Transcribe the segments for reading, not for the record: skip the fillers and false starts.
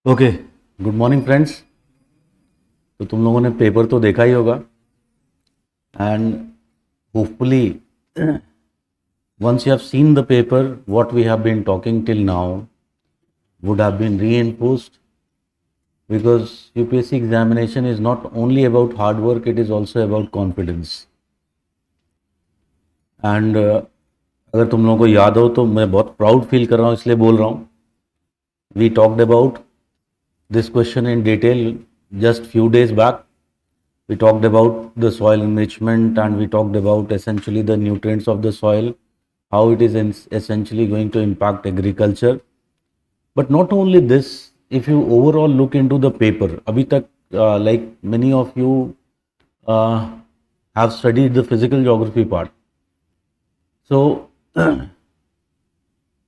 Okay, good morning friends. तो तुम लोगों ने पेपर तो देखा ही होगा and hopefully once you have seen the paper, what we have been talking till now would have been reinforced, because UPSC examination is not only about hard work, it is also about confidence. And अगर तुम लोगों को याद हो तो मैं बहुत proud feel कर रहा हूँ, इसलिए बोल रहा हूँ। We talked about this question in detail just few days back. We talked about the soil enrichment and we talked about essentially the nutrients of the soil, how it is essentially going to impact agriculture. But not only this, if you overall look into the paper, abhi tak, like many of you uh, have studied the physical geography part. So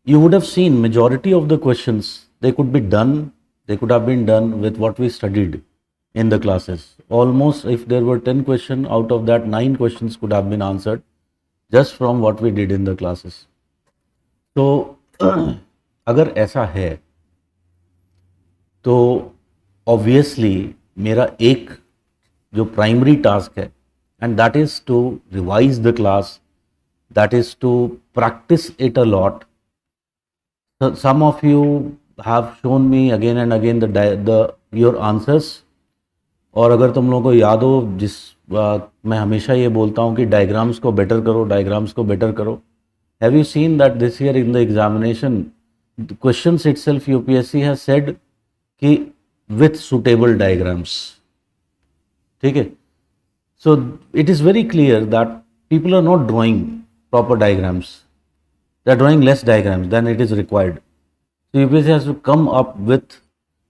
you would have seen majority of the questions, they could have been done with what we studied in the classes. Almost, if there were 10 questions, out of that 9 questions could have been answered just from what we did in the classes. So अगर ऐसा है तो obviously मेरा एक जो primary task है, and that is to revise the class, that is to practice it a lot. So some of you have shown me again and again the your answers. और अगर तुम लोगों को याद हो, मैं हमेशा ये बोलता हूँ कि डायग्राम्स को बेटर करो, डायग्राम्स को बेटर करो. Have you seen that this year in the examination questions itself UPSC has said कि विथ सुटेबल डायग्राम्स. ठीक है, so it is very clear that people are not drawing proper diagrams. They are drawing less diagrams than it is required. So UPSC has to come up with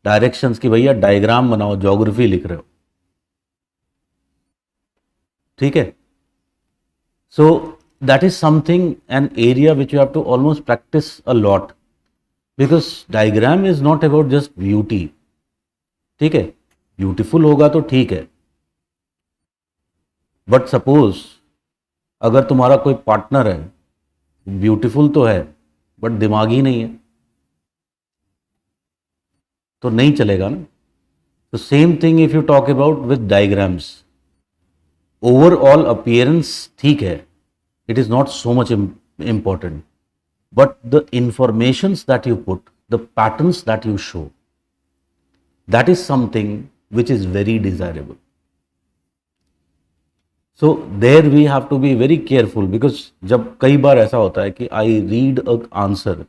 directions कि भैया diagram बनाओ, geography लिख रहे हो. ठीक है, so that is something, an area which you have to almost practice a lot, because diagram is not about just beauty. ठीक है, ब्यूटीफुल होगा तो ठीक है, बट सपोज अगर तुम्हारा कोई पार्टनर है, ब्यूटीफुल तो है बट दिमागी नहीं है, तो नहीं चलेगा ना. तो same thing if you talk about with diagrams. Overall appearance ठीक है, it is not so much important, but the informations that you put, the patterns that you show, that is something which is very desirable. So there we have to be very careful, because जब कई बार ऐसा होता है कि I read a answer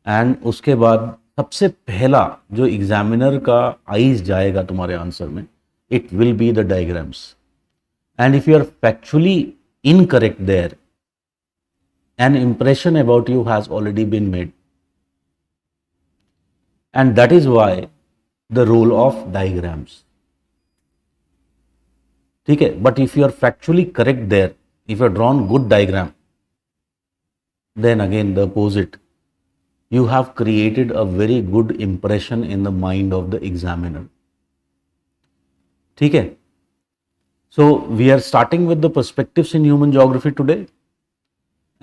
and उसके बाद सबसे पहला जो एग्जामिनर का आईज जाएगा तुम्हारे आंसर में, it will be the diagrams. And if you are factually incorrect there, an impression about you has already been made, and that is why the role of diagrams. ठीक है, but if you are factually correct there, if you are drawn good diagram, then again the opposite, you have created a very good impression in the mind of the examiner. ठीक है, so we are starting with the perspectives in human geography today,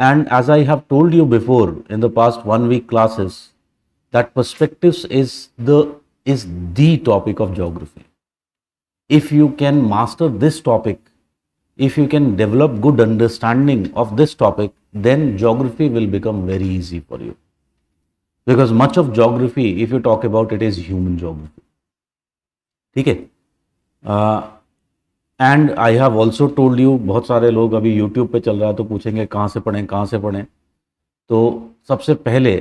and as I have told you before in the past 1 week classes, that perspectives is the topic of geography. If you can master this topic, if you can develop good understanding of this topic, then geography will become very easy for you. Because much of geography, if you talk about it, is human geography. ठीक है, and I have also told you, बहुत सारे लोग अभी YouTube पे चल रहा है तो पूछेंगे कहाँ से पढ़ें कहाँ से पढ़ें. तो सबसे पहले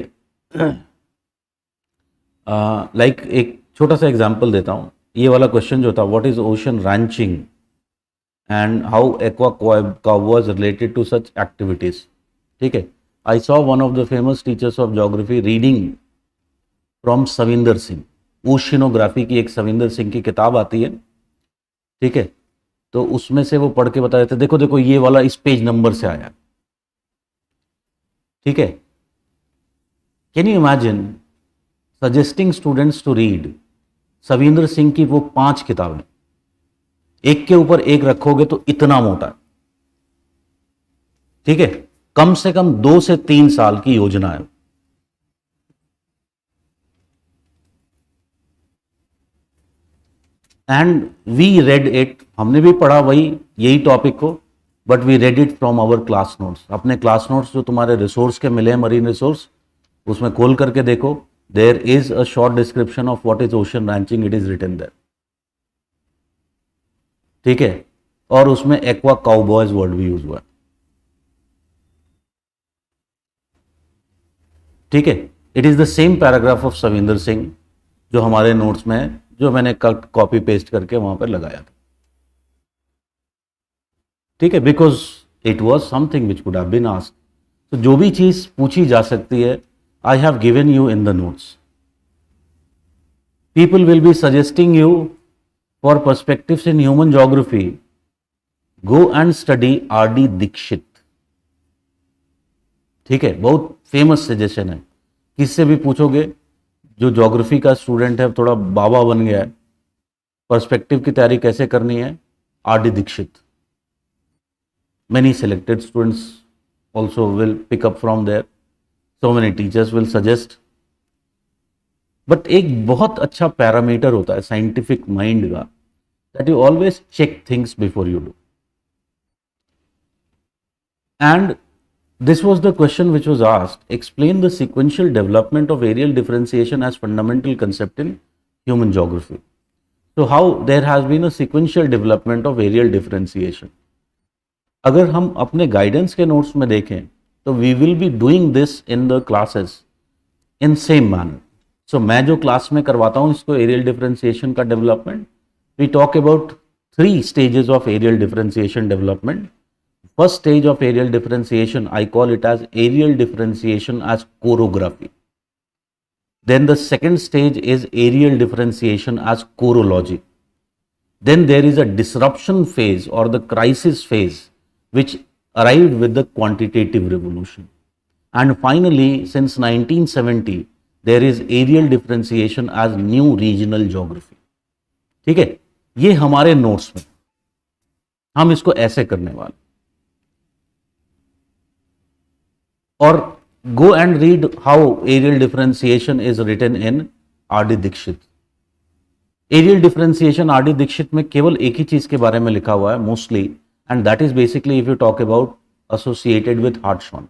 लाइक एक छोटा सा एग्जांपल देता हूँ. ये वाला क्वेश्चन जो था, what is ocean ranching and how एक्वा कव was related to such activities. ठीक है, I saw one of the famous teachers of geography reading from Savinder Singh. Oceanography की एक सविंदर सिंह की किताब आती है. ठीक है, तो उसमें से वो पढ़ के बता देते, देखो देखो ये वाला इस पेज नंबर से आया. ठीक है, can you imagine suggesting students to read Savinder Singh की वो 5 किताबें, एक के ऊपर एक रखोगे तो इतना मोटा. ठीक है, कम से कम 2 से 3 साल की योजना है. एंड वी रेड इट, हमने भी पढ़ा वही यही टॉपिक को, but we read it from our class notes. अपने क्लास नोट्स जो तुम्हारे रिसोर्स के मिले हैं, मरीन रिसोर्स, उसमें खोल करके देखो, there is a short description of what is ocean ranching, it is written there, ठीक है। और उसमें एक्वा काउबॉयज वर्ड भी यूज हुआ है, ठीक है। It is the same paragraph of Savinder Singh जो हमारे नोट्स में है, जो मैंने कॉपी पेस्ट करके वहां पर लगाया था, ठीक है, because it was something which could have been asked. तो जो भी चीज पूछी जा सकती है, I have given you in the notes. People will be suggesting you for perspectives in human geography, go and study R D Dikshit, ठीक है, बहुत फेमस सजेशन है। किससे भी पूछोगे, जो ज्योग्राफी का स्टूडेंट है, थोड़ा बाबा बन गया है, पर्सपेक्टिव की तैयारी कैसे करनी है, R D Dikshit. Many selected students also will pick up from there. So many teachers will suggest. But एक बहुत अच्छा पैरामीटर होता है साइंटिफिक माइंड का, that you always check things before you do. And this was the question which was asked. Explain the sequential development of areal differentiation as fundamental concept in human geography. So how there has been a sequential development of areal differentiation. अगर हम अपने guidance के notes में देखें तो we will be doing this in the classes in same manner. So मैं जो class में करवाता हूं इसको एरियल डिफरेंशिएशन का development, we talk about 3 stages of areal differentiation development. First stage of areal differentiation I call it as areal differentiation as chorography. Then the second stage is areal differentiation as chorology. Then there is a disruption phase or the crisis phase which arrived with the quantitative revolution. And finally, since 1970, there is areal differentiation as new regional geography. ठीक है, ये हमारे notes में हम इसको ऐसे करने वाले। और go and read how areal differentiation is written in R.D. Dixit. Areal differentiation R D Dikshit में केवल एक ही चीज के बारे में लिखा हुआ है mostly, and that is basically if you talk about associated with Hartshorne.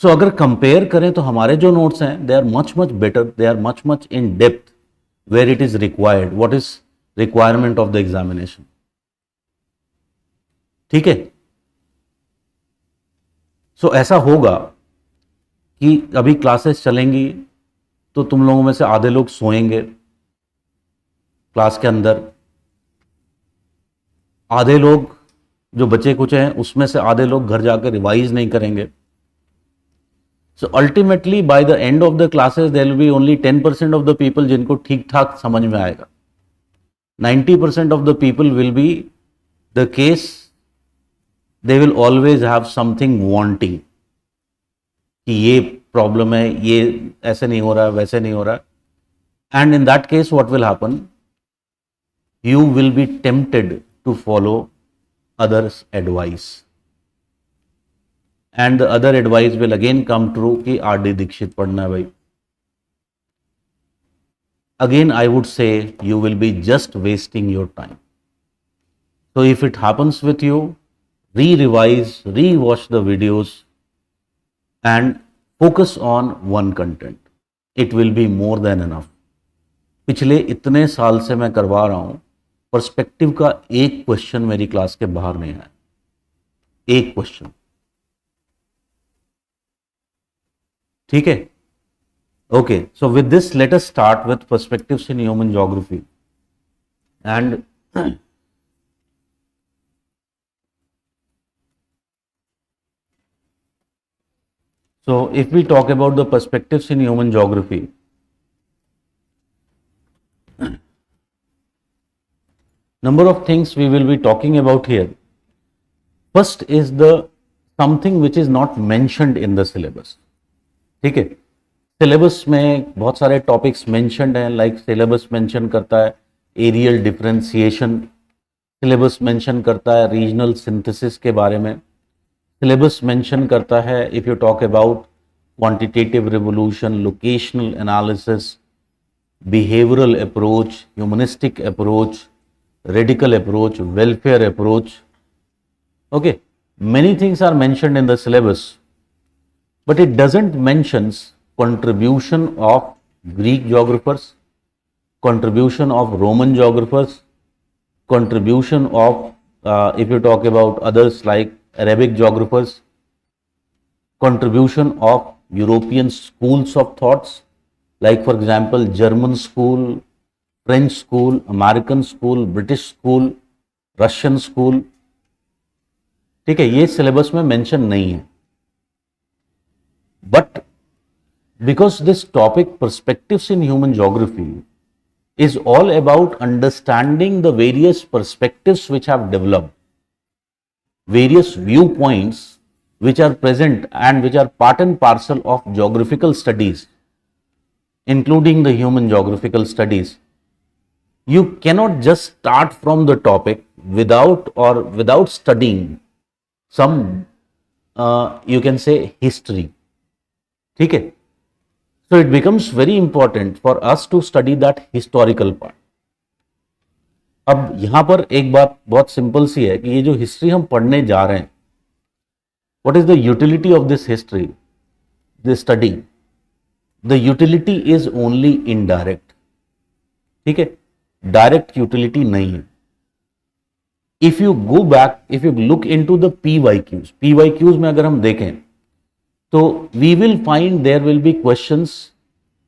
So अगर कंपेयर करें तो हमारे जो नोट्स हैं they are much better, they are much in depth where it is required, what is requirement of the examination, ठीक है। सो ऐसा होगा कि अभी क्लासेस चलेंगी तो तुम लोगों में से आधे लोग सोएंगे क्लास के अंदर, आधे लोग जो बचे कुछ हैं उसमें से आधे लोग घर जाकर रिवाइज नहीं करेंगे। So ultimately by the end of the classes there will be only 10% of the people जिनको ठीक ठाक समझ में आएगा। 90% of the people will be the case, they will always have something wanting कि ये प्रॉब्लम है, ये ऐसे नहीं हो रहा, वैसे नहीं हो रहा। And in that case what will happen, you will be tempted to follow others advice, and the other advice will again come true कि आर डी दीक्षित पढ़ना है भाई। Again I would say you will be just wasting your time. So if it happens with you, re-revise, re-watch the videos and focus on one content. It will be more than enough. पिछले इतने साल से मैं करवा रहा हूं, perspective का एक क्वेश्चन मेरी क्लास के बाहर नहीं आया, एक क्वेश्चन, ठीक है। Okay, so with this let us start with perspectives in human geography. And so if we talk about the perspectives in human geography, number of things we will be talking about here. First is the something which is not mentioned in the syllabus, ठीक है। Syllabus में बहुत सारे topics mentioned हैं, like syllabus mention करता है aerial differentiation, syllabus mention करता है रीजनल सिंथेसिस के बारे में, सिलेबस मेंशन करता है if you talk about quantitative revolution, locational analysis, behavioral approach, humanistic approach, radical approach, welfare approach. Okay, many things are mentioned in the syllabus, but it doesn't mentions contribution of Greek geographers, contribution of Roman geographers, contribution of, if you talk about others like Arabic geographers, contribution of European schools of thoughts, like for example German school, French school, American school, British school, Russian school. ठीक है, ये syllabus में mention नहीं है, but because this topic perspectives in human geography is all about understanding the various perspectives which have developed, various viewpoints which are present and which are part and parcel of geographical studies, including the human geographical studies. You cannot just start from the topic without studying some, you can say, history. ठीक है, so it becomes very important for us to study that historical part. अब यहां पर एक बात बहुत simple सी है कि ये जो हिस्ट्री हम पढ़ने जा रहे हैं, what is the utility of this history, this study? The utility is only indirect. ठीक है, डायरेक्ट यूटिलिटी नहीं है. If you go back, if you look into the PYQs में अगर हम देखें तो we will find there will be questions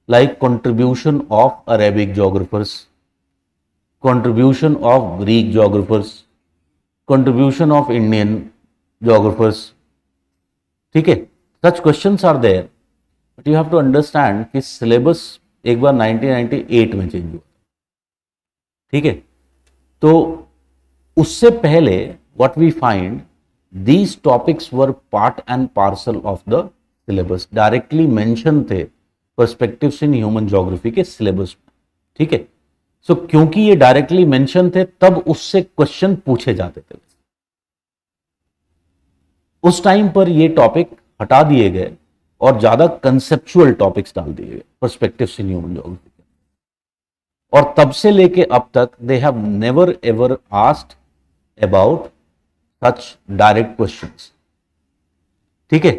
like contribution of Arabic geographers, contribution of Greek geographers, contribution of Indian geographers. ठीक है, such questions are there, but you have to understand कि syllabus एक बार 1998 में चेंज हुआ. ठीक है, तो उससे पहले what we find, these topics were part and parcel of the syllabus, directly mention थे पर्सपेक्टिव्स इन ह्यूमन ज्योग्राफी के सिलेबस में. ठीक है, सो क्योंकि ये डायरेक्टली मेंशन थे तब उससे क्वेश्चन पूछे जाते थे. उस टाइम पर ये टॉपिक हटा दिए गए और ज्यादा कंसेप्चुअल टॉपिक्स डाल दिए गए पर्सपेक्टिव्स इन ह्यूमन ज्योग्राफी. और तब से लेके अब तक they have never ever asked about such direct questions. ठीक है,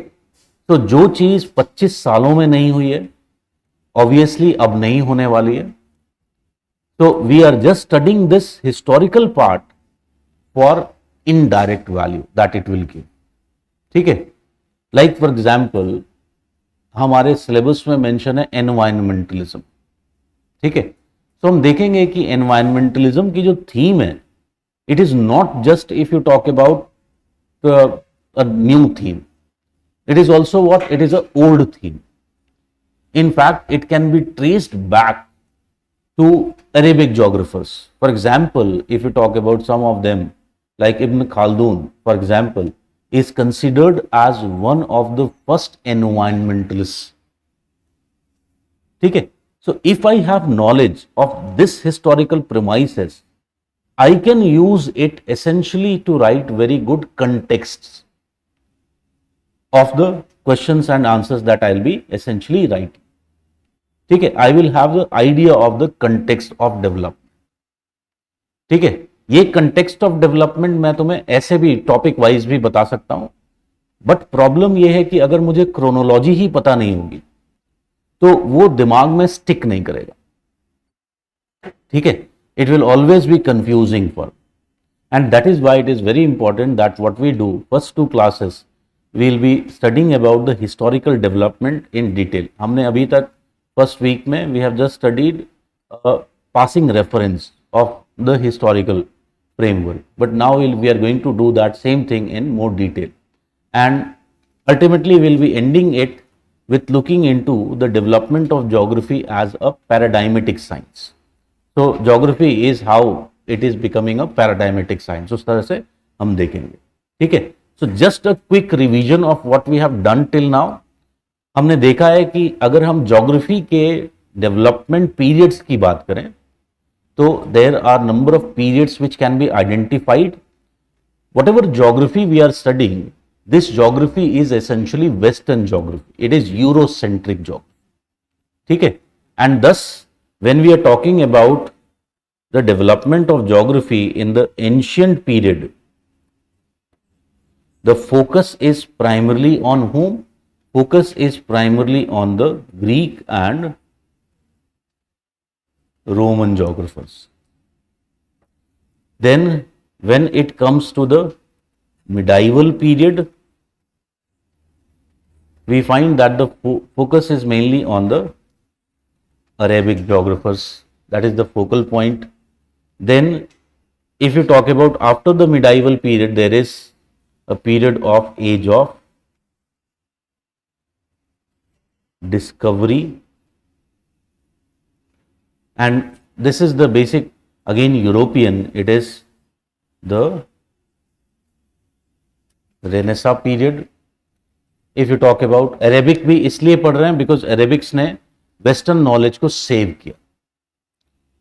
तो जो चीज 25 सालों में नहीं हुई है, ऑब्वियसली अब नहीं होने वाली है. तो we are just studying this historical part for indirect value that it will give. ठीक है, लाइक फॉर एग्जाम्पल हमारे सिलेबस में मेंशन है एनवायरमेंटलिज्म. ठीक है, तो हम देखेंगे कि एनवायरमेंटलिज्म की जो थीम है, it is not just if you talk about a new theme, it is also what, it is a old theme. In fact it can be traced back to Arabic geographers. For example if you talk about some of them like Ibn Khaldun for example is considered as one of the first environmentalists. ठीक है, so if I have knowledge of this historical premises, I can use it essentially to write very good contexts of the questions and answers that I'll be essentially writing. ठीक है, I will have the idea of the context of development. ठीक है, ये context of development मैं तुम्हें ऐसे भी topic wise भी बता सकता हूं, बट प्रॉब्लम ये है कि अगर मुझे क्रोनोलॉजी ही पता नहीं होगी तो वो दिमाग में स्टिक नहीं करेगा. ठीक है, it will always be confusing for, and that is why it is very important that what we do first 2 classes we will be studying about the historical development in detail. हमने अभी तक first week में we have just studied passing reference of the historical framework, but now we are going to do that same thing in more detail, and ultimately we'll be ending it with looking into the development of geography as a paradigmatic science. So geography is how it is becoming a paradigmatic science. उस तरह से हम देखेंगे. ठीक है, so just a quick revision of what we have done till now. हमने देखा है कि अगर हम geography के development periods की बात करें तो there are number of periods which can be identified. Whatever geography we are studying, this geography is essentially Western geography. It is Eurocentric geography. ठीक है? And thus, when we are talking about the development of geography in the ancient period, the focus is primarily on whom? Focus is primarily on the Greek and Roman geographers. Then when it comes to the medieval period, we find that the focus is mainly on the Arabic geographers. That is the focal point. Then if you talk about after the medieval period, there is a period of age of discovery, and this is the basic, again European, it is the Renaissance period. If you talk about Arabic, भी इसलिए पढ़ रहे हैं because अरेबिक्स ने western knowledge को save किया,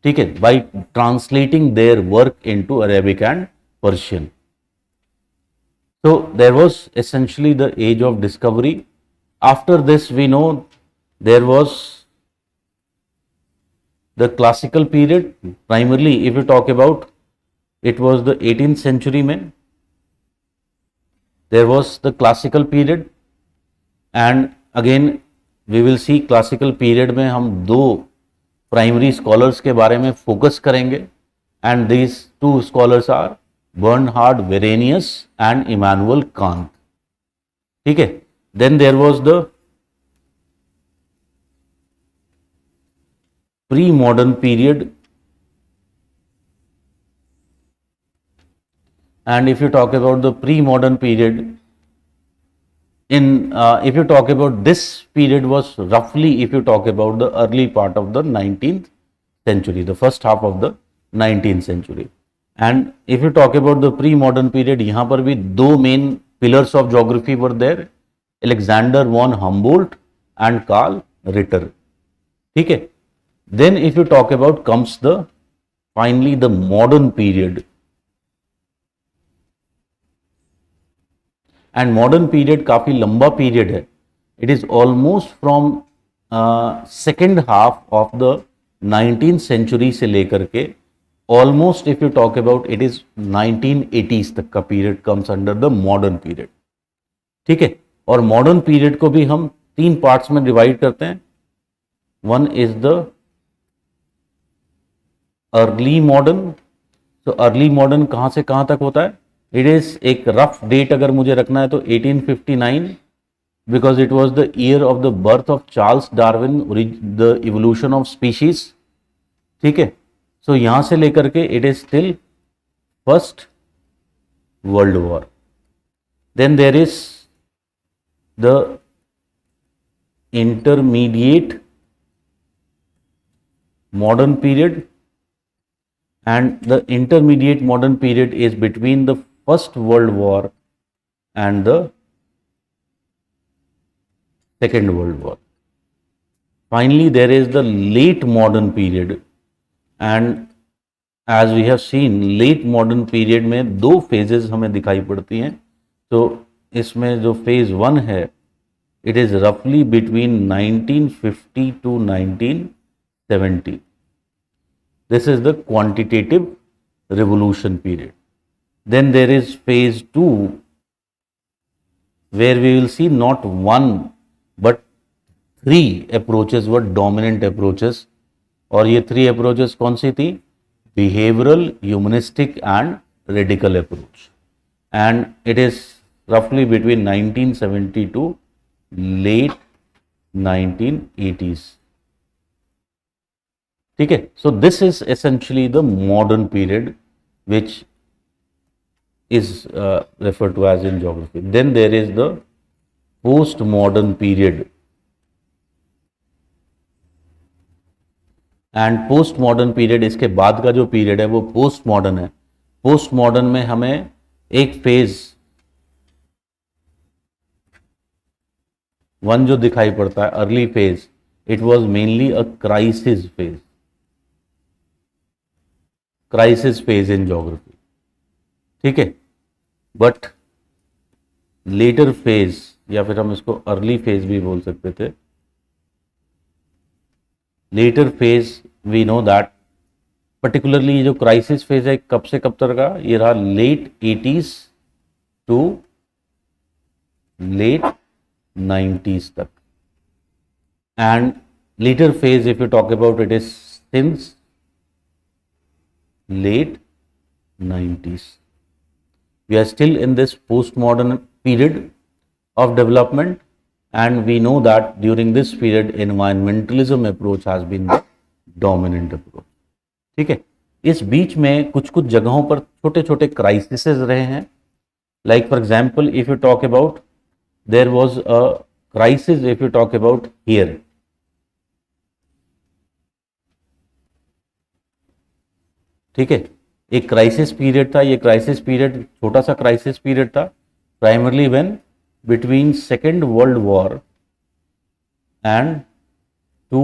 ठीक है, by translating their work into Arabic and Persian. So there was essentially the age of discovery. After this, we know there was the classical period. Primarily, if you talk about, it was the 18th century में there was the classical period, and again we will see classical period में हम दो primary scholars के बारे में focus करेंगे, and these two scholars are Bernhard Verenius and Immanuel Kant. ठीक है. Then there was the pre-modern period, and if you talk about the pre-modern period, if you talk about this period was roughly, if you talk about the early part of the 19th century, the first half of the 19th century. And if you talk about the pre-modern period, यहाँ पर भी दो main pillars of geography were there, Alexander von Humboldt and Karl Ritter. ठीक है. Then if you talk about comes the finally the modern period, and modern period काफी लंबा period है. It is almost from second half of the 19th century से लेकर के almost, if you talk about, it is 1980s तक का period comes under the modern period. ठीक है. और modern period को भी हम तीन parts में divide करते हैं. One is the early modern. So early modern कहाँ से कहाँ तक होता है? It is एक rough date अगर मुझे रखना है तो 1859, because it was the year of the birth of Charles Darwin, the evolution of species. ठीक है. So यहाँ से लेकर के it is till First World War. Then there is the intermediate modern period, and the intermediate modern period is between the First World War and the Second World War. Finally, there is the late modern period, and as we have seen, late modern period में दो phases हमें दिखाई पड़ती हैं. तो इसमें जो phase 1 है, it is roughly between 1950 to 1970. This is the quantitative revolution period. Then there is phase 2, where we will see not one but three approaches were dominant approaches. और ये three approaches कौन सी थी? Behavioral, humanistic and radical approach. And it is roughly between 1970 to late 1980s. ठीक है. So this is essentially the modern period, which is referred to as in geography. Then there is the postmodern period. And post modern period, इसके बाद का जो period है वो post modern है. Post modern में हमें एक फेज 1 जो दिखाई पड़ता है, early phase, it was mainly a crisis phase. Crisis phase in geography. ठीक है. बट लेटर फेज, या फिर हम इसको अर्ली फेज भी बोल सकते थे। Later phase we know that particularly ये जो क्राइसिस फेज है कब से कब तक का, ये रहा late 80s to late 90s तक। And later phase, if you talk about, it is since late 90s. We are still in this postmodern period of development, and we know that during this period environmentalism approach has been the dominant approach. ठीक है, इस बीच में कुछ कुछ जगहों पर छोटे छोटे क्राइसिस रहे हैं। Like for example, if you talk about, there was a crisis if you talk about here. ठीक है, एक क्राइसिस पीरियड था, ये क्राइसिस पीरियड छोटा सा क्राइसिस पीरियड था, primarily when between second world war and to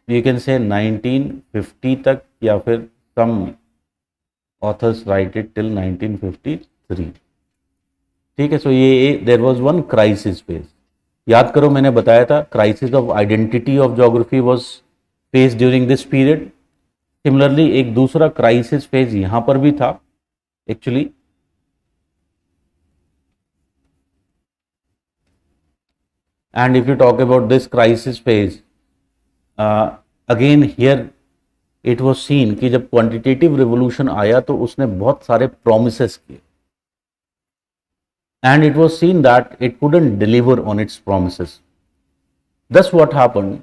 you can say 1950 तक, या फिर some authors write it till 1953। ठीक है, सो ये there was one crisis phase. याद करो, मैंने बताया था crisis of identity of geography was face during this period. Similarly एक दूसरा क्राइसिस फेज यहां पर भी था actually, and if you talk about this crisis phase again here it was scene कि जब क्वांटिटेटिव रिवोल्यूशन आया तो उसने बहुत सारे प्रोमिसेस किए, and it was seen that it couldn't deliver on its promises. Thus what happened,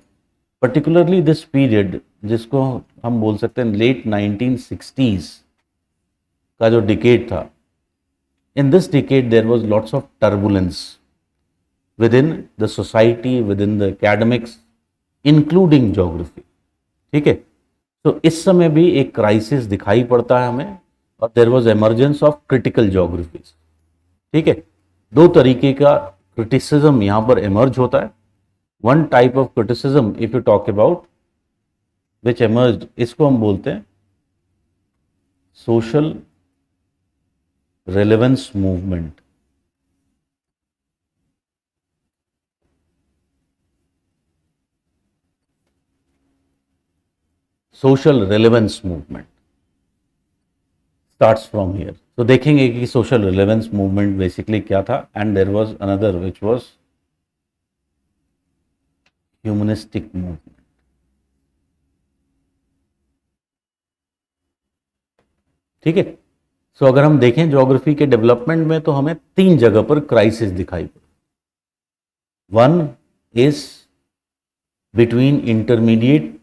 particularly this period जिसको हम बोल सकते हैं लेट 1960s का जो डिकेड था, in this decade there was lots of turbulence within the society, within the academics, including geography. ठीक है, तो इस समय भी एक क्राइसिस दिखाई पड़ता है हमें, और there was emergence of critical geographies. ठीक है, दो तरीके का क्रिटिसिज्म यहां पर एमर्ज होता है। One type of criticism if you talk about which emerge, इसको हम बोलते हैं social relevance movement. Social relevance movement starts from here. तो देखेंगे कि सोशल रेलेवेंस मूवमेंट बेसिकली क्या था, and there was another which was humanistic movement. ठीक है, सो अगर हम देखें ज्योग्राफी के डेवलपमेंट में तो हमें तीन जगह पर क्राइसिस दिखाई पड़े। One is between intermediate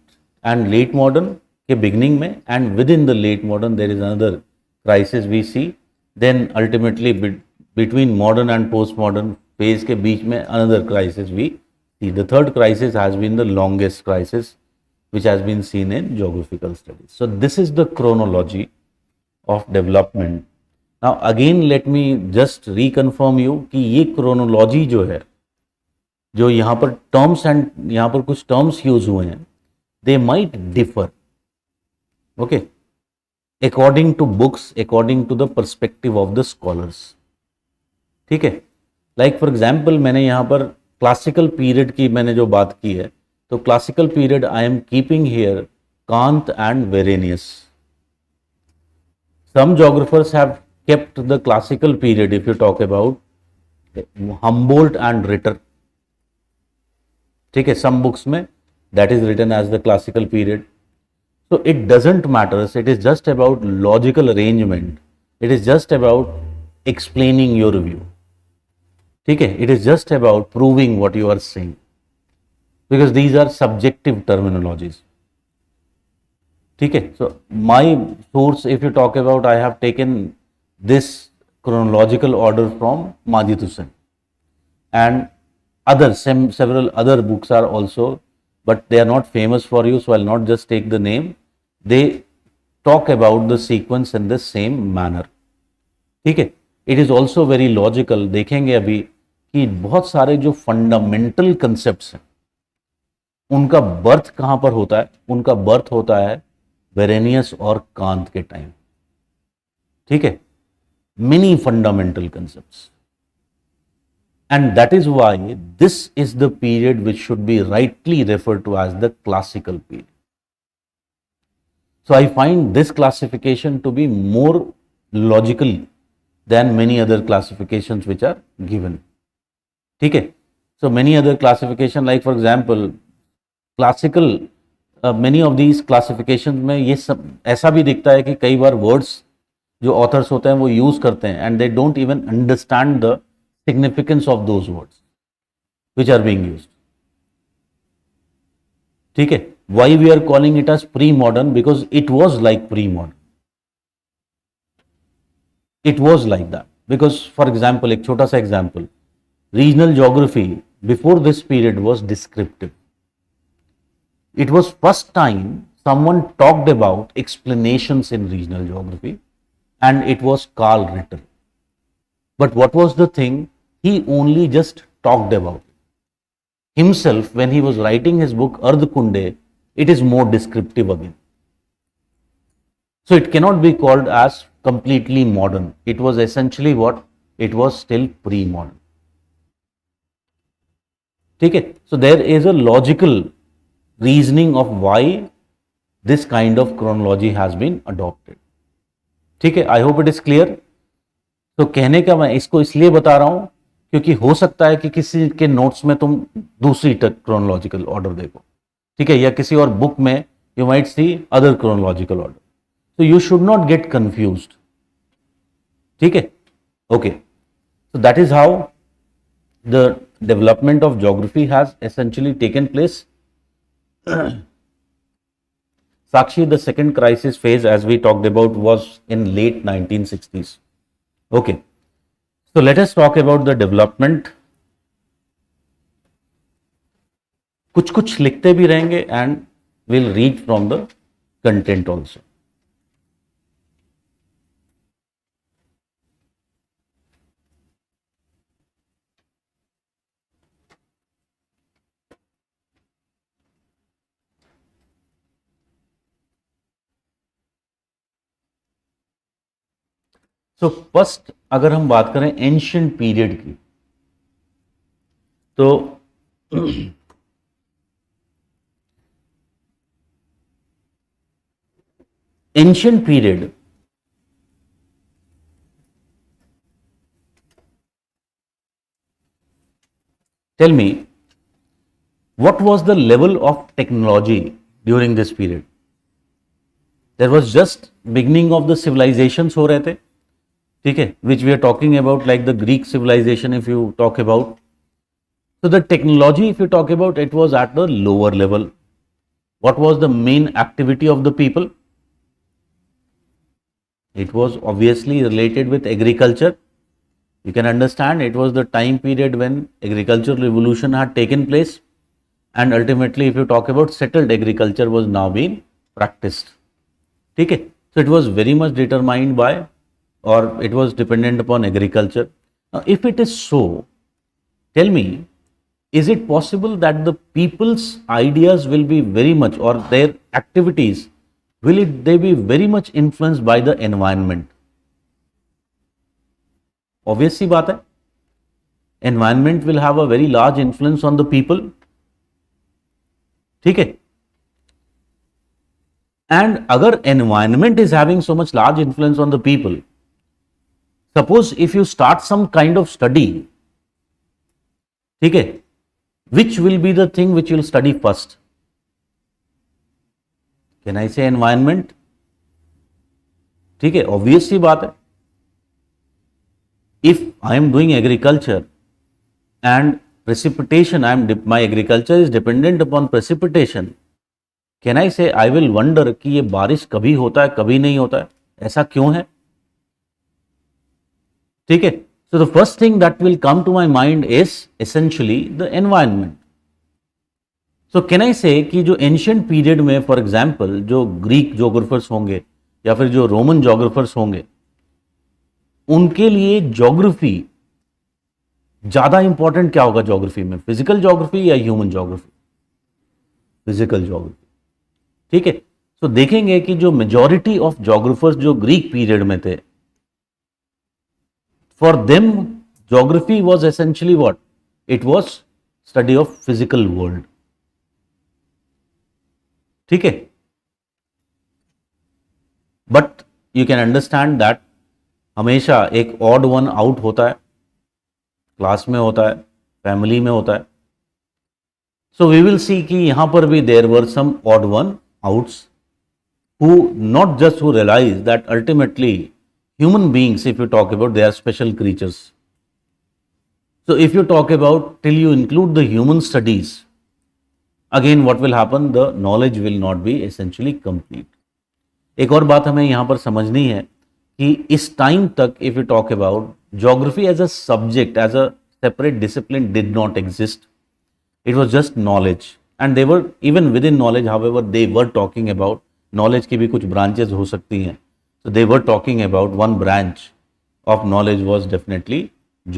and late modern के बिगिनिंग में, and within the late modern there is another crisis we see, then ultimately between modern and post modern phase के बीच में another crisis we see. The third crisis has been the longest crisis which has been seen in geographical studies. So this is the chronology of development. Now again let me just reconfirm you कि ये chronology जो है, जो यहाँ पर terms and यहाँ पर कुछ terms use हुए हैं, they might differ, okay, according to books, according to the perspective of the scholars. ठीक है, like for example मैंने यहाँ पर क्लासिकल पीरियड की मैंने जो बात की है, तो classical period I am keeping here Kant and Varenius. Some geographers have kept the classical period if you talk about Humboldt and Ritter. ठीक है, सम बुक्स में that is written as the classical period. So it doesn't matters, it is just about logical arrangement, it is just about explaining your view. ठीक है, it is just about proving what you are saying, because these are subjective terminologies. ठीक है, so my source if you talk about, I have taken this chronological order from Majid Hussain, and several other books are also, but they are not famous for you, so I'll not just take the name. They talk about the sequence in the same manner. ठीक है, it is also very logical. देखेंगे अभी कि बहुत सारे जो fundamental concepts हैं उनका बर्थ कहां पर होता है, उनका बर्थ होता है वेरेनियस और कांत के टाइम। ठीक है, mini fundamental concepts. And that is why this is the period which should be rightly referred to as the classical period. So I find this classification to be more logical than many other classifications which are given. ठीक है? So many other classification, like for example, classical, many of these classifications में ये सब ऐसा भी दिखता है कि कई बार words जो authors होते हैं वो use करते हैं and they don't even understand the significance of those words which are being used. ठीक है? Why we are calling it as pre-modern? Because it was like pre-modern. It was like that. Because for example, एक छोटा सा example, regional geography before this period was descriptive. It was first time someone talked about explanations in regional geography and it was Carl Ritter. But what was the thing? He only just talked about it. Himself, when he was writing his book Ardhkunde, it is more descriptive again. So it cannot be called as completely modern. It was essentially what? It was still pre-modern. Okay? So there is a logical reasoning of why this kind of chronology has been adopted. ठीक है? I hope it is clear. तो कहने का मैं इसको इसलिए बता रहा हूं क्योंकि हो सकता है कि किसी के नोट्स में तुम दूसरी क्रोनोलॉजिकल ऑर्डर देखो, ठीक है, या किसी और बुक में you might see other chronological order. So you should not get confused. ठीक है? Okay. So that is how the development of geography has essentially taken place. Sakshi, the second crisis phase, as we talked about, was in late 1960s. Okay. So let us talk about the development. कुछ कुछ लिखते भी रहेंगे and we'll read from the content also. So first अगर हम बात करें ancient period की, तो ancient period tell me what was the level of technology during this period? There was just beginning of the civilizations हो रहे थे, ठीक है, which we are talking about, like the Greek civilization if you talk about. So the technology, if you talk about, it was at the lower level. What was the main activity of the people? It was obviously related with agriculture. You can understand it was the time period when agricultural revolution had taken place, and ultimately if you talk about settled agriculture was now being practiced. ठीक है? So it was very much determined by, or it was dependent upon agriculture. Now if it is so, tell me, is it possible that the people's ideas will be very much, or their activities, they be very much influenced by the environment? Obvious सी बात है, environment will have a very large influence on the people. ठीक है? And अगर environment is having so much large influence on the people, suppose if you start some kind of study, ठीक है, which will be the thing which you will study first? Can I say environment? ठीक है, obvious सी बात है. If I am doing agriculture and precipitation, my agriculture is dependent upon precipitation, can I say I will wonder कि ये बारिश कभी होता है कभी नहीं होता है, ऐसा क्यों है? ठीक है? So the first thing that will come to my mind is essentially the environment. So can I say कि जो ancient period में, for example, जो Greek geographers होंगे या फिर जो Roman geographers होंगे, उनके लिए ज्योग्राफी ज्यादा इंपॉर्टेंट क्या होगा? ज्योग्राफी में फिजिकल ज्योग्राफी या ह्यूमन ज्योग्राफी? Physical geography. ठीक है? तो देखेंगे कि जो मेजॉरिटी ऑफ ज्योग्राफर्स जो ग्रीक पीरियड में थे, for them Geography was essentially what? It was study of physical world. ठीक है? But you can understand that हमेशा एक odd one out होता है, क्लास में होता है, फैमिली में होता है. So we will see कि यहाँ पर भी there were some odd one outs who not just who realize that ultimately human beings, if you talk about, they are special creatures. So if you talk about till you include the human studies, again what will happen? The knowledge will not be essentially complete. एक और बात हमें यहाँ पर समझनी है कि इस टाइम तक if you talk about geography as a subject, as a separate discipline did not exist. It was just knowledge, and they were even within knowledge, however they were talking about knowledge की भी कुछ branches हो सकती हैं. So they were talking about one branch of knowledge was definitely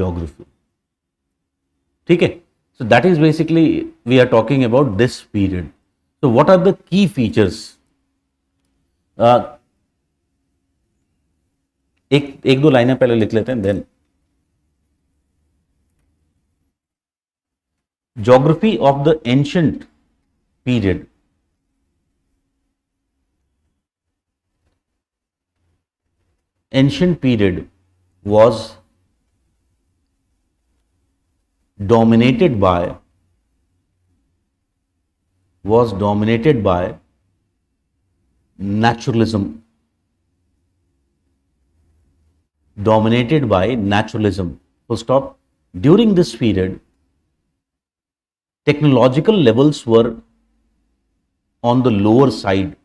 geography. ठीक है? So that is basically we are talking about this period. So what are the key features? एक दो लाइनें पहले लिख लेते हैं, then geography of the ancient period. Ancient period was dominated by naturalism. Dominated by naturalism. Full stop. During this period, technological levels were on the lower side.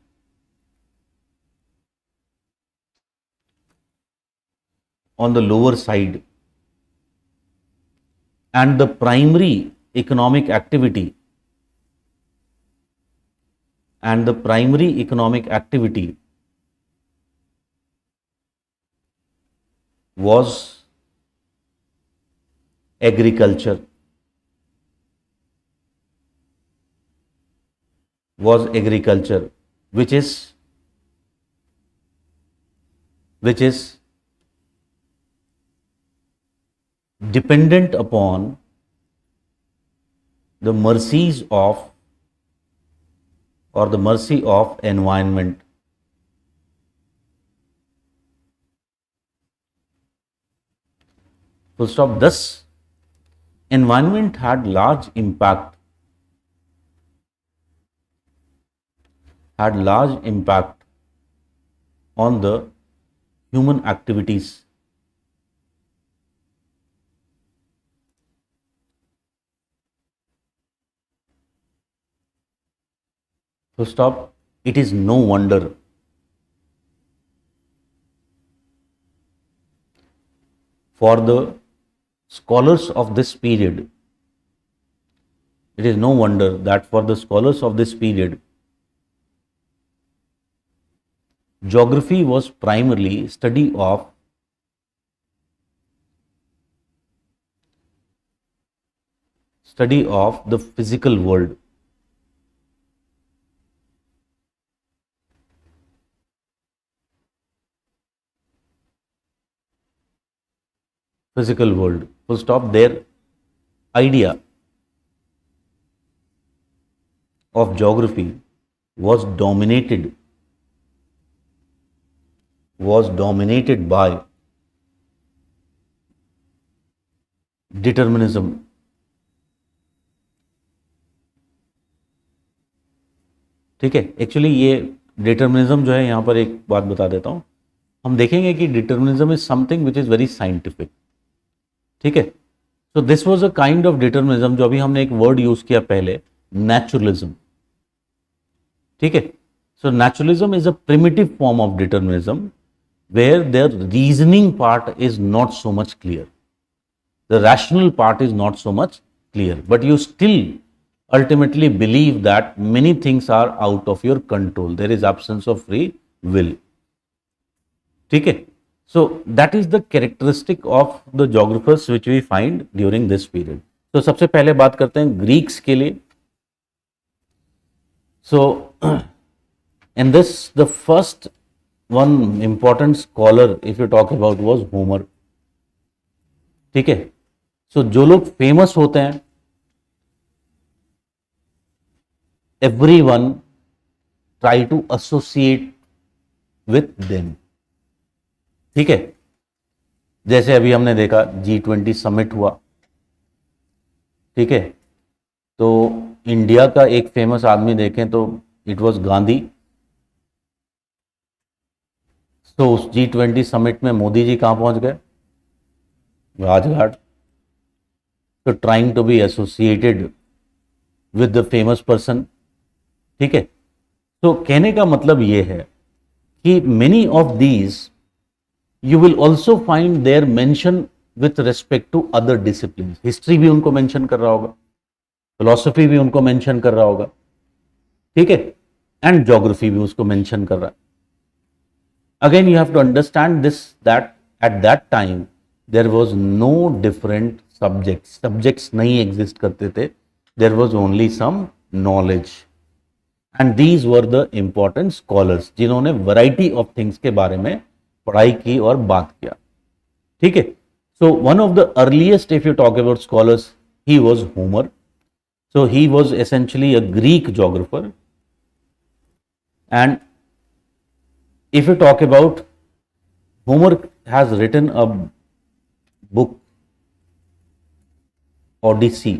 On the lower side. And the primary economic activity was agriculture. Which is dependent upon the mercy of environment. Full stop. Thus, environment had large impact on the human activities. Full stop. It is no wonder for the scholars of this period, geography was primarily study of the physical world. Full stop. Their idea of geography was dominated by determinism. ठीक है? Actually ये determinism जो है, यहाँ पर एक बात बता देता हूँ, हम देखेंगे कि determinism is something which is very scientific. ठीक है? So this was a kind of determinism, जो अभी हमने एक वर्ड यूज किया पहले, नेचुरलिज्म. ठीक है? So naturalism is a primitive form of determinism where there reasoning part is not so much clear, the rational part is not so much clear, but you still ultimately believe that many things are out of your control. There is absence of free will. ठीक है? So that is the characteristic of the geographers which we find during this period. So सबसे पहले बात करते हैं Greeks के लिए. So in this, the first one important scholar if you talk about was Homer. ठीक है? सो जो लोग फेमस होते हैं, everyone try to associate with them. ठीक है, जैसे अभी हमने देखा G20 समिट हुआ, ठीक है, तो इंडिया का एक फेमस आदमी देखें तो इट वाज गांधी. तो उस G20 समिट में मोदी जी कहां पहुंच गए? राजघाट. तो trying to be associated with the famous person. ठीक है, तो कहने का मतलब ये है कि many of these you will also find their mention with respect to other discipline. History भी उनको मेंशन कर रहा होगा, फिलॉसफी भी उनको मेंशन कर रहा होगा, ठीक है, एंड ज्योग्राफी भी उसको मेंशन कर रहा है. Again you have to understand this that at that time there was no different subjects नहीं एग्जिस्ट करते थे. There was only some knowledge and these were the important scholars जिन्होंने वैरायटी ऑफ थिंग्स के बारे में पढ़ाई की और बात किया. ठीक है, so one of the earliest if you talk about scholars, he was Homer. So he was essentially a Greek geographer, and if you talk about Homer has written a book, Odyssey.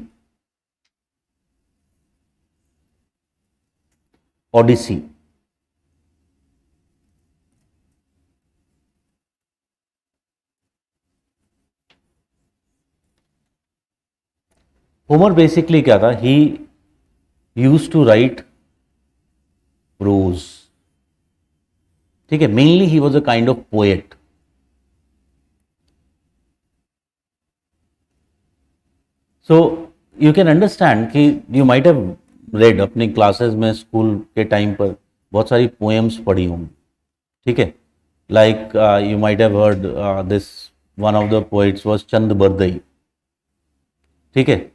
Homer basically क्या था? He used to write prose. ठीक है, mainly he was a kind of poet. So you can understand कि you might have read अपनी classes में school के time पर बहुत सारी पोएम्स पढ़ी होंगी. ठीक है, like you might have heard this, one of the poets was Chand Bardai. ठीक है,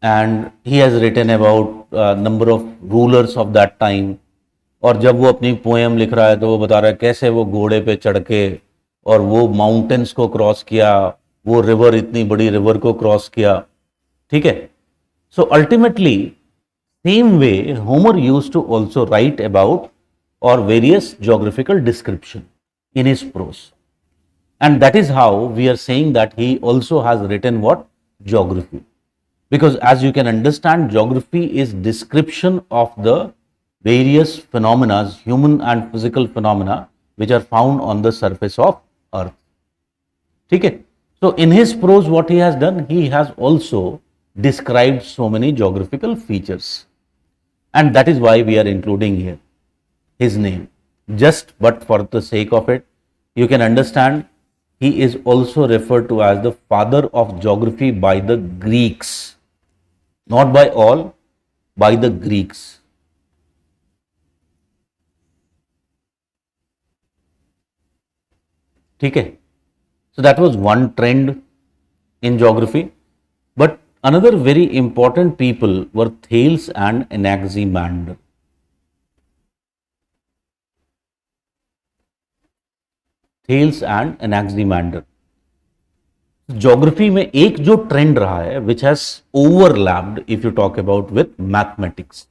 and he has written about number of rulers of that time. और जब वो अपनी पोएम लिख रहा है तो वो बता रहा है कैसे वो घोड़े पे चढ़ के और वो माउंटेन्स को क्रॉस किया, वो रिवर, इतनी बड़ी रिवर को क्रॉस किया. ठीक है, so ultimately same way Homer used to also write about और various geographical description in his prose, and that is how we are saying that he also has written what? Geography. Because as you can understand, geography is description of the various phenomena, human and physical phenomena, which are found on the surface of earth. ठीक है, so in his prose what he has done, he has also described so many geographical features, and that is why we are including here his name. Just but for the sake of it, you can understand he is also referred to as the father of geography by the Greeks. Not by all, by the Greeks. ठीक है, so that was one trend in geography. But another very important people were Thales and Anaximander. Thales and Anaximander. Geography में एक जो trend रहा है which has overlapped if you talk about with mathematics,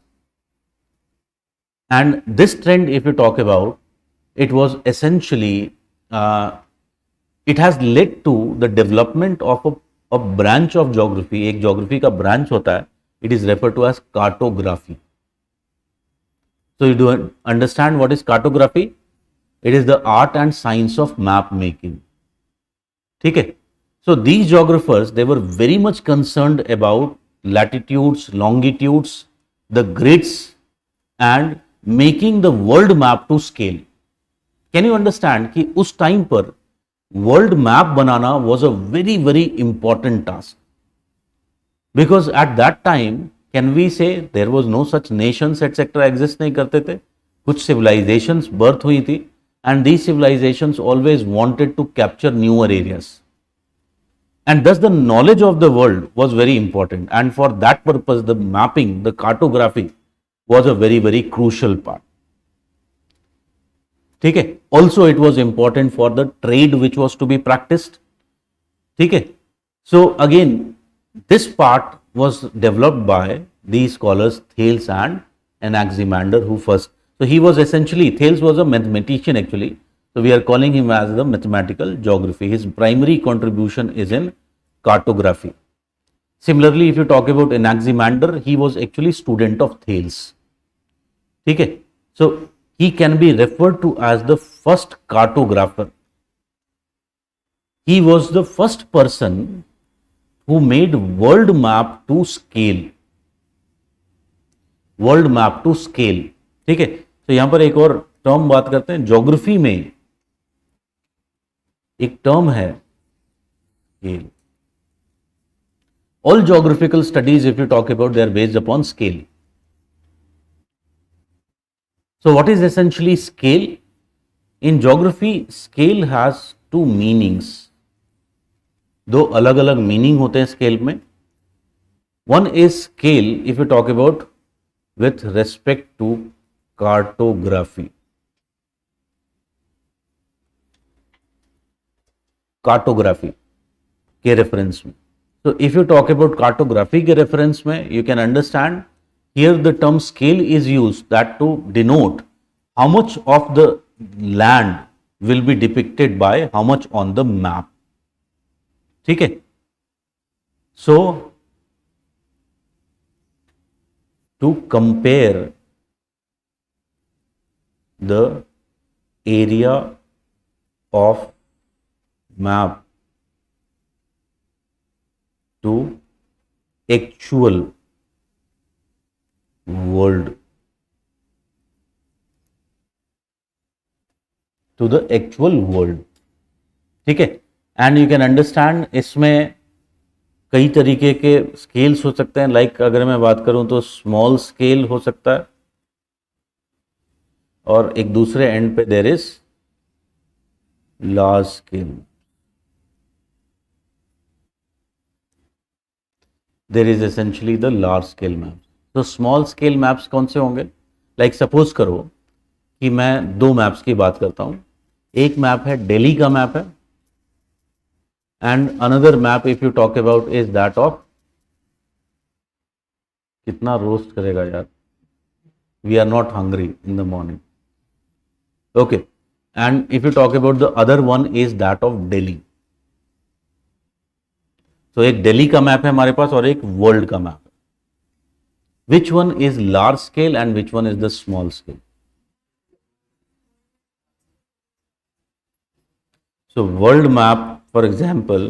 and this trend if you talk about, it was essentially, it has led to the development of a branch of geography. एक geography का branch होता है, it is refer to as cartography. So you do understand what is cartography? It is the art and science of map making. ठीक है, so these geographers, they were very much concerned about latitudes, longitudes, the grids, and making the world map to scale. Can you understand कि उस time पर world map banana was a very very important task, because at that time can we say there was no such nations etc exist नहीं करते थे. कुछ civilizations birth हुई थी, and these civilizations always wanted to capture newer areas. And thus the knowledge of the world was very important, and for that purpose the mapping, the cartography was a very very crucial part. ठीक है, also it was important for the trade which was to be practiced. ठीक है, So again, this part was developed by the scholars Thales and Anaximander, who first. So he was essentially, Thales was a mathematician actually. So we are calling him as the mathematical geography. His primary contribution is in cartography. Similarly, if you talk about Anaximander, he was actually student of Thales. Okay, so he can be referred to as the first cartographer. He was the first person who made world map to scale. World map to scale. ठीक है, तो यहां पर एक और term बात करते हैं. ज्योग्राफी में एक टर्म है scale. All geographical studies if you talk about they are based upon scale. So what is essentially scale? In geography scale has two meanings. दो अलग अलग मीनिंग होते हैं स्केल में. One is scale if you talk about with respect to cartography. Cartography के reference में. So if you talk about cartography के reference में, you can understand here the term scale is used that to denote how much of the land will be depicted by how much on the map. ठीक है. So to compare the area of map to actual world, to the actual world. ठीक है. And you can understand इसमें कई तरीके के scales हो सकते हैं. लाइक अगर मैं बात करूं तो स्मॉल स्केल हो सकता है, और एक दूसरे एंड पे there is large scale. There is essentially the large scale maps. तो स्मॉल स्केल मैप्स कौन से होंगे? लाइक सपोज करो कि मैं दो मैप्स की बात करता हूं. एक मैप है दिल्ली का मैप है, and another map if you talk about is that of, कितना रोस्ट करेगा यार, we are not hungry in the morning. Okay, and if you talk about the other one is that of Delhi. तो एक दिल्ली का map है हमारे पास और एक वर्ल्ड का मैप है. Which one is large scale and which one is the small scale? So world map, for example,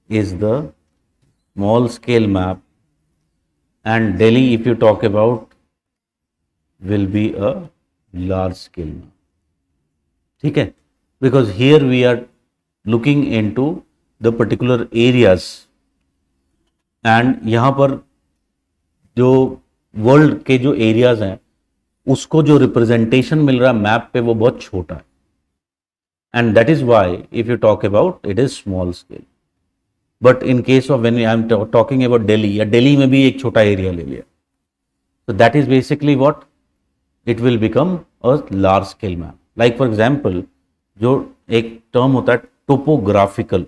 is the small scale map, and Delhi if you talk about will be a large scale map. ठीक है, because here we are looking into the particular areas, and यहाँ पर जो world के जो areas हैं उसको जो रिप्रेजेंटेशन मिल रहा है मैप पे वो बहुत छोटा है. And that is why if you talk about it is small scale. But in case of when I am talking about Delhi, या Delhi में भी एक छोटा एरिया ले लिया, so that is basically what it will become a large scale map. Like for example, जो एक term होता है टोपोग्राफिकल.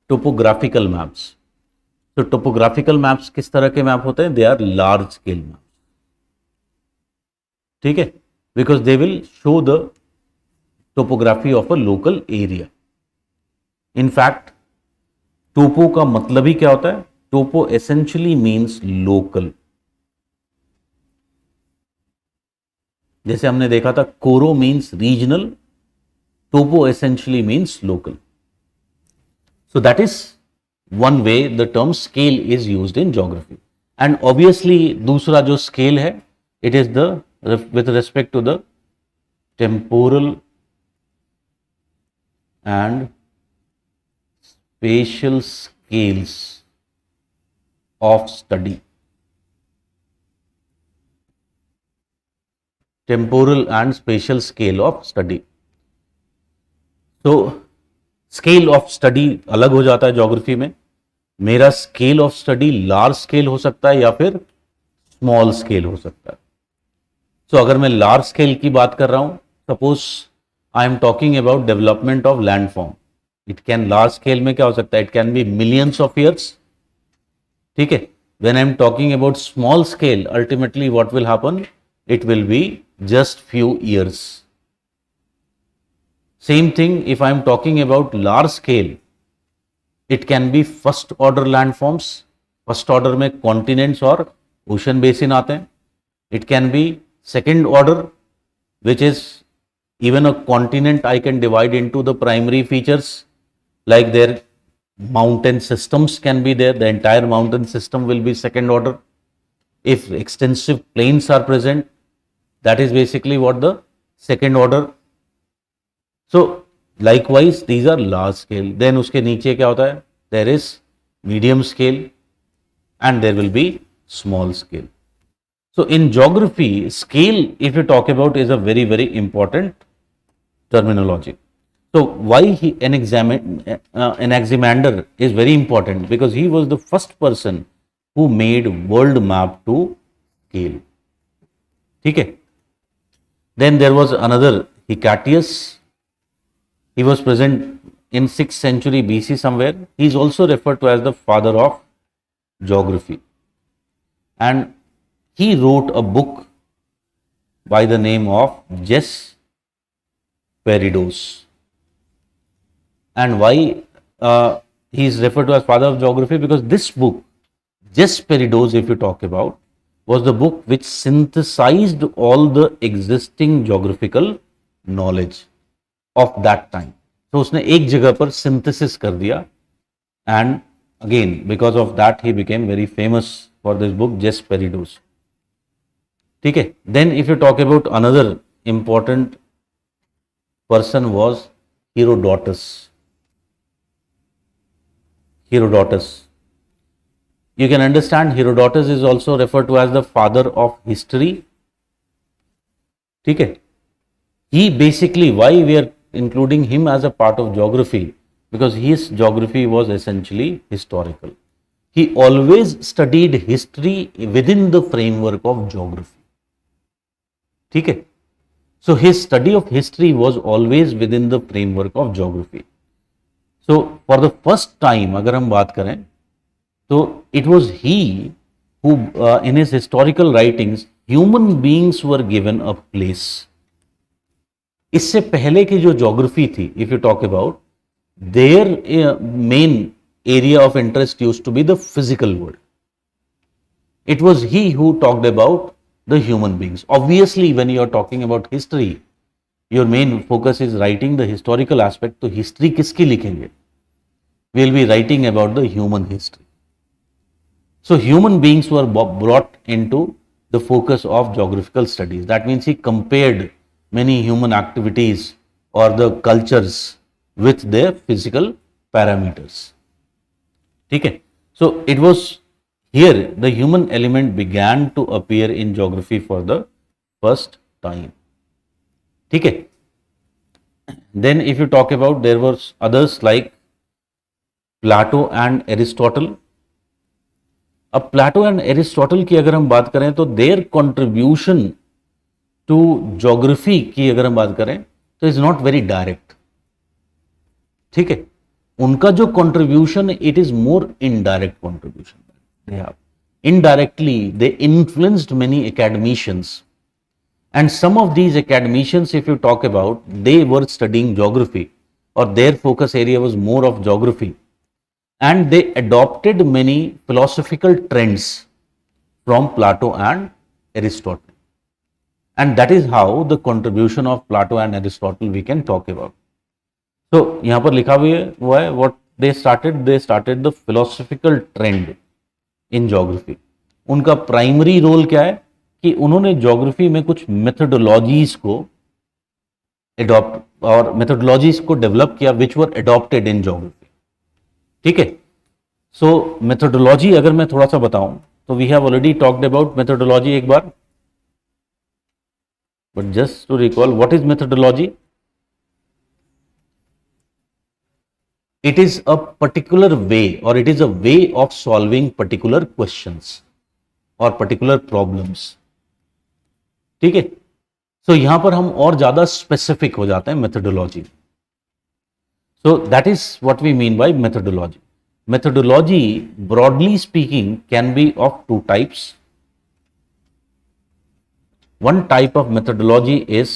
Topographical maps. तो टोपोग्राफिकल मैप्स किस तरह के मैप होते हैं? They are large scale map. ठीक है, because they will show the topography of a local area. In fact topo का मतलब ही क्या होता है? Topo essentially means local. जैसे हमने देखा था choro means regional, topo essentially means local. So that is one way the term scale is used in geography. And obviously दूसरा जो स्केल है, it is the with respect to the temporal and spatial scales of study. Temporal and spatial scale of study. So scale of study अलग हो जाता है geography में. मेरा scale of study large scale हो सकता है या फिर स्मॉल स्केल हो सकता है. तो अगर मैं लार्ज स्केल की बात कर रहा हूं, suppose I am talking about development of landform. It can large scale में क्या हो सकता है, it can B millions of years. ठीक है. when I am talking about small scale, ultimately what will happen, it will be just few years. Same thing if I am talking about large scale, it can be first order landforms. First order में continents और ocean basin आते हैं. It can be second order, which is even a continent I can divide into the primary features, like their mountain systems can be there. The entire mountain system will be second order. If extensive plains are present, that is basically what the second order. So likewise these are large scale. Then उसके नीचे क्या होता है, there is medium scale and there will be small scale. So in geography, scale, if you talk about, is a very, very important terminology. So why Anaximander is very important, because he was the first person who made world map to scale. ठीक है. Then there was another Hecatius. He was present in 6th century BC somewhere. He is also referred to as the father of geography. And he wrote a book by the name of Peridos. And why he is referred to as father of geography? Because this book, Peridos, if you talk about, was the book which synthesized all the existing geographical knowledge of that time. So उसने एक जगह पर synthesis कर दिया, and again because of that he became very famous for this book, Peridos. ठीक है. Then if you talk about another important person was Herodotus. You can understand Herodotus is also referred to as the father of history. ठीक है. He basically, why we are including him as a part of geography? Because his geography was essentially historical. He always studied history within the framework of geography. ठीक है. So his study of history was always within the framework of geography. So for the first time, अगर हम बात करें, तो it was he who in his historical writings, human beings were given a place. इससे पहले की जो geography थी, if you talk about, their main area of interest used to be the physical world. It was he who talked about the human beings. Obviously, when you are talking about history, your main focus is writing the historical aspect. तो history किसकी लिखेंगे? We will be writing about the human history. So human beings were brought into the focus of geographical studies. That means he compared many human activities or the cultures with their physical parameters. ठीक है. So it was here the human element began to appear in geography for the first time. ठीक है. Then if you talk about, there were others like Plato and Aristotle. अब प्लेटो and Aristotle की अगर हम बात करें तो देयर कंट्रीब्यूशन टू ज्योग्राफी की अगर हम बात करें तो इज नॉट वेरी डायरेक्ट. ठीक है. उनका जो contribution, it is more indirect contribution. They have indirectly they influenced many academicians, and some of these academicians, if you talk about, they were studying geography or their focus area was more of geography, and they adopted many philosophical trends from Plato and Aristotle, and that is how the contribution of Plato and Aristotle we can talk about. So यहाँ पर लिखा हुआ है what they started the philosophical trend in geography. उनका primary role क्या है कि उन्होंने ज्योग्राफी में कुछ मेथोडोलॉजीज को एडॉप्ट और मेथोडोलॉजीज को डेवलप किया विच वर एडॉप्टेड इन ज्योग्राफी. ठीक है. सो मेथोडोलॉजी अगर मैं थोड़ा सा बताऊं तो we have already talked about methodology एक बार, but just to recall what is methodology. It is a particular way, or it is a way of solving particular questions or particular problems. ठीक है. सो यहां पर हम और ज्यादा स्पेसिफिक हो जाते हैं methodology. So that is what we mean by methodology. Methodology broadly speaking can be of two types. One type of methodology is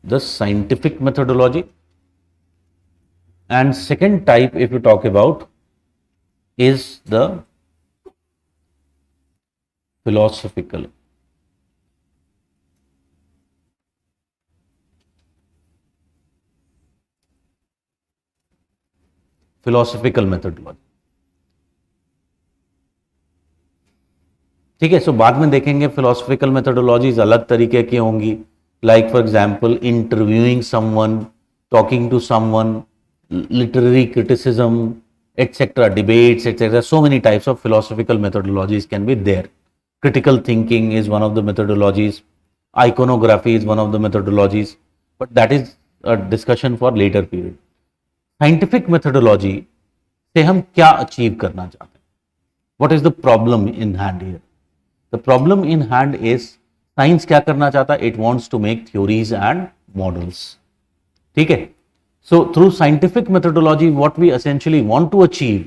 the scientific methodology, and second type, if you talk about, is the philosophical methodology। ठीक है, सो बाद में देखेंगे philosophical methodologies अलग तरीके की होंगी, like for example interviewing someone, talking to someone, literary criticism, etc., debates, etc. So many types of philosophical methodologies can be there. Critical thinking is one of the methodologies. Iconography is one of the methodologies, but that is a discussion for later period. Scientific methodology से हम क्या achieve करना चाहते हैं? What is the problem in hand here? The problem in hand is science क्या करना चाहता है? It wants to make theories and models. ठीक है, so through scientific methodology what we essentially want to achieve,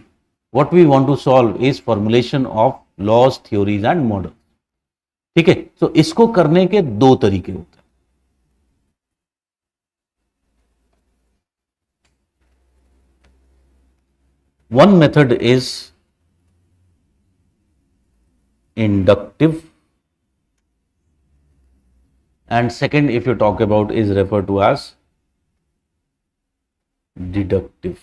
what we want to solve is formulation of laws, theories and models. ठीक है, so इसको करने के दो तरीके होते हैं। One method is inductive, and second, if you talk about, is referred to as deductive.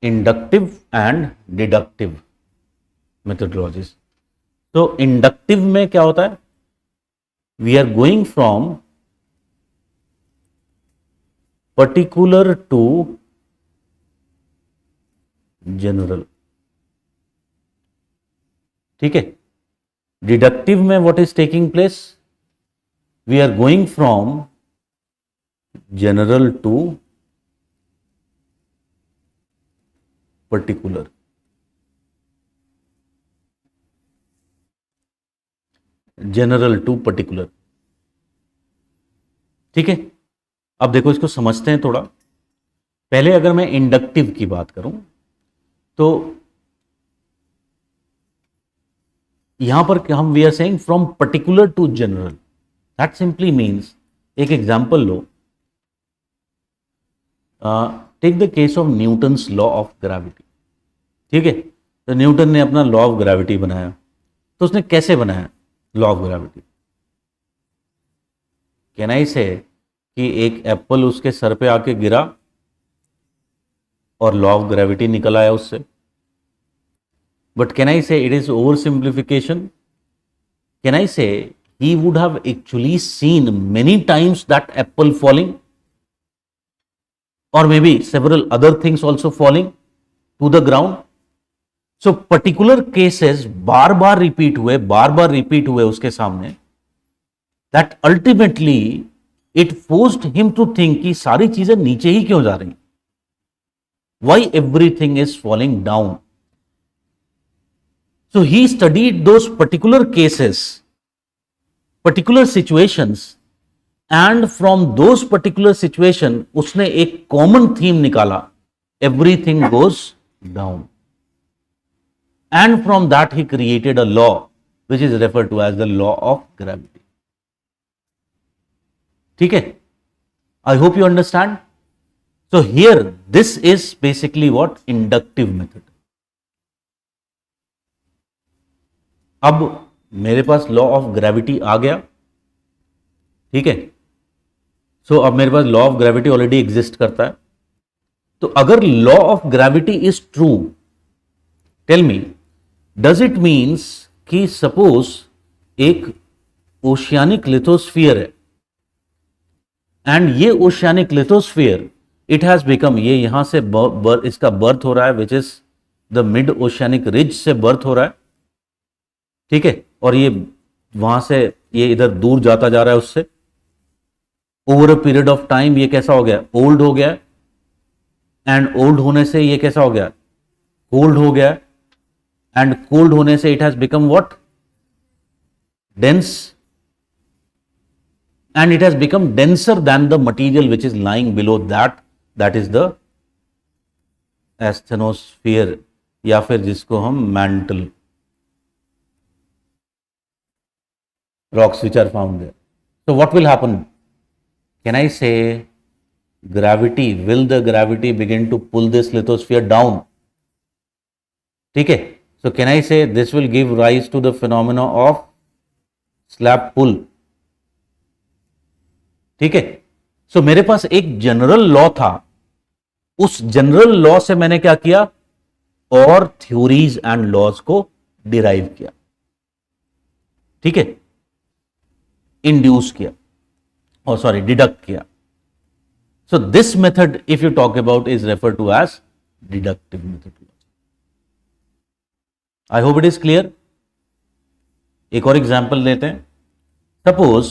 Inductive and deductive methodologies. तो inductive में क्या होता है? We are going from particular to general. ठीक है, deductive में what is taking place? We are going from general to particular. General to particular. ठीक है, अब देखो इसको समझते हैं थोड़ा। पहले अगर मैं इंडक्टिव की बात करूं तो यहां पर हम we are saying from particular to general. That simply means, एक एग्जांपल लो, take the case of Newton's law of gravity. ठीक है, तो न्यूटन ने अपना लॉ ऑफ ग्रेविटी बनाया, तो उसने कैसे बनाया law of gravity? Can I say कि एक एप्पल उसके सर पे आके गिरा और लॉ ऑफ ग्रेविटी निकल आया उससे? बट कैन आई से it is over simplification? Can I से he would have actually seen many times that apple falling, or maybe several other things also falling to the ground? So particular cases bar bar repeat हुए उसके सामने, that ultimately it forced him to think कि सारी चीजें नीचे ही क्यों जा रही, why everything is falling down. So he studied those particular cases, particular situations, and from those particular situation उसने एक common theme निकाला, everything goes down, and from that he created a law which is referred to as the law of gravity. ठीक है, I hope you understand. So here this is basically what inductive method. अब मेरे पास law of gravity आ गया, ठीक है, so अब मेरे पास law of gravity already exist करता है। तो अगर law of gravity is true, tell me, does it means कि सपोज एक ओशियानिक लिथोस्फीयर है, एंड ये oceanic lithosphere it has become, ये यहां से इसका बर्थ हो रहा है, which is the mid oceanic ridge से बर्थ हो रहा है, ठीक है, और ये वहां से ये इधर दूर जाता जा रहा है उससे, over a period of time ये कैसा हो गया, ओल्ड हो गया, एंड ओल्ड होने से ये कैसा हो गया, कोल्ड हो गया, एंड कोल्ड होने से it has become what, dense, and it has become denser than the material which is lying below that, that is the asthenosphere, या फिर जिसको हम mantle rocks which are found there. So what will happen? Can I say gravity, will the gravity begin to pull this lithosphere down? ठीक है, so can I say this will give rise to the phenomena of slab pull? ठीक है, सो मेरे पास एक general law था, उस general law से मैंने क्या किया, और थ्योरीज एंड लॉज को डिराइव किया, ठीक है, इंड्यूस किया, और सॉरी डिडक्ट किया. So this method if you talk about is refer to as deductive method. I hope it is clear. एक और एग्जाम्पल लेते हैं. Suppose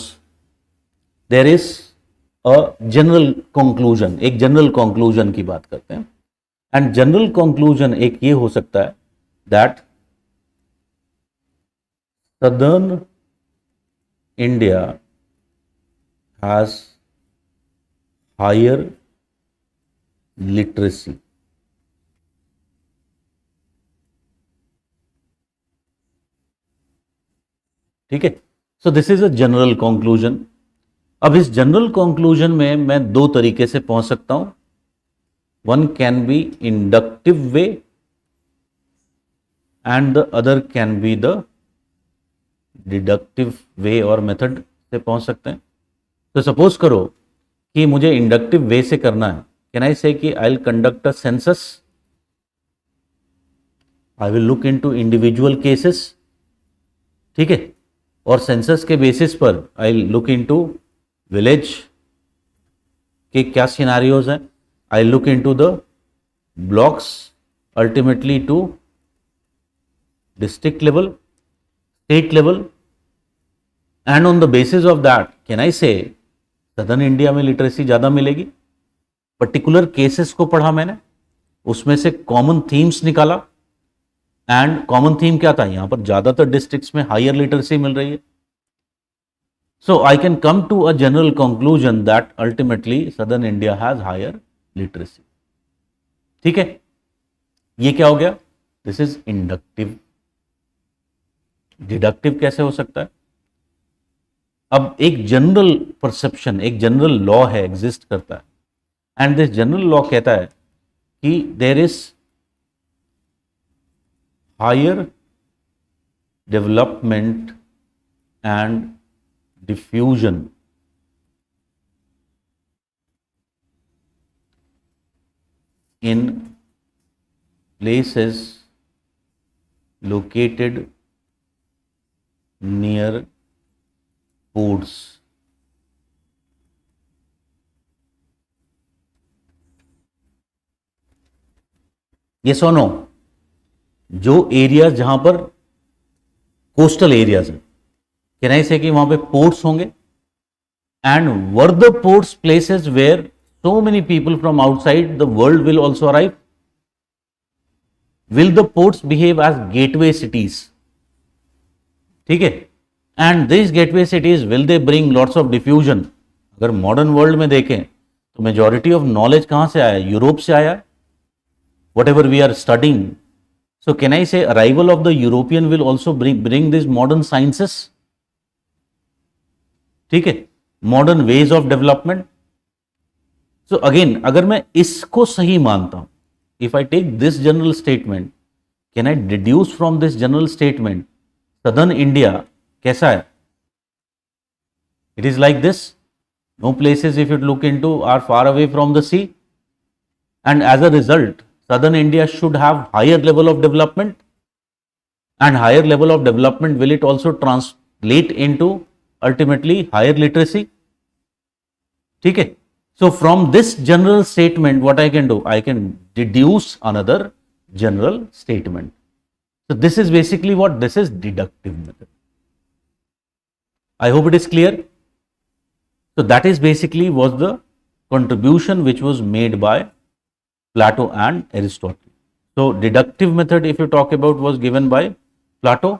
there is a general conclusion, एक जनरल कंक्लूजन की बात करते हैं, एंड जनरल कंक्लूजन एक ये हो सकता है that southern India has higher literacy. ठीक है, so this is a general conclusion. अब इस जनरल कंक्लूजन में मैं दो तरीके से पहुंच सकता हूं. One can be inductive way and the other can be the deductive way और मेथड से पहुंच सकते हैं. तो सपोज करो कि मुझे इंडक्टिव वे से करना है. कैन आई से कि I will conduct a census, I will look into individual cases, ठीक है, और सेंसस के बेसिस पर आई लुक इनटू विलेज के क्या सिनारियोज हैं, I look into the blocks, ultimately to district level, state level, and on the basis of that can I say southern India में literacy ज्यादा मिलेगी. पर्टिकुलर केसेस को पढ़ा मैंने, उसमें से कॉमन थीम्स निकाला, एंड कॉमन थीम क्या था, यहां पर ज्यादातर डिस्ट्रिक्ट्स में हायर लिटरेसी मिल रही है. So I can come to a general conclusion that ultimately Southern India has higher literacy. ठीक है, ये क्या हो गया, दिस इज इंडक्टिव. डिडक्टिव कैसे हो सकता है? अब एक जनरल परसेप्शन, एक जनरल लॉ है, एग्जिस्ट करता है, एंड दिस जनरल लॉ कहता है कि there is higher development and diffusion in places located near ports. Yes or no? जो एरिया जहां पर कोस्टल एरियाज हैं, कैन आई से कि वहां पे पोर्ट्स होंगे, and were the ports places where so many people from outside the world will also arrive. Will the ports behave as gateway cities, ठीक है, and this gateway cities will they bring lots of diffusion. अगर modern world में देखें तो majority of knowledge कहां से आया, Europe से आया, whatever we are studying. So can I say arrival of the European will also bring this modern sciences, ठीक है, modern ways of development. So again अगर मैं इसको सही मानता हूं, if I take this general statement, can I deduce from this general statement southern India कैसा है? It is like this. No places if you look into are far away from the C, and as a result southern India should have higher level of development, and higher level of development will it also translate into ultimately higher literacy. ठीक है, so from this general statement what I can do, I can deduce another general statement. So this is basically what, this is deductive method. I hope it is clear. So that is basically was the contribution which was made by Plato and Aristotle. So deductive method, if you talk about, was given by Plato,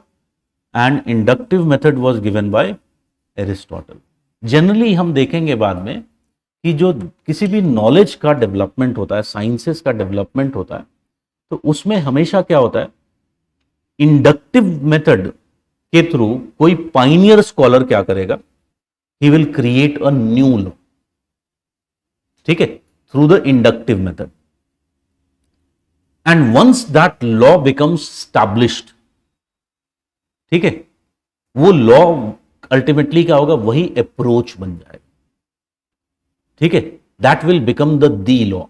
and inductive method was given by Aristotle. Generally हम देखेंगे बाद में कि जो किसी भी knowledge का development होता है, साइंसेस का डेवलपमेंट होता है, तो उसमें हमेशा क्या होता है, इंडक्टिव मेथड के थ्रू कोई पाइनियर स्कॉलर क्या करेगा, he will create a new law. ठीक है, through the inductive method. And once that law becomes established, ठीक है, वो लॉ अल्टीमेटली क्या होगा, वही अप्रोच बन जाएगा. ठीक है, that will become the law,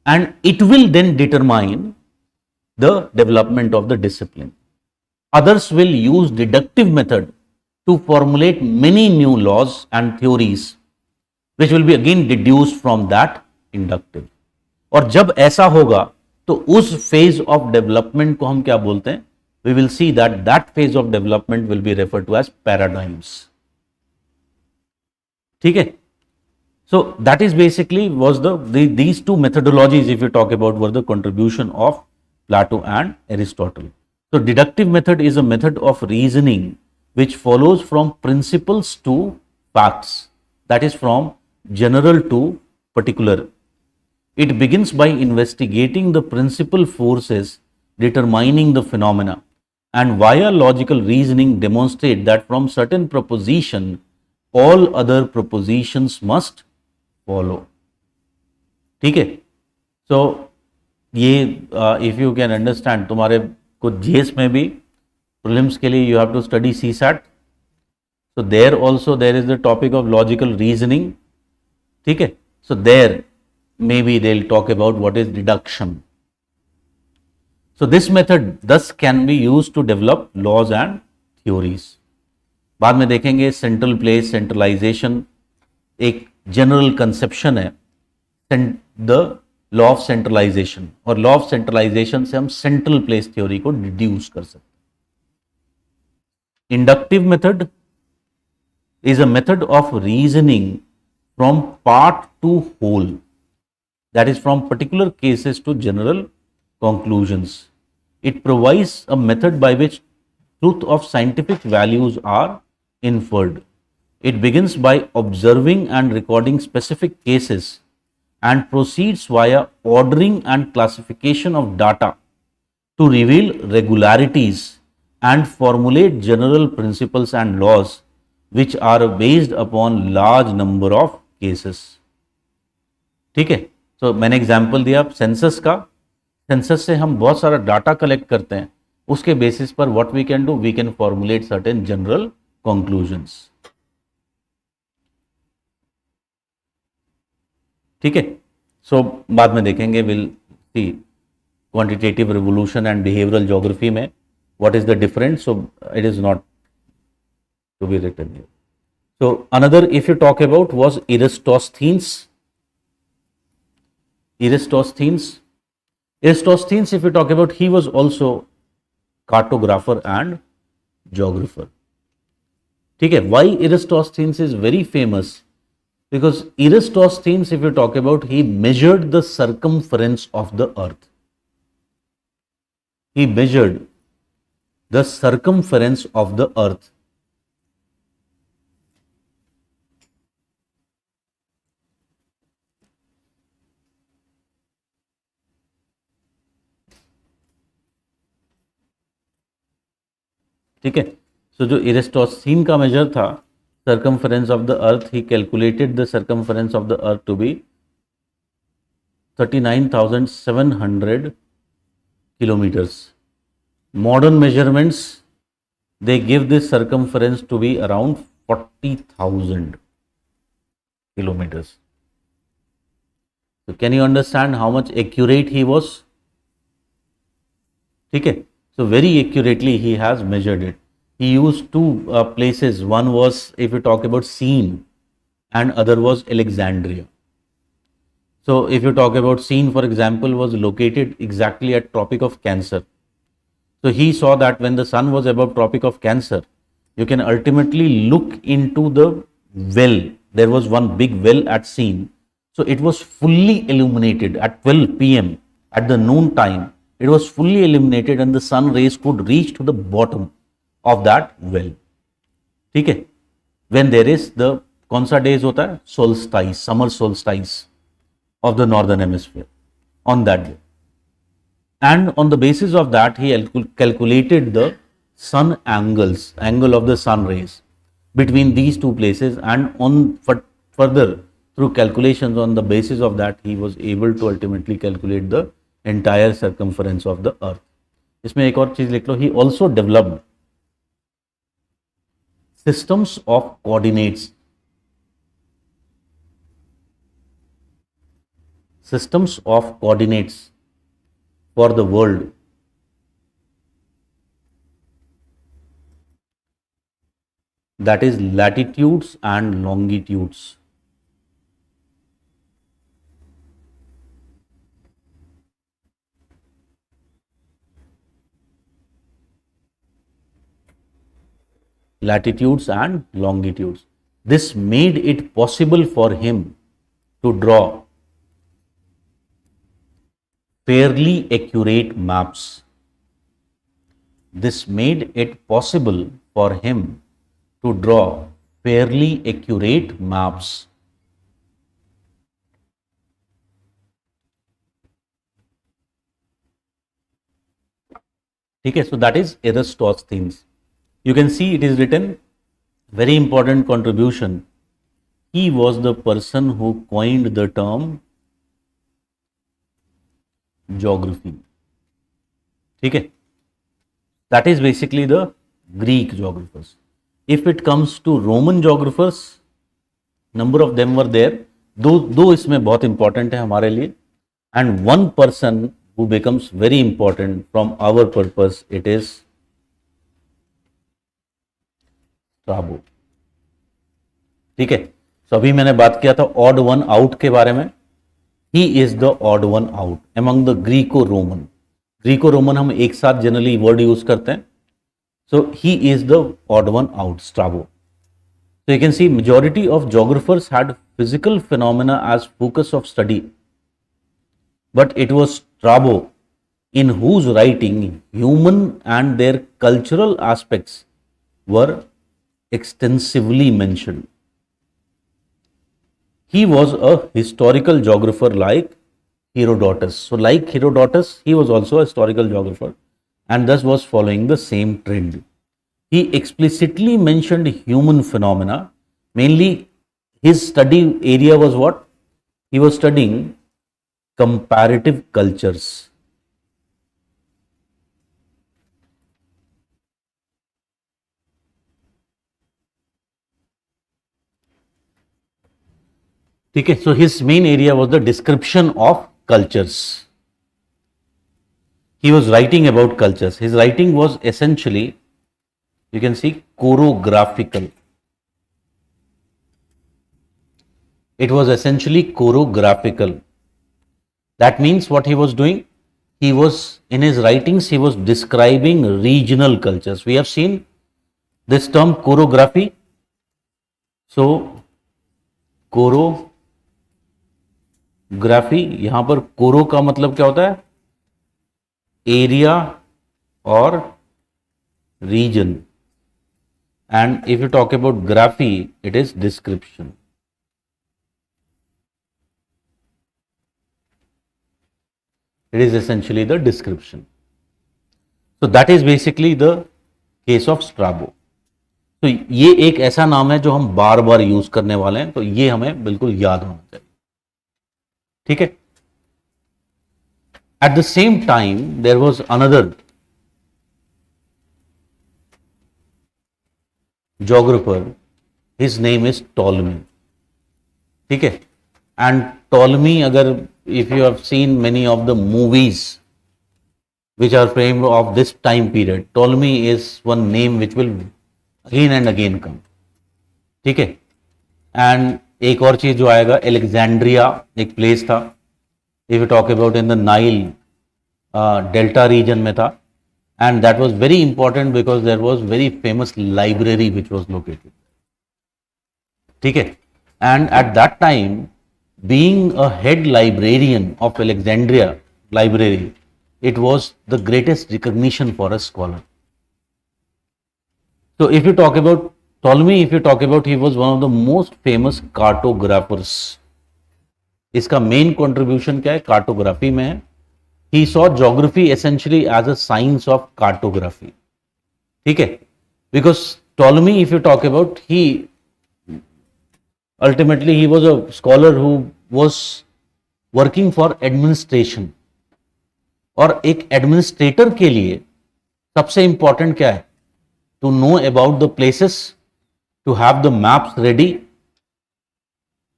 and it will then determine the development of the discipline. Others will use deductive method to formulate many new laws and theories which will be again deduced from that inductive. और जब ऐसा होगा तो उस phase of development को हम क्या बोलते हैं, we will see that that phase of development will be referred to as paradigms. ठीक है, so that is basically was these two methodologies, if you talk about, were the contribution of Plato and Aristotle. So deductive method is a method of reasoning which follows from principles to facts, that is from general to particular. It begins by investigating the principal forces determining the phenomena, and via logical reasoning demonstrate that from certain proposition all other propositions must follow. ठीक है, so ये if you can understand, तुम्हारे को GS में भी prelims के लिए you have to study CSAT, so there also there is the topic of logical reasoning. ठीक है, so there may be they will talk about what is deduction. So this method thus can be used to develop laws and theories. बाद में देखेंगे central place centralization एक general conception है, the law of centralization, और law of centralization से हम central place theory को deduce कर सकते हैं. Inductive method is a method of reasoning from part to whole, that is from particular cases to general conclusions. It provides a method by which truth of scientific values are inferred. It begins by observing and recording specific cases and proceeds via ordering and classification of data to reveal regularities and formulate general principles and laws which are based upon large number of cases. ठीक है, so मैंने example दिया census का. Census से हम बहुत सारा data collect करते हैं, उसके बेसिस पर what we can do, we can formulate certain general conclusions. ठीक है, सो बाद में देखेंगे, will see quantitative revolution and behavioural geography में what is the difference. So it is not to be written here. So another if you talk about was Eratosthenes. Eratosthenes, if you talk about, he was also cartographer and geographer. ठीक है, why Eratosthenes is very famous? Because Eratosthenes, if you talk about, he measured the circumference of the earth. He measured the circumference of the earth. ठीक है, सो जो इरेस्टोस्थीन का major था circumference of the earth, he calculated the circumference of the earth to be 39,700 kilometers. Modern measurements, they give this circumference to be around 40,000 kilometers. So can you understand how much accurate he was? ठीक है, so very accurately he has measured it. He used two places. One was, if you talk about, Scene, and other was Alexandria. So if you talk about Scene, for example, was located exactly at Tropic of Cancer. So he saw that when the sun was above Tropic of Cancer, you can ultimately look into the well. There was one big well at Scene. So it was fully illuminated at 12 p.m. at the noon time, it was fully illuminated and the sun rays could reach to the bottom of that well. ठीक है, when there is the कौन सा days होता है, solstice, summer solstice of the northern hemisphere on that day. And on the basis of that, he calculated the sun angles, angle of the sun rays between these two places, and on further through calculations on the basis of that, he was able to ultimately calculate the entire circumference of the earth. इसमें एक और चीज लिख लो, he also developed systems of coordinates, for the world, that is latitudes and longitudes. Latitudes and longitudes. This made it possible for him to draw fairly accurate maps. This made it possible for him to draw fairly accurate maps. Okay, so that is Eratosthenes. You can see it is written, very important contribution. He was the person who coined the term geography. Okay, that is basically the Greek geographers. If it comes to Roman geographers, number of them were there. दो इसमें बहुत important है हमारे लिए, and one person who becomes very important from our purpose, it is स्ट्राबो. ठीक है, तो अभी मैंने बात किया था ऑड वन आउट के बारे में. He is the odd one out among the Greco Roman. Greco Roman हम एक साथ जनरली वर्ड यूज करते हैं. So he is the odd one out, Strabo. So you can see majority of geographers had physical phenomena as focus of study, but it was Strabo in whose writing human and their cultural aspects were extensively mentioned. He was a historical geographer like Herodotus. So like Herodotus, he was also a historical geographer and thus was following the same trend. He explicitly mentioned human phenomena. Mainly his study area was what? He was studying comparative cultures. Okay, so his main area was the description of cultures. He was writing about cultures. His writing was essentially, you can see, chorographical. It was essentially chorographical. That means what he was doing? He was, in his writings, he was describing regional cultures. We have seen this term chorography. So, chorography, यहाँ पर कोरो का मतलब क्या होता है? Area और region. And if you talk about graphy, it is description. It is essentially the description. So that is basically the case of Strabo. तो ये एक ऐसा नाम है जो हम बार बार यूज करने वाले हैं, तो ये हमें बिल्कुल याद होना चाहिए. ठीक है. At the same time, there was another geographer. His name is Ptolemy. ठीक है. And Ptolemy, अगर if you have seen many of the movies which are framed of this time period, Ptolemy is one name which will again and again come. ठीक है. And एक और चीज जो आएगा, एलेक्जेंड्रिया एक प्लेस था. If you talk about in the Nile delta region में था, and that was very important because there was very famous library which was located. ठीक है. And at that time, being a head librarian of Alexandria library, it was the greatest recognition for a scholar. So if you talk about Ptolemy, if you talk about, he was one of the most famous cartographers. इसका main contribution क्या है? Cartography में है. He saw geography essentially as a science of cartography. ठीक है, because Ptolemy if you talk about, he ultimately he was a scholar who was working for administration. और एक administrator के लिए सबसे इंपॉर्टेंट क्या है? To know about the places, to have the maps ready.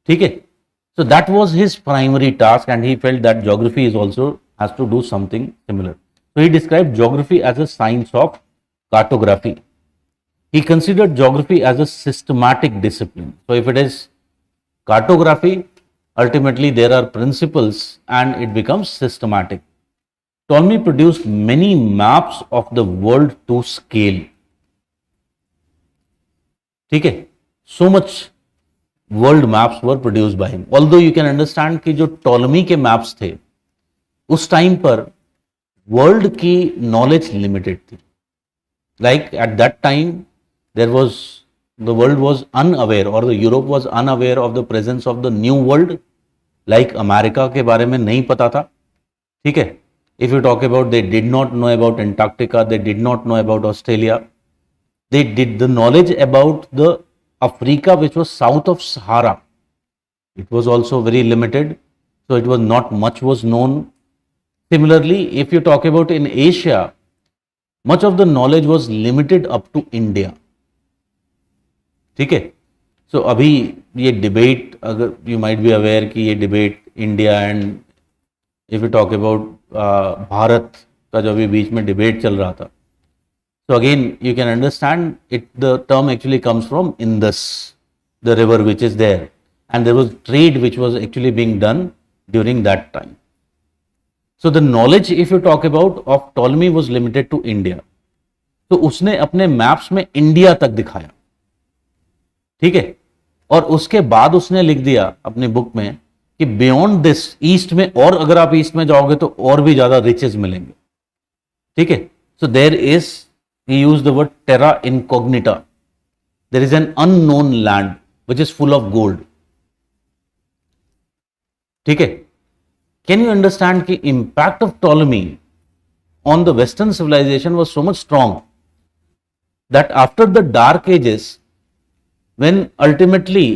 ठीक है, so that was his primary task, and he felt that geography is also has to do something similar. So he described geography as a science of cartography. He considered geography as a systematic discipline. So if it is cartography, ultimately there are principles and it becomes systematic. Ptolemy produced many maps of the world to scale. ठीक है, so much world maps were produced by him. Although you can understand कि जो Ptolemy के maps थे उस time पर world की knowledge limited थी. Like at that time there was, the world was unaware, or the Europe was unaware of the presence of the new world. Like America के बारे में नहीं पता था. ठीक है, if you talk about, they did not know about Antarctica, they did not know about Australia. They did the knowledge about the Africa which was south of Sahara. It was also very limited, so it was not much was known. Similarly, if you talk about in Asia, much of the knowledge was limited up to India. ठीक है, सो अभी ये debate, अगर you might be aware कि ये debate India and if you talk about Bharat का जो अभी बीच में डिबेट चल रहा था, so again you can understand it, the term actually comes from Indus, the river which is there, and there was trade which was actually being done during that time. So the knowledge if you talk about of Ptolemy was limited to India. तो उसने अपने maps में India तक दिखाया. ठीक है, और उसके बाद उसने लिख दिया अपनी बुक में कि बियॉन्ड दिस, ईस्ट में, और अगर आप ईस्ट में जाओगे तो और भी ज्यादा रिचेस मिलेंगे. ठीक है, so there is, he used the word terra incognita. There is an unknown land which is full of gold. ठीक है, कैन यू अंडरस्टैंड कि impact of Ptolemy on the western civilization was so much strong that after the dark ages, when ultimately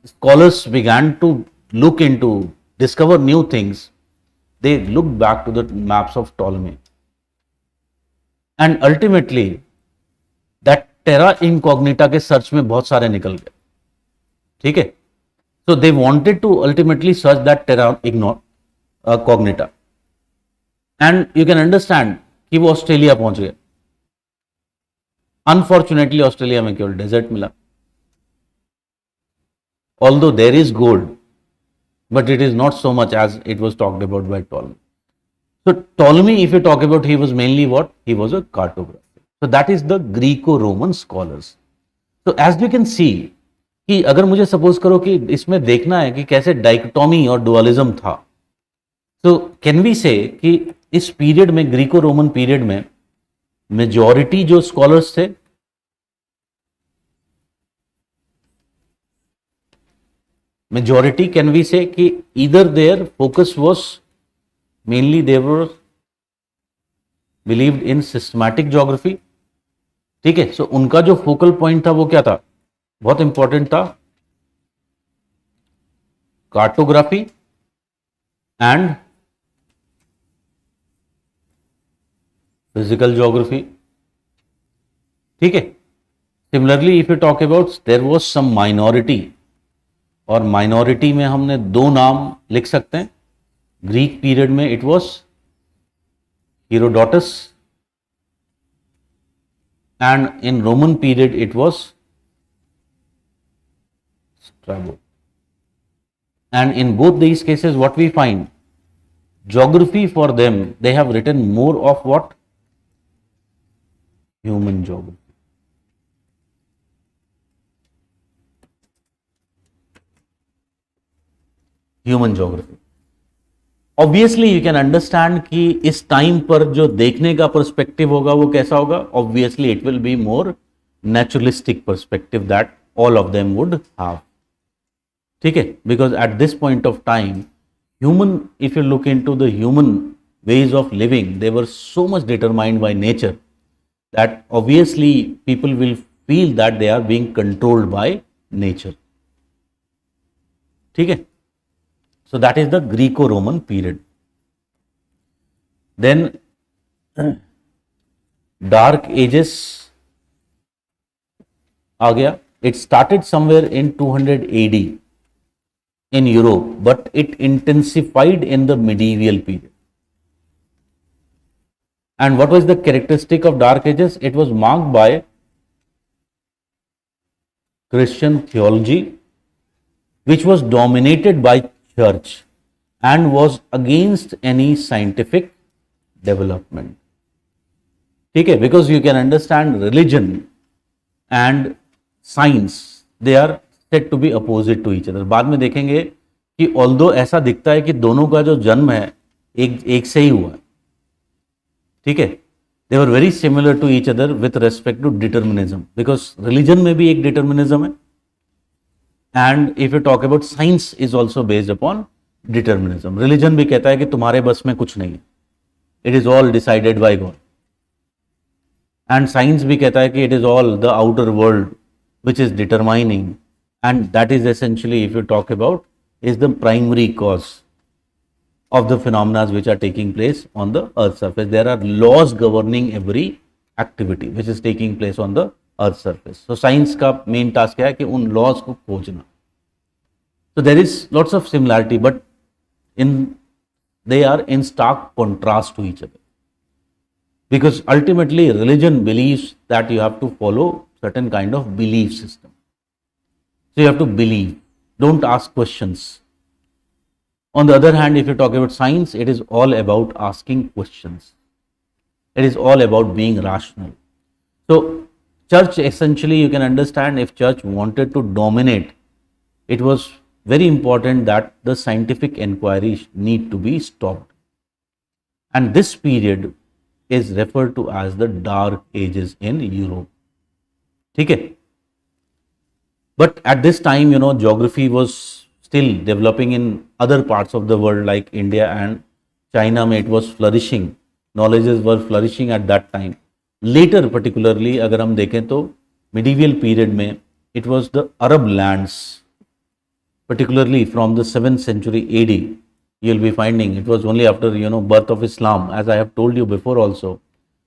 scholars began to look into, discover new things, they looked back to the maps of Ptolemy, and ultimately that terra incognita के search में बहुत सारे निकल गए. ठीक है, so they wanted to ultimately search that terra incognita, and you can understand कि वो ऑस्ट्रेलिया पहुंच गए. अनफॉर्चुनेटली ऑस्ट्रेलिया में केवल डेजर्ट मिला. Although there is gold, but it is not so much as it was talked about by Ptolemy. So Ptolemy, if you talk about, he was mainly what? He was a cartographer. So that is the Greco-Roman scholars. So as you can see, कि अगर मुझे suppose करो कि इसमें देखना है कि कैसे डाइकोटॉमी और डुअलिज्म था, तो कैन वी से कि इस पीरियड में, ग्रीको रोमन पीरियड में, मेजॉरिटी जो स्कॉलर्स थे, majority, can we say कि either their focus was mainly, they were believed in systematic geography. ठीक है, सो उनका जो फोकल पॉइंट था वो क्या था? बहुत इंपॉर्टेंट था, कार्टोग्राफी एंड फिजिकल ज्योग्राफी. ठीक है, similarly if you talk about, there was some minority, और माइनॉरिटी में हमने दो नाम लिख सकते हैं. ग्रीक पीरियड में it was Herodotus, and in Roman period it was Strabo. And in both these cases what we find, geography for them, they have written more of what? Human geography. Human geography. Obviously you can understand कि इस time पर जो देखने का perspective होगा वो कैसा होगा, obviously it will be more naturalistic perspective that all of them would have, ठीक है, because at this point of time human, if you look into the human ways of living, they were so much determined by nature that obviously people will feel that they are being controlled by nature, ठीक है. So that is the Greco-Roman period. Then Dark Ages आ गया. It started somewhere in 200 AD in Europe, but it intensified in the medieval period. And what was the characteristic of Dark Ages? It was marked by Christian theology, which was dominated by church and was against any scientific development. ठीक है, because you can understand religion and science, they are said to be opposite to each other. बाद में देखेंगे कि although ऐसा दिखता है कि दोनों का जो जन्म है एक से ही हुआ है, ठीक है, they were very similar to each other with respect to determinism, because religion में भी एक डिटर्मिनिज्म है, and if you talk about science is also based upon determinism. Religion भी कहता है कि तुम्हारे बस में कुछ नहीं है, it is all decided by God, and science भी कहता है कि it is all the outer world which is determining, and that is essentially, if you talk about, is the primary cause of the phenomena which are taking place on the earth surface. There are laws governing every activity which is taking place on the earth surface. So science का main task क्या है कि उन laws को खोजना. So there is lots of similarity, but they are in stark contrast to each other, because ultimately religion believes that you have to follow certain kind of belief system. So you have to believe, don't ask questions. On the other hand, if you talk about science, it is all about asking questions. It is all about being rational. So church, essentially, you can understand, if church wanted to dominate, it was very important that the scientific inquiry need to be stopped. And this period is referred to as the Dark Ages in Europe. Okay? But at this time, geography was still developing in other parts of the world like India and China. Mein it was flourishing, knowledges were flourishing at that time. Later, particularly अगर हम देखें तो medieval period में it was the Arab lands, particularly from the 7th century AD. You'll be finding it was only after birth of Islam, as I have told you before also.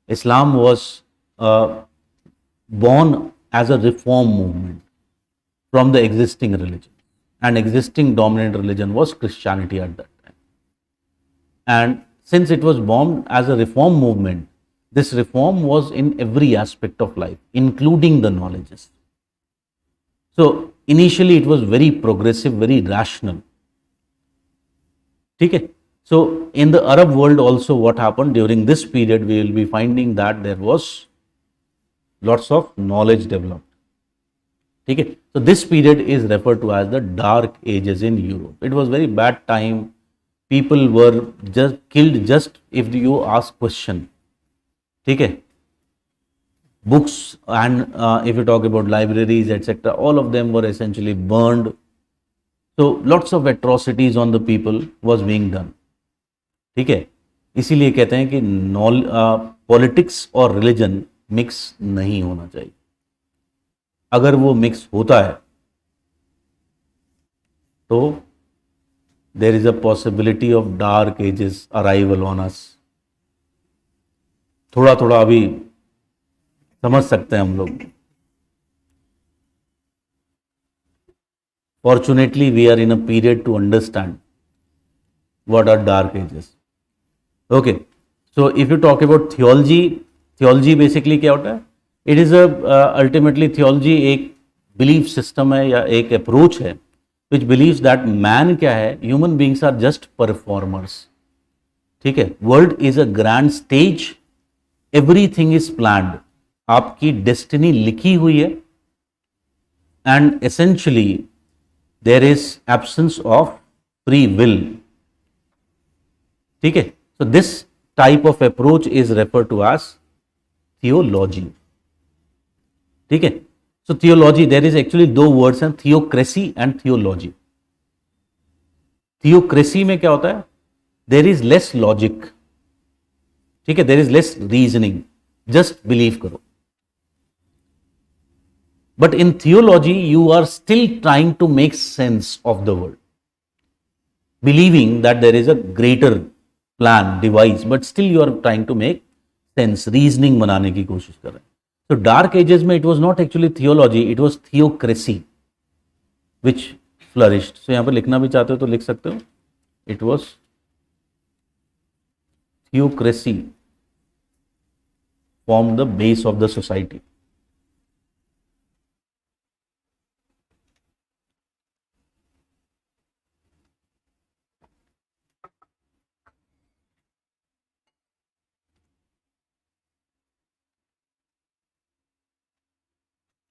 Islam was born as a reform movement from the existing religion. And existing dominant religion was Christianity at that time. And since it was born as a reform movement, this reform was in every aspect of life, including the knowledges. So initially it was very progressive, very rational. Okay? So in the Arab world also, what happened during this period, we will be finding that there was lots of knowledge developed. Okay? So this period is referred to as the Dark Ages in Europe. It was very bad time. People were just killed just if you ask question. Okay? Books and if you talk about libraries, etc., all of them were essentially burned. So lots of atrocities on the people was being done. ठीक है, इसीलिए कहते हैं कि politics और religion mix नहीं होना चाहिए. अगर वो मिक्स होता है तो there is a possibility of dark ages arrival on us. थोड़ा थोड़ा अभी समझ सकते हैं हम लोग. Fortunately we are in a period to understand what are dark ages. Okay, so if you talk about theology basically क्या होता है? इट इज अल्टीमेटली थियोलॉजी एक बिलीफ सिस्टम है या एक अप्रोच है विच बिलीव्स दैट मैन क्या है, human beings are just performers. ठीक है, world is a grand stage, everything is planned, आपकी डेस्टिनी लिखी हुई है, and essentially there is absence of free will. ठीक है. So this type of approach is referred to as theology. ठीक है. So theology, there is actually दो words हैं, theocracy and theology. theocracy में क्या होता है, there is less logic. ठीक है, there is less reasoning, just believe करो. But in theology, you are still trying to make sense of the world, believing that there is a greater plan, device, but still you are trying to make sense, reasoning बनाने की कोशिश कर रहे हैं. So dark ages में it was not actually theology, it was theocracy which flourished. So यहाँ पर लिखना भी चाहते हो तो लिख सकते हो, it was theocracy formed the base of the society.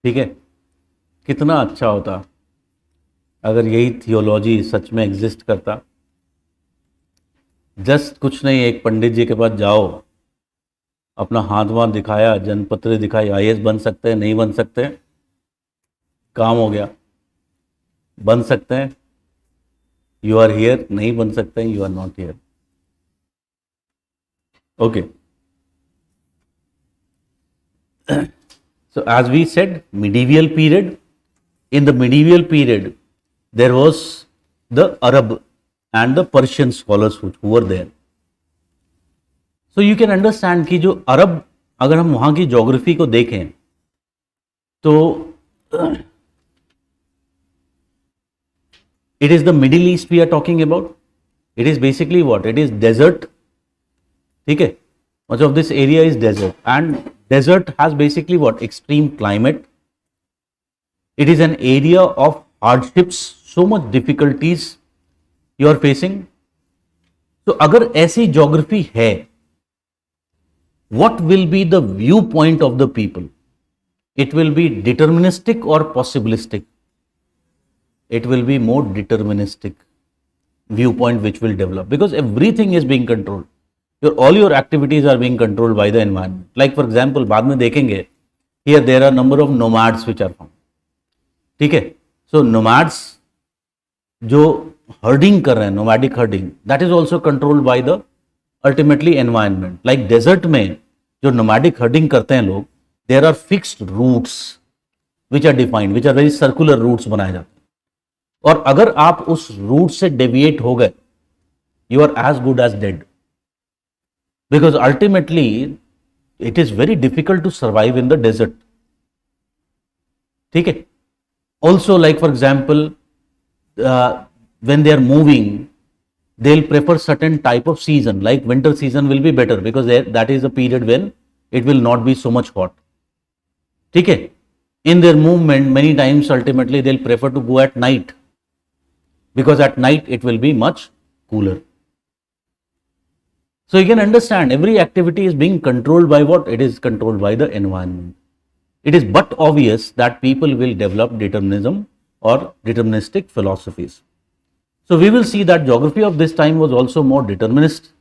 ठीक है. कितना अच्छा होता अगर यही थियोलॉजी सच में एग्जिस्ट करता. जस्ट कुछ नहीं, एक पंडित जी के पास जाओ, अपना हाथ वाथ दिखाया, जनपत्र दिखाई, आईएएस बन सकते हैं, नहीं बन सकते, काम हो गया. बन सकते हैं, यू आर हियर, नहीं बन सकते हैं, you are not here. Okay. So as we said, medieval period. In the medieval period, there was the Arab and the Persian scholars who were there. So you can understand कि जो अरब, अगर हम वहाँ की ज्योग्राफी को देखें तो it is the Middle East we are talking about. It is basically what? It is desert. ठीक है. Much of this area is desert, and desert has basically what? Extreme climate. It is an area of hardships, so much difficulties you are facing. तो अगर ऐसी geography है, what will be the viewpoint of the people? It will be deterministic or possibilistic? It will be more deterministic viewpoint which will develop, because everything is being controlled. All your activities are being controlled by the environment. Like for example, बाद में देखेंगे, here there are number of nomads which are found. ठीक है. So nomads जो herding कर रहे हैं, nomadic herding, that is also controlled by the ultimately environment. Like desert में जो nomadic herding करते हैं लोग, there are fixed routes which are defined, which are very circular routes बनाए जाते हैं. और अगर आप उस route से deviate हो गए, you are as good as dead. Because ultimately it is very difficult to survive in the desert. ठीक है. Also, like for example, when they are moving, they'll prefer certain type of season. Like winter season will be better because that is a period when it will not be so much hot. ठीक है. In their movement, many times ultimately they'll prefer to go at night, because at night it will be much cooler. So you can understand every activity is being controlled by what? It is controlled by the environment. It is but obvious that people will develop determinism or deterministic philosophies. So we will see that geography of this time was also more determinist,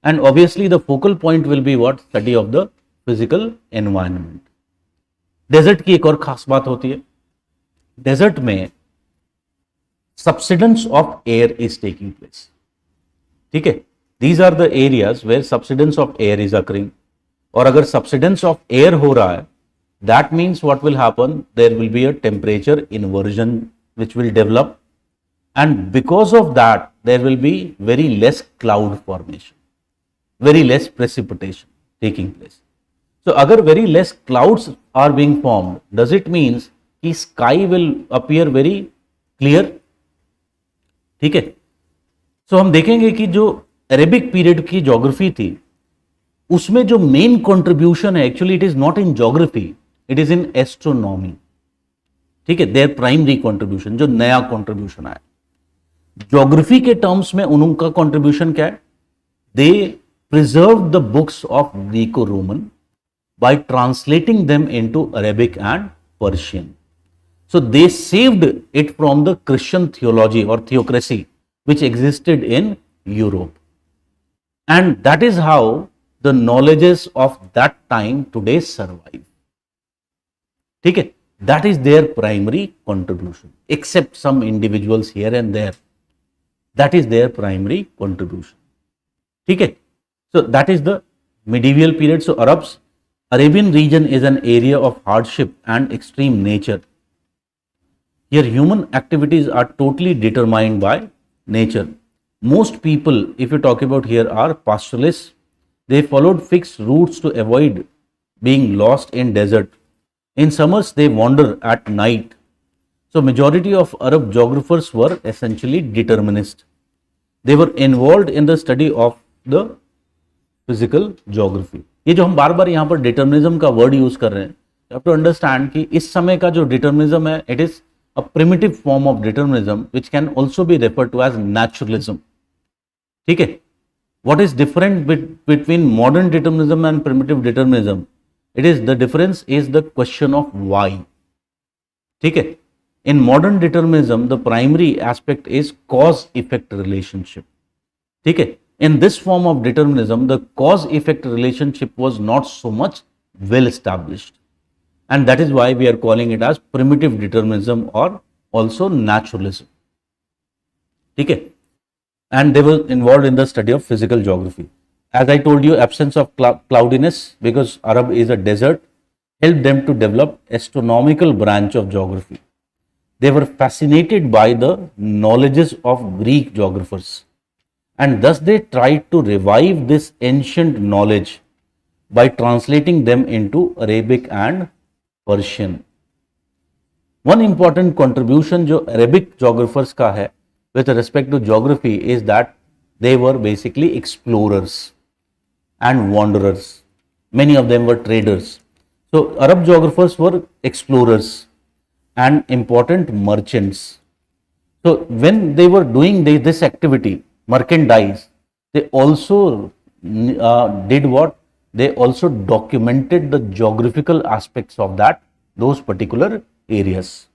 and obviously the focal point will be what? Study of the physical environment. Desert की एक और खास बात होती है. Desert में subsidence of air is taking place. ठीक है. These are the areas where subsidence of air is occurring. और अगर subsidence of air हो रहा है, that means what will happen? There will be a temperature inversion which will develop, and because of that there will be very less cloud formation, very less precipitation taking place. So अगर very less clouds are being formed, does it means कि sky will appear very clear? ठीक है. So हम देखेंगे कि जो Arabic period की geography थी, उसमें जो मेन कंट्रीब्यूशन है, actually it is not in geography, it is in astronomy. ठीक है. देयर प्राइमरी कंट्रीब्यूशन, जो नया कंट्रीब्यूशन आया ज्योग्राफी के टर्म्स में, उनका कंट्रीब्यूशन क्या है? They preserve the books of Greco Roman by translating them into Arabic and Persian. So they saved it from the Christian theology और theocracy which existed in Europe. and that is how the knowledges of that time today survive. ठीक है, that is their primary contribution, except some individuals here and there, that is their primary contribution. ठीक है, so that is the medieval period. So Arabian region is an area of hardship and extreme nature. Here human activities are totally determined by nature. Most people, if you talk about here, are pastoralists. They followed fixed routes to avoid being lost in desert. In summers, they wander at night. So majority of Arab geographers were essentially determinists. They were involved in the study of the physical geography. ये जो हम बार बार यहाँ पर determinism का word use कर रहे हैं, you have to understand कि इस समय का जो डिटर्मिनिज्म है, it is a primitive form of determinism which can also be referred to as naturalism. ठीक है, what is different between modern determinism and primitive determinism? It is the difference is the question of why. ठीक है, in modern determinism the primary aspect is cause effect relationship. ठीक है, in this form of determinism the cause effect relationship was not so much well established, and that is why we are calling it as primitive determinism or also naturalism. ठीक है, and they were involved in the study of physical geography. As I told you, absence of cloudiness, because Arab is a desert, helped them to develop astronomical branch of geography. They were fascinated by the knowledges of Greek geographers, and thus they tried to revive this ancient knowledge by translating them into Arabic and Persian. One important contribution जो Arabic geographers का है with respect to geography is that they were basically explorers and wanderers. Many of them were traders. So Arab geographers were explorers and important merchants. So when they were doing this activity, merchandise, they also did what? They also documented the geographical aspects of those particular areas.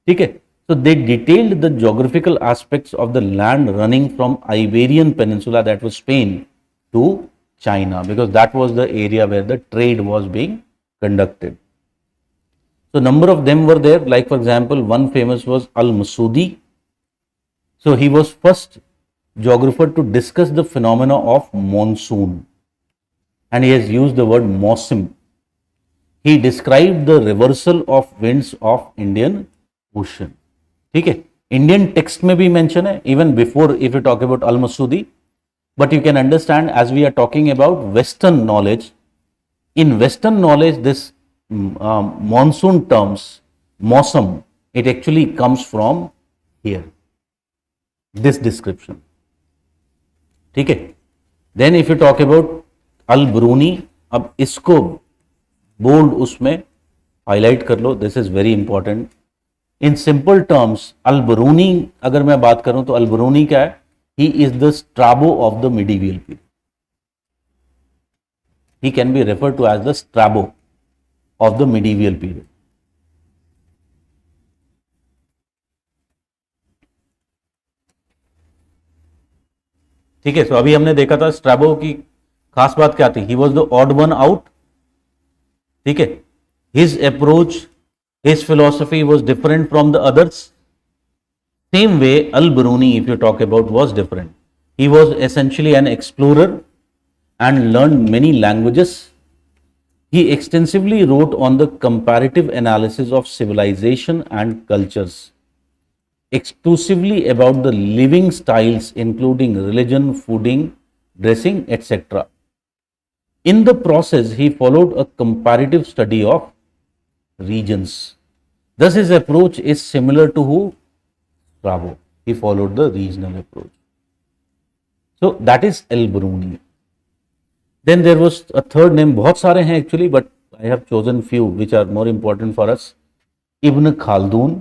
ठीक है, so they detailed the geographical aspects of the land running from Iberian Peninsula, that was Spain, to China, because that was the area where the trade was being conducted. So number of them were there, like for example one famous was Al-Masudi. So he was first geographer to discuss the phenomena of monsoon, and he has used the word mausim. He described the reversal of winds of Indian Ocean. ठीक है, Indian text में भी mention है, even before if you talk about Al-Masudi, but you can understand as we are talking about Western knowledge. In Western knowledge, this monsoon terms, mausam, it actually comes from here, this description. ठीक है, then if you talk about Al-Biruni, अब इसको bold उसमें highlight कर लो, this is very important. In simple terms Al-Biruni अगर मैं बात करूं तो अल-बिरूनी क्या है? He is the Strabo of the medieval period. He can be referred to as the Strabo of the medieval period. ठीक है, सो अभी हमने देखा था स्ट्राबो की खास बात क्या थी. He was the odd one out. ठीक है, his approach, his philosophy was different from the others. Same way Al-Biruni, if you talk about, was different. He was essentially an explorer and learned many languages. He extensively wrote on the comparative analysis of civilization and cultures, exclusively about the living styles including religion, fooding, dressing, etc. In the process, he followed a comparative study of regions. Thus, his approach is similar to who? Strabo. He followed the regional approach. So, that is Al-Biruni. Then there was a third name, बहुत सारे हैं actually, but I have chosen few which are more important for us. Ibn Khaldun.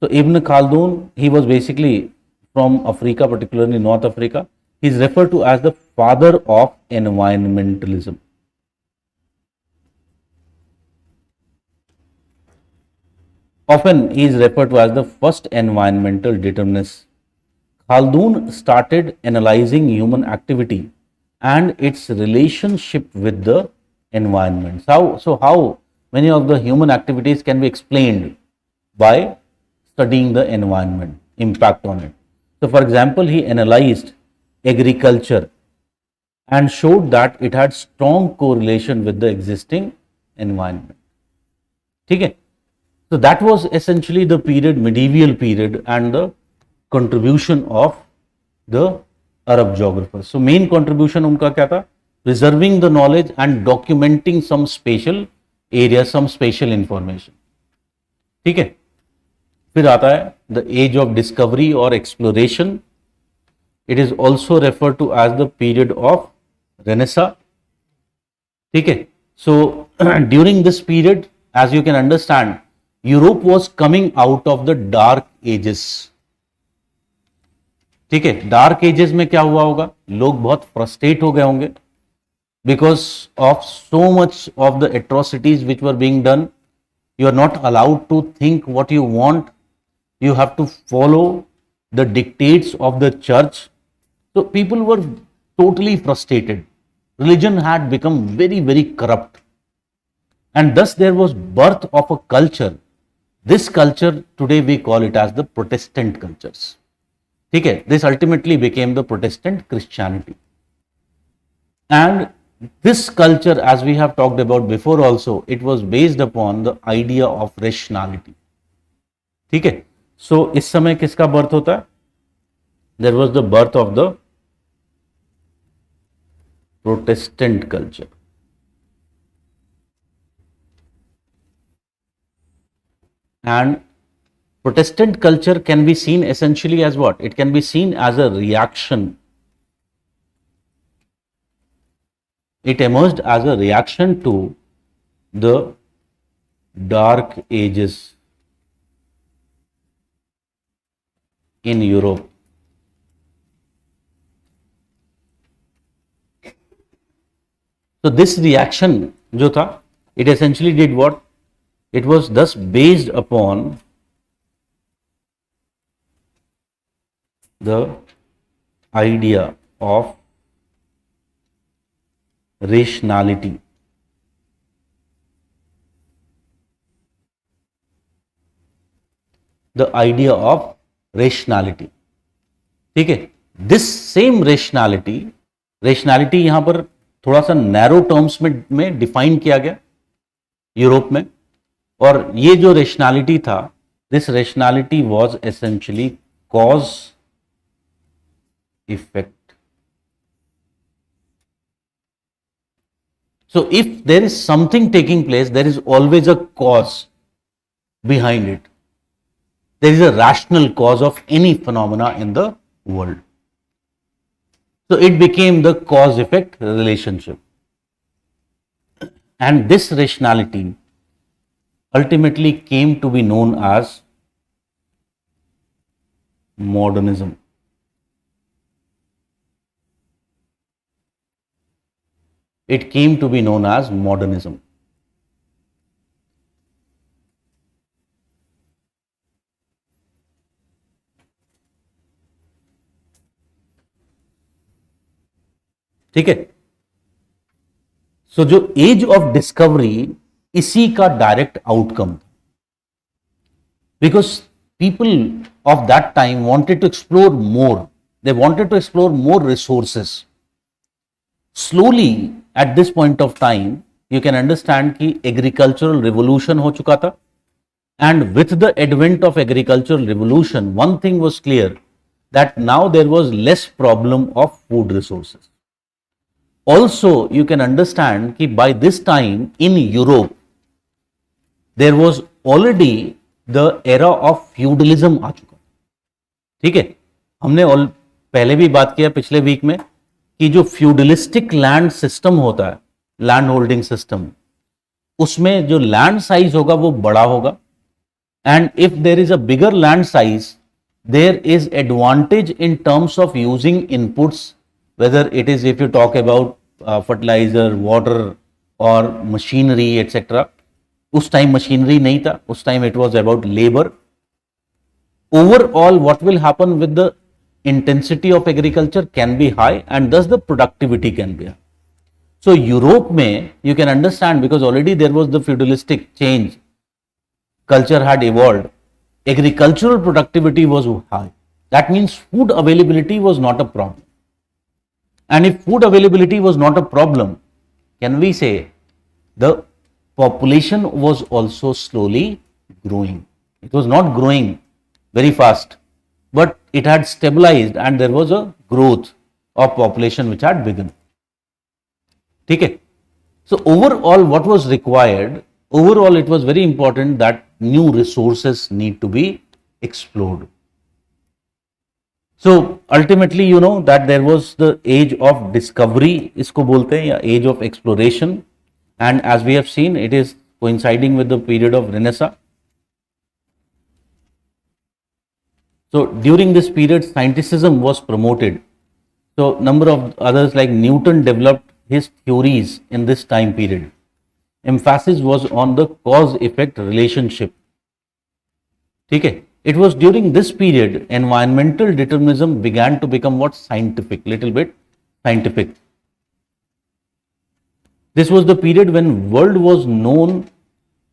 So Ibn Khaldun, he was basically from Africa, particularly North Africa. He is referred to as the father of environmentalism. Often he is referred to as the first environmental determinist. Khaldun started analyzing human activity and its relationship with the environment. How many of the human activities can be explained by studying the environment, impact on it? So, for example, he analyzed agriculture and showed that it had strong correlation with the existing environment. Okay? So that was essentially the period, medieval period, and the contribution of the Arab geographers. So main contribution उनका क्या था? Preserving the knowledge and documenting some spatial area, some spatial information. ठीक है? फिर आता है the age of discovery or exploration. It is also referred to as the period of Renaissance. ठीक है? So during this period, as you can understand, Europe was coming out of the dark edges. ठीक है, dark ages में क्या हुआ होगा? लोग बहुत फ्रस्ट्रेट हो गए होंगे because of so much of the atrocities which were being done. You are not allowed to think what you want. You have to follow the dictates of the church. So people were totally frustrated. Religion had become very, very corrupt. And thus there was birth of a culture. This culture today we call it as the Protestant cultures. Okay, this ultimately became the Protestant Christianity. And this culture, as we have talked about before also, it was based upon the idea of rationality. Okay, so इस समय किसका birth होता है? There was the birth of the Protestant culture. And Protestant culture can be seen essentially as what? It can be seen as a reaction. It emerged as a reaction to the Dark Ages in Europe. So this reaction जो था, it essentially did what? It was thus based upon the idea of rationality. The idea of rationality. ठीक है, this same rationality यहां पर थोड़ा सा narrow terms में define किया गया यूरोप में. और ये जो रेशनैलिटी था, this rationality was essentially cause effect. So if there is something taking place, there is always a cause behind it. There is a rational cause of any phenomena in the world. So it became the cause-effect relationship. And this rationality ultimately came to be known as modernism. It came to be known as modernism. ठीक है. सो जो as of discovery इसी का direct outcome था. Because people of that time wanted to explore more. They wanted to explore more resources. Slowly at this point of time you can understand कि agricultural revolution हो चुका था. And with the advent of agricultural revolution, one thing was clear, that now there was less problem of food resources. Also, you can understand that by this time in Europe, there was already the era of feudalism आ चुका. ठीक है, हमने पहले भी बात किया पिछले week में कि जो फ्यूडलिस्टिक लैंड सिस्टम होता है, लैंड होल्डिंग सिस्टम, उसमें जो लैंड साइज होगा वो बड़ा होगा. And if there is a bigger land size, there is advantage in terms of using inputs, whether it is if you talk about fertilizer, water or machinery etc. उस time machinery नहीं था, उस time it was about labor. Overall, what will happen with the intensity of agriculture can be high and thus the productivity can be high. So Europe में you can understand because already there was the feudalistic change, culture had evolved, agricultural productivity was high. That means food availability was not a problem. And if food availability was not a problem, can we say the population was also slowly growing? It was not growing very fast, but it had stabilized and there was a growth of population which had begun. Okay. So overall, what was required? Overall, it was very important that new resources need to be explored. So ultimately, you know that there was the age of discovery, इसको बोलते हैं, या age of exploration, and as we have seen, it is coinciding with the period of Renaissance. So during this period, scienticism was promoted. So number of others like Newton developed his theories in this time period. Emphasis was on the cause-effect relationship. Okay. It was during this period environmental determinism began to become what? Scientific, little bit scientific. This was the period when world was known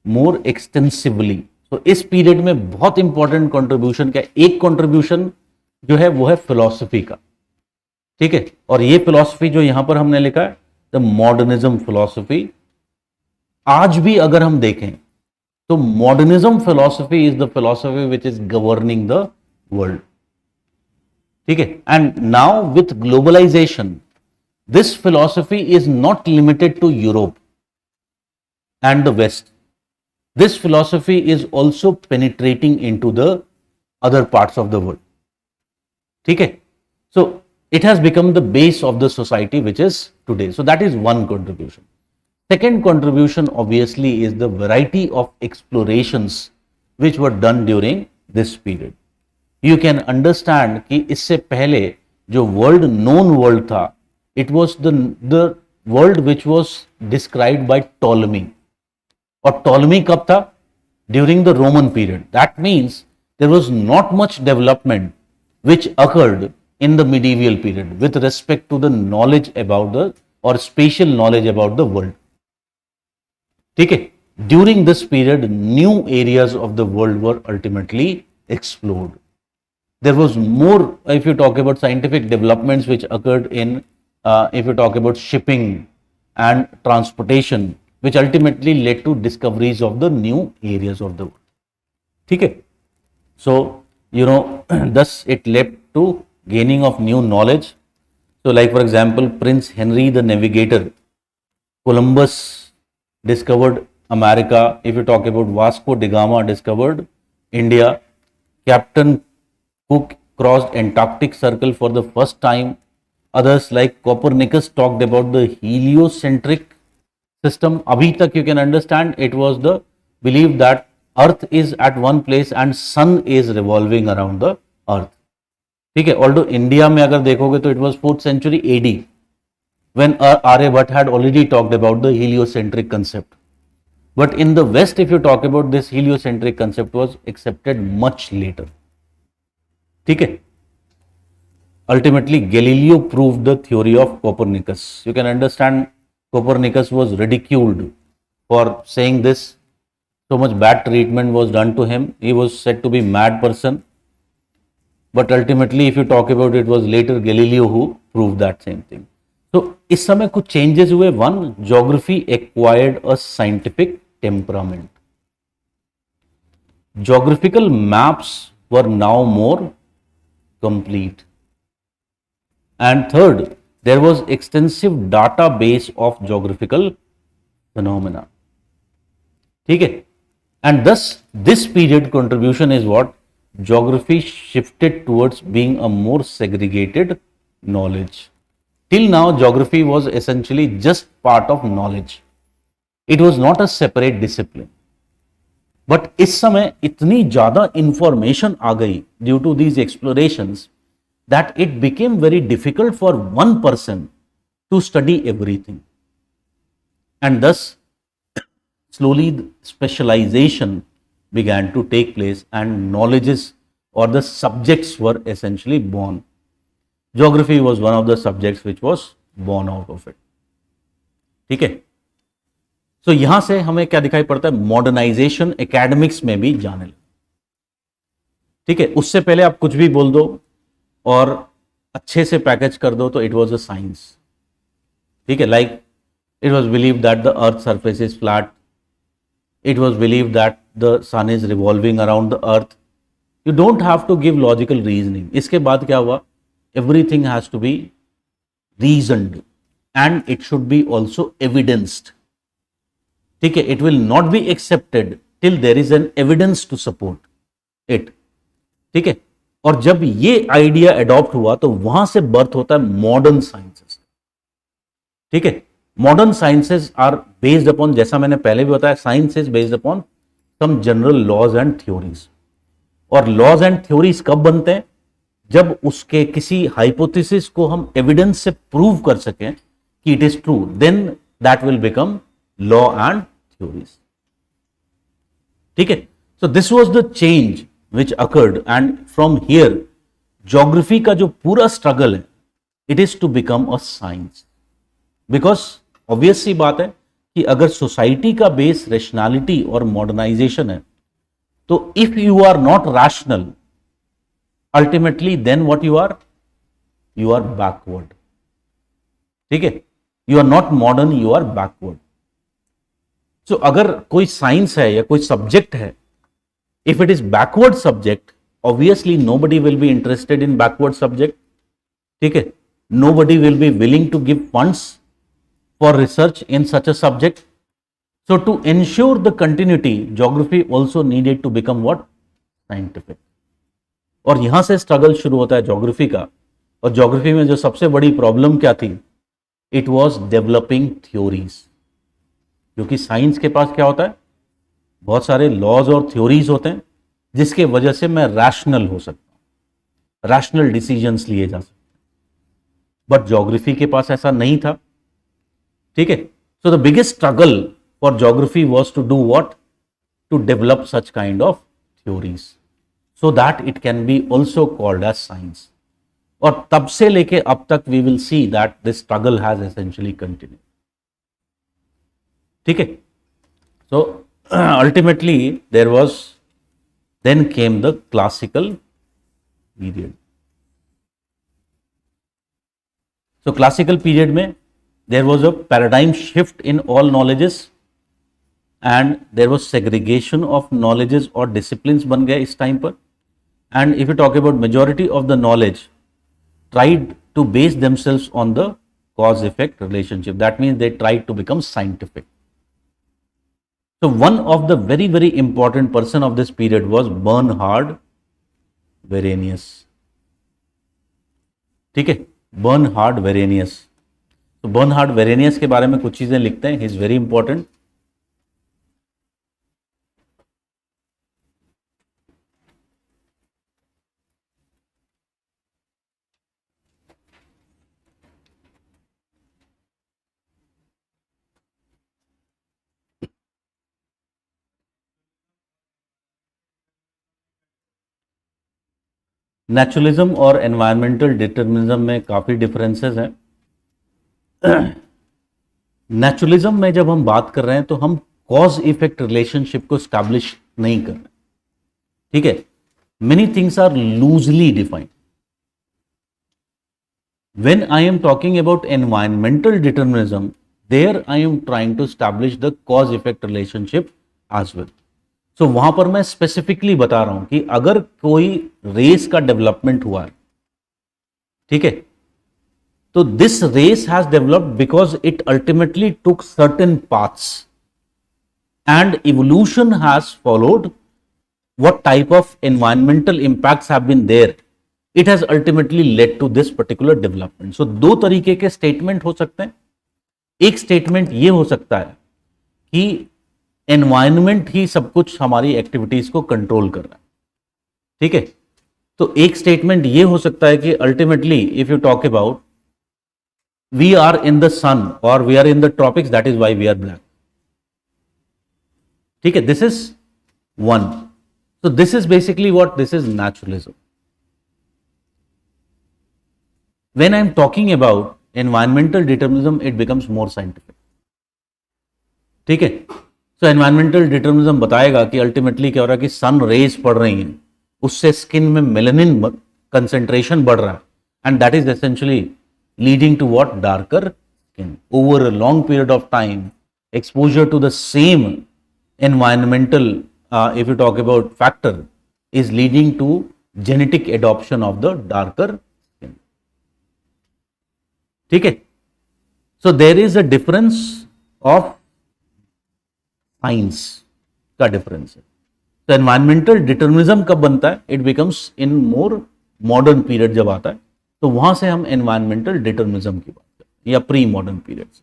more extensively. So इस period में बहुत important contribution क्या, एक contribution जो है वो है philosophy का. ठीक है, और ये फिलॉसफी जो यहां पर हमने लिखा है द मॉडर्निज्म फिलॉसफी. आज भी अगर हम देखें तो modernism philosophy is the philosophy which is governing the world. ठीक है, and now with globalisation this philosophy is not limited to Europe and the West. This philosophy is also penetrating into the other parts of the world. Okay? So it has become the base of the society which is today. So that is one contribution. Second contribution obviously is the variety of explorations which were done during this period. You can understand कि इससे पहले जो world known world था, it was the world which was described by Ptolemy. और Ptolemy कब था? During the Roman period. That means there was not much development which occurred in the medieval period with respect to the knowledge about the और special knowledge about the world. ठीक है, during this period new areas of the world were ultimately explored. There was more, if you talk about scientific developments which occurred in, if you talk about shipping and transportation, which ultimately led to discoveries of the new areas of the world. ठीक है, so you know thus it led to gaining of new knowledge. So like for example, Prince Henry the Navigator, Columbus discovered America. If you talk about Vasco da Gama discovered India, Captain Cook crossed Antarctic Circle for the first time. Others like Copernicus talked about the heliocentric system. Abhi tak you can understand it was the belief that earth is at one place and sun is revolving around the earth. ठीक है, although India में अगर देखोगे तो it was 4th century AD when Aryabhatta had already talked about the heliocentric concept. But in the West, if you talk about this heliocentric concept was accepted much later. ठीक है, ultimately Galileo proved the theory of Copernicus. You can understand Copernicus was ridiculed for saying this. So much bad treatment was done to him. He was said to be mad person. But ultimately, if you talk about it, was later Galileo who proved that same thing. So इस समय कुछ changes हुए. One, geography acquired a scientific temperament. Geographical maps were now more complete. And third, there was extensive database of geographical phenomena. ठीक है, and thus this period contribution is what? Geography shifted towards being a more segregated knowledge. Till now, geography was essentially just part of knowledge. It was not a separate discipline. But इस समय इतनी ज़्यादा information आ गई due to these explorations that it became very difficult for one person to study everything. And thus, slowly specialization began to take place and knowledges or the subjects were essentially born. Geography was one of the subjects which was born out of it. ठीक है, तो यहां से हमें क्या दिखाई पड़ता है, मॉडर्नाइजेशन एकेडमिक्स में भी जाने लगा। ठीक है, उससे पहले आप कुछ भी बोल दो और अच्छे से पैकेज कर दो तो इट वॉज अ साइंस। ठीक है, like it was believe that the earth surface is flat, it was believed that the sun is revolving around the earth. You don't have to give logical reasoning. इसके बाद क्या हुआ, everything has to be reasoned and it should be also evidenced. ठीक है, it will not be accepted till there is an evidence to support it. ठीक है, और जब ये आइडिया अडॉप्ट हुआ तो वहां से बर्थ होता है मॉडर्न साइंसेस। ठीक है, modern sciences are based upon, जैसा मैंने पहले भी बताया, science is based upon some general laws and theories. और लॉज एंड थ्योरीज कब बनते हैं, जब उसके किसी हाइपोथेसिस को हम एविडेंस से प्रूव कर सकें कि it is true, then that will become law and theories. ठीक है, so this was the change which occurred and from here geography का जो पूरा स्ट्रगल है, it is to become a science. Because obvious सी बात है कि अगर सोसाइटी का बेस रैशनैलिटी और मॉडर्नाइजेशन है, तो if you are not rational, ultimately then what you are backward. ठीक है, you are not modern, you are backward. सो अगर कोई साइंस है या कोई सब्जेक्ट है, if it is backward subject, obviously nobody will be interested in backward subject. ठीक है, nobody will be willing to give funds for research in such a subject. So to ensure the continuity, geography also needed to become what? Scientific. और यहां से struggle शुरू होता है geography का। और ज्योग्राफी में जो सबसे बड़ी प्रॉब्लम क्या थी, इट वॉज डेवलपिंग थ्योरीज। क्योंकि साइंस के पास क्या होता है, बहुत सारे लॉज और थ्योरीज होते हैं जिसके वजह से मैं रैशनल हो सकता हूं, रैशनल डिसीजंस लिए जा सकते हैं। बट ज्योग्राफी के पास ऐसा नहीं था। ठीक है, so the biggest struggle for geography was to do what, to develop such kind of theories so that it can be also called as science. और तब से लेके अब तक we will see that this struggle has essentially continue. ठीक है, so ultimately there was, then came the classical period. So classical period में there was a paradigm shift in all knowledges and there was segregation of knowledges और disciplines बन गए इस time पर। And if you talk about majority of the knowledge tried to base themselves on the cause-effect relationship. That means they tried to become scientific. So one of the very, very important person of this period was Bernhard Verenius. ठीक है, Bernhard Varenius. तो Bernhard Varenius के बारे में कुछ चीजें लिखते हैं, he is very important. Naturalism और एनवायरमेंटल डिटर्मिनिज्म में काफी डिफरेंसेस हैं। नेचुरलिज्म में जब हम बात कर रहे हैं तो हम कॉज इफेक्ट रिलेशनशिप को स्टैब्लिश नहीं कर रहे। ठीक है, many things are loosely defined. When I am talking about environmental determinism, there I am trying to establish the cause effect relationship as well. सो वहां पर मैं स्पेसिफिकली बता रहा हूं कि अगर कोई रेस का डेवलपमेंट हुआ है, ठीक है, तो this race has developed because it ultimately took certain paths and evolution has followed what type of environmental impacts have been there, it has ultimately led to this particular development. So दो तरीके के statement हो सकते हैं। एक statement ये हो सकता है कि एनवायरनमेंट ही सब कुछ हमारी एक्टिविटीज को कंट्रोल कर रहा है। ठीक है, तो एक स्टेटमेंट ये हो सकता है कि ultimately if you talk about we are in the sun और we are in the tropics, that is why we are black. ठीक है, this is one. So this is basically what this is naturalism. When I'm talking about environmental determinism, it becomes more scientific. ठीक है. सो environmental determinism बताएगा कि ultimately क्या हो रहा है कि सन रेज पड़ रही हैं, उससे स्किन में मेलानिन कंसेंट्रेशन बढ़ रहा है, and that is essentially leading to what, darker skin over a long period of time. Exposure to the same environmental, if you talk about factor, is leading to genetic adoption of the darker skin. ठीक है. So there is a difference of science का difference है. तो environmental determinism कब बनता है? It becomes in more modern period जब आता है, तो वहां से हम एनवायरमेंटल डिटर्मिनिज्म की बात करते हैं, या प्री मॉडर्न पीरियड से.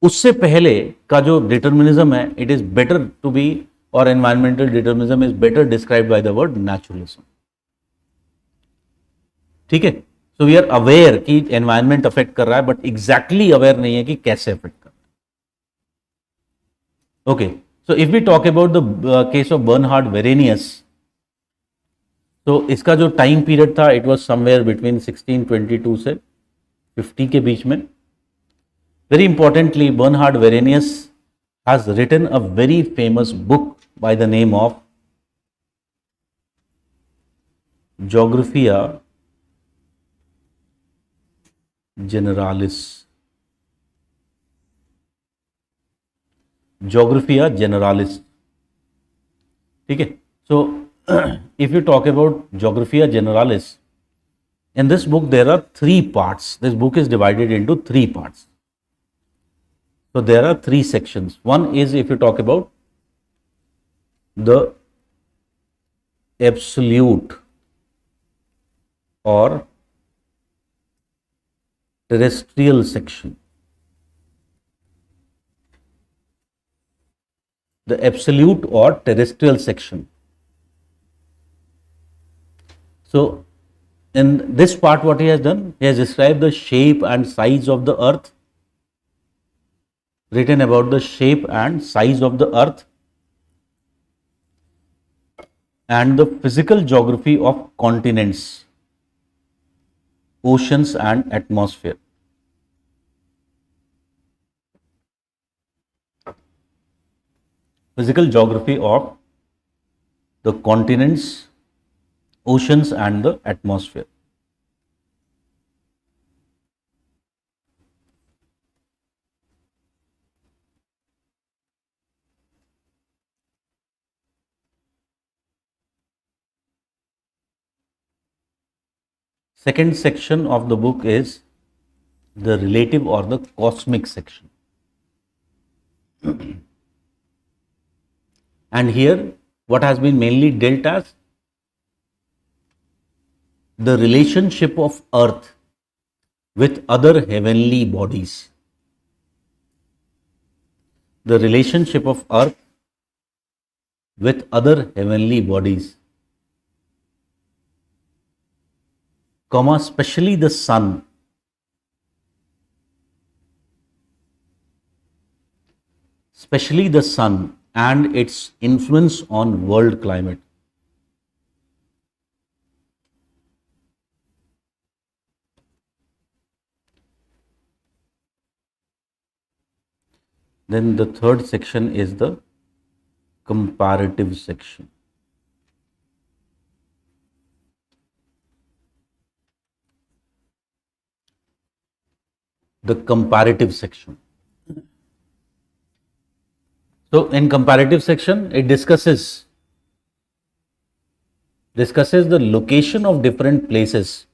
उससे पहले का जो डिटर्मिनिज्म है, it is better to be, और environmental determinism is better described by the word naturalism. ठीक है. सो वी आर अवेयर कि एनवायरमेंट अफेक्ट कर रहा है, बट एग्जैक्टली अवेयर नहीं है कि कैसे अफेक्ट कर रहा है. Okay, so if we talk about the case of Bernhard Verenius, तो इसका जो टाइम पीरियड था, इट वाज समवेयर बिटवीन 1622 से 50 के बीच में. Very importantly, Bernhard Varenius has written a very famous book by the name of Geographia Generalis. Geographia Generalis. ठीक है. So if you talk about Geographia Generalis, in this book there are 3 parts. This book is divided into 3 parts. So there are 3 sections. One is, if you talk about the absolute or terrestrial section. The absolute or terrestrial section. So in this part, what he has done, he has described the shape and size of the earth, written about the shape and size of the earth, and the physical geography of continents, oceans and atmosphere. Physical geography of the continents, oceans and the atmosphere. Second section of the book is the relative or the cosmic section. And here what has been mainly dealt as the relationship of earth with other heavenly bodies. The relationship of earth with other heavenly bodies, comma, especially the sun, and its influence on world climate. Then the third section is the comparative section. The comparative section. So in comparative section, it discusses the location of different places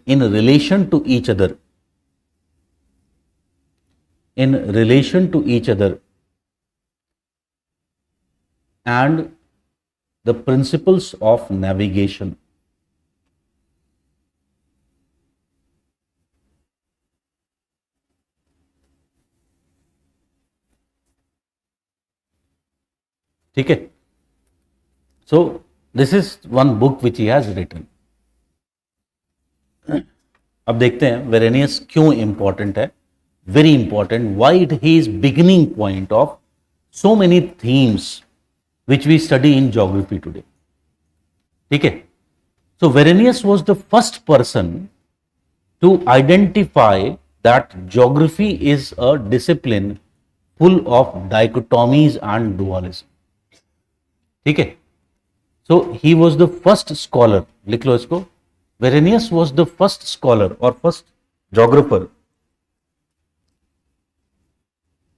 in relation to each other, and the principles of navigation. ठीक है. So this is one book which he has written. अब देखते हैं Varenius क्यों important है. Very important. Why it he is beginning point of so many themes which we study in geography today. ठीक है. So Verenius was the first person to identify that geography is a discipline full of dichotomies and dualism. ठीक है? So he was the first scholar, लिख लो इसको. Verenius was the first scholar or first geographer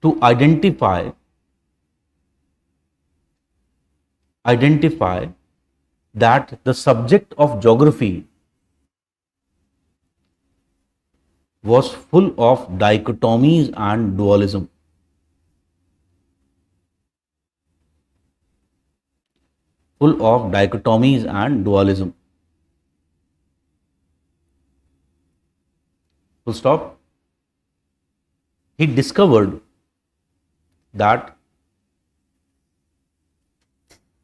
to identify that the subject of geography was full of dichotomies and dualism. Full of dichotomies and dualism. Full stop. He discovered that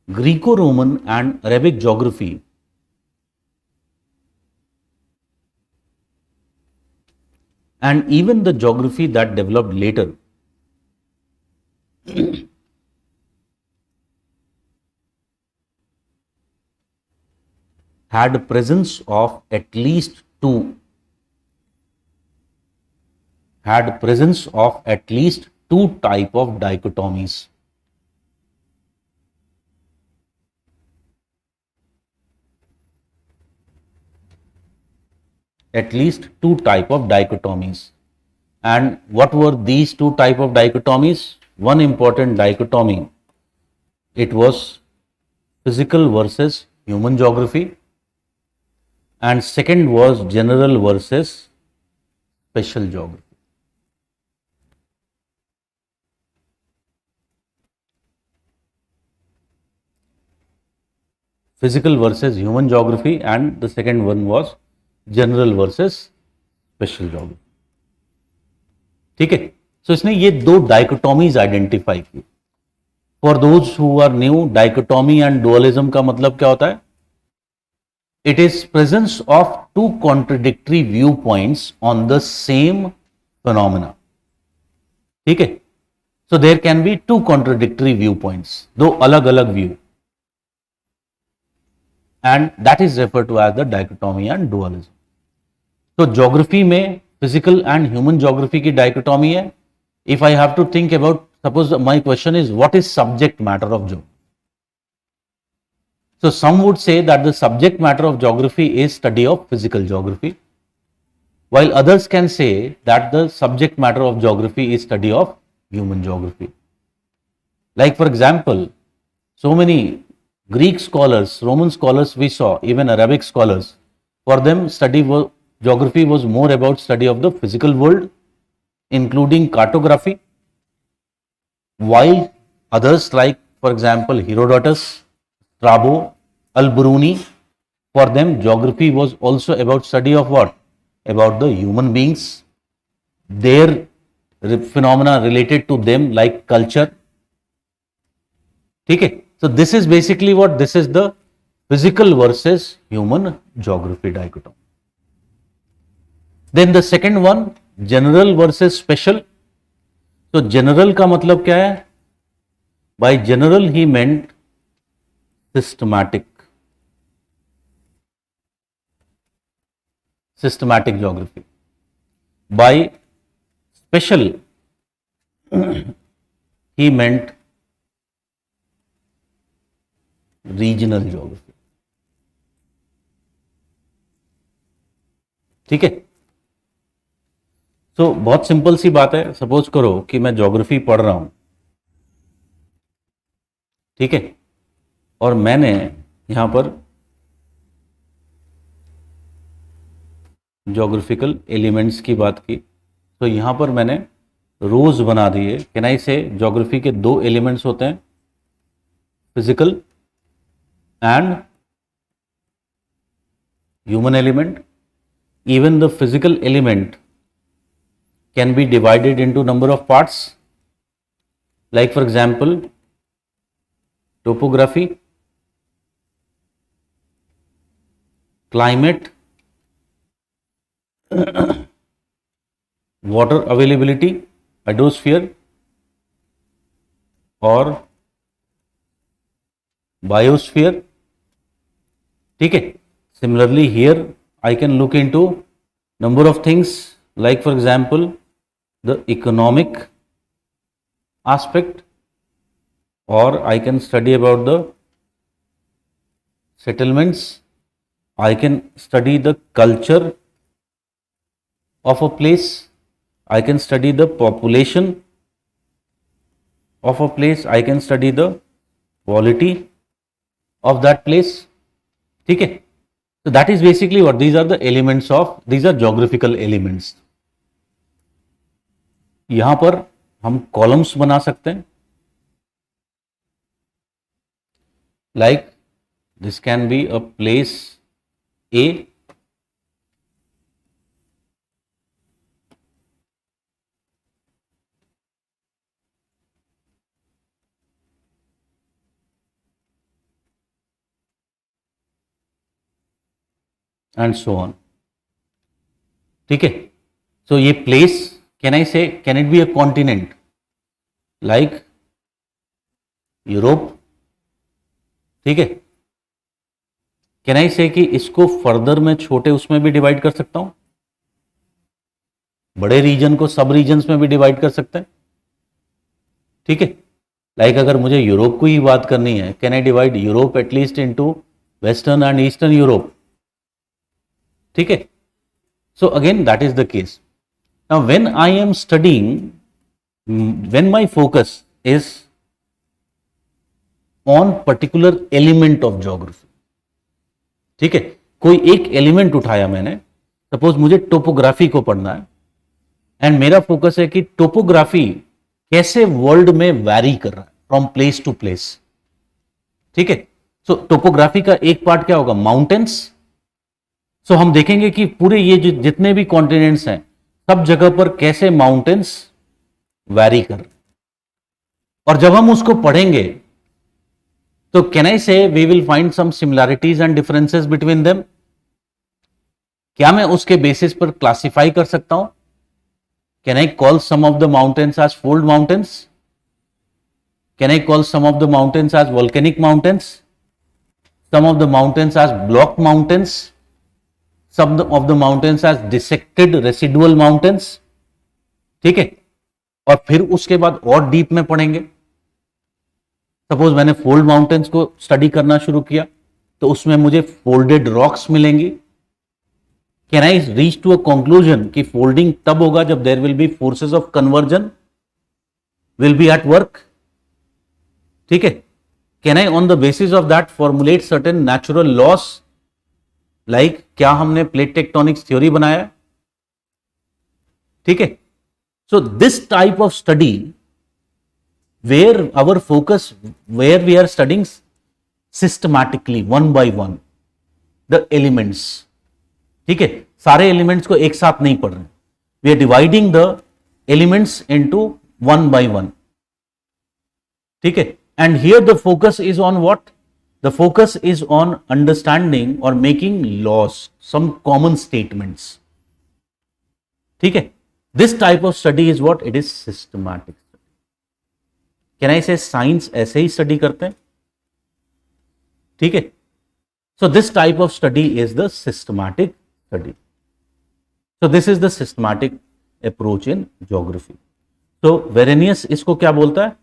Greco-Roman and Arabic geography and even the geography that developed later had presence of at least two type of dichotomies. At least two type of dichotomies. And what were these two type of dichotomies? One important dichotomy, it was physical versus human geography, and second was general versus special geography. Physical versus human geography, and the second one was general versus special geography. ठीक है. So इसने ये दो dichotomies identify की. For those who are new, dichotomy and dualism का मतलब क्या होता है? It is presence of two contradictory view points on the same phenomena. ठीक है. So there can be two contradictory view points, दो अलग अलग view, and that is refer to as the dichotomy and dualism. तो geography में physical and human geography की dichotomy है. If I have to think about, suppose my question is what is subject matter of geography. So some would say that the subject matter of geography is study of physical geography, while others can say that the subject matter of geography is study of human geography. Like for example, so many Greek scholars, Roman scholars we saw, even Arabic scholars, for them geography was more about study of the physical world, including cartography, while others like for example Herodotus, Strabo, Al-Biruni, for them geography was also about study of what? About the human beings, their phenomena related to them like culture. ठीक है. So this is basically what? This is the physical versus human geography dichotomy. Then the second one, general versus special. So general का मतलब क्या है? By general he meant systematic geography. By special he meant regional geography. ठीक है. तो बहुत simple सी बात है. सपोज करो कि मैं ज्योग्राफी पढ़ रहा हूं, ठीक है, और मैंने यहां पर ज्योग्राफिकल एलिमेंट्स की बात की. तो यहां पर मैंने रोज बना दिए. कैन आई से ज्योग्राफी के दो एलिमेंट्स होते हैं, physical and human element. Even the physical element can be divided into number of parts, like for example topography, climate, water availability, hydrosphere और biosphere. ठीक है. Similarly, here I can look into number of things, like for example, the economic aspect, or I can study about the settlements. I can study the culture of a place. I can study the population of a place. I can study the quality of that place. Okay. So that is basically what these are the elements of, these are geographical elements. यहां पर हम columns बना सकते हैं, like this can be a place a, and so on. ठीक है. So ये place, can I से, can it be a continent like Europe. ठीक है. कैन आई से कि इसको फर्दर मैं छोटे उसमें भी डिवाइड कर सकता हूं, बड़े रीजन को सब रीजन्स में भी डिवाइड कर सकते हैं. ठीक है. लाइक अगर मुझे यूरोप को ही बात करनी है, can I divide Europe at least into western and eastern Europe. ठीक है. So again that is the case. Now when I M studying, when my focus is on particular element of geography. ठीक है. कोई एक एलिमेंट उठाया मैंने, suppose मुझे topography को पढ़ना है, एंड मेरा फोकस है कि टोपोग्राफी कैसे वर्ल्ड में वैरी कर रहा है फ्रॉम प्लेस टू प्लेस. ठीक है. सो टोपोग्राफी का एक पार्ट क्या होगा, माउंटेन्स. सो हम देखेंगे कि पूरे ये जितने भी कॉन्टिनेंट्स हैं, सब जगह पर कैसे माउंटेन्स वैरी कर रहे हैं. और जब हम उसको पढ़ेंगे तो can I say we will find some similarities and differences between them. क्या मैं उसके बेसिस पर क्लासिफाई कर सकता हूं? Can I call some of the mountains as fold mountains? Can I call some of the mountains as volcanic mountains? Some of the mountains as block mountains? some of the mountains as dissected residual mountains. ठीक है. और फिर उसके बाद और deep में पढ़ेंगे. Suppose मैंने फोल्ड माउंटेन्स को स्टडी करना शुरू किया, तो उसमें मुझे फोल्डेड रॉक्स मिलेंगी. Can I reach to a conclusion कि फोल्डिंग तब होगा जब there will be forces of convergence will be at work. ठीक है. Can I on the basis of that formulate certain natural laws, like क्या हमने plate tectonics theory बनाया? ठीक है. So this type of study where our focus, where we are studying systematically one by one the elements. ठीक है. सारे elements को एक साथ नहीं पढ़ रहे, we are dividing the elements into one by one. ठीक है. And here the focus is on what? The focus is on understanding or making laws, some common statements. ठीक है. This type of study is what? It is systematic. Can I say science ऐसे ही study करते हैं? ठीक है. So this type of study is the systematic study. So this is the systematic approach in geography. So Varenius इसको क्या बोलता है?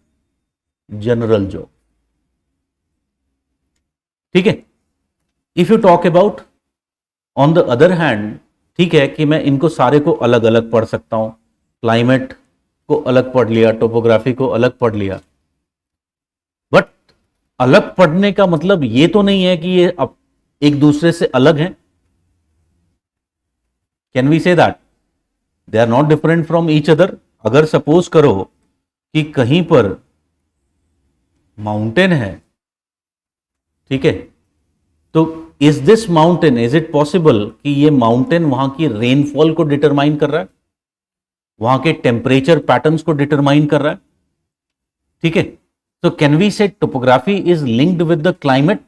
General geography. ठीक है. If you talk about on the other hand, ठीक है, कि मैं इनको सारे को अलग अलग पढ़ सकता हूं. क्लाइमेट को अलग पढ़ लिया, टोपोग्राफी को अलग पढ़ लिया, बट अलग पढ़ने का मतलब ये तो नहीं है कि ये अब एक दूसरे से अलग हैं. Can we say that they are not different from each other? अगर सपोज करो कि कहीं पर माउंटेन है, ठीक है, तो is this mountain, is it possible कि ये माउंटेन वहां की रेनफॉल को डिटरमाइन कर रहा है, वहां के टेम्परेचर पैटर्न्स को डिटरमाइन कर रहा है? ठीक है. तो कैन वी से topography is linked with the climate?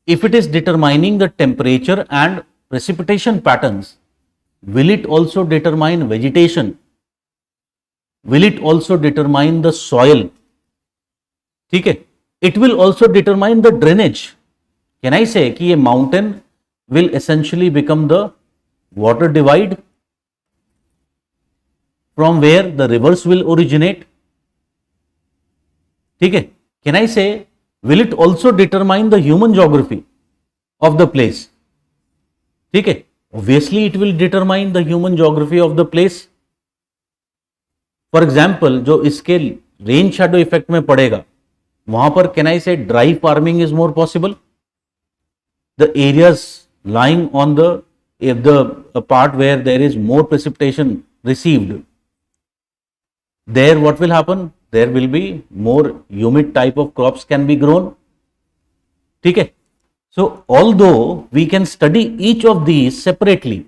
If it is determining the temperature and precipitation patterns, will it also determine vegetation? Will it also determine the soil? ठीक है. It will also determine the drainage. Can I say कि ये mountain will essentially become the water divide from where the rivers will originate. ठीक है, can I say will it also determine the human geography of the place? ठीक है, obviously it will determine the human geography of the place. For example, जो इसके rain shadow effect में पड़ेगा वहां पर can I say dry farming is more possible? The areas lying on the part where there is more precipitation received, there what will happen? There will be more humid type of crops can be grown. ठीक है, so although we can study each of these separately,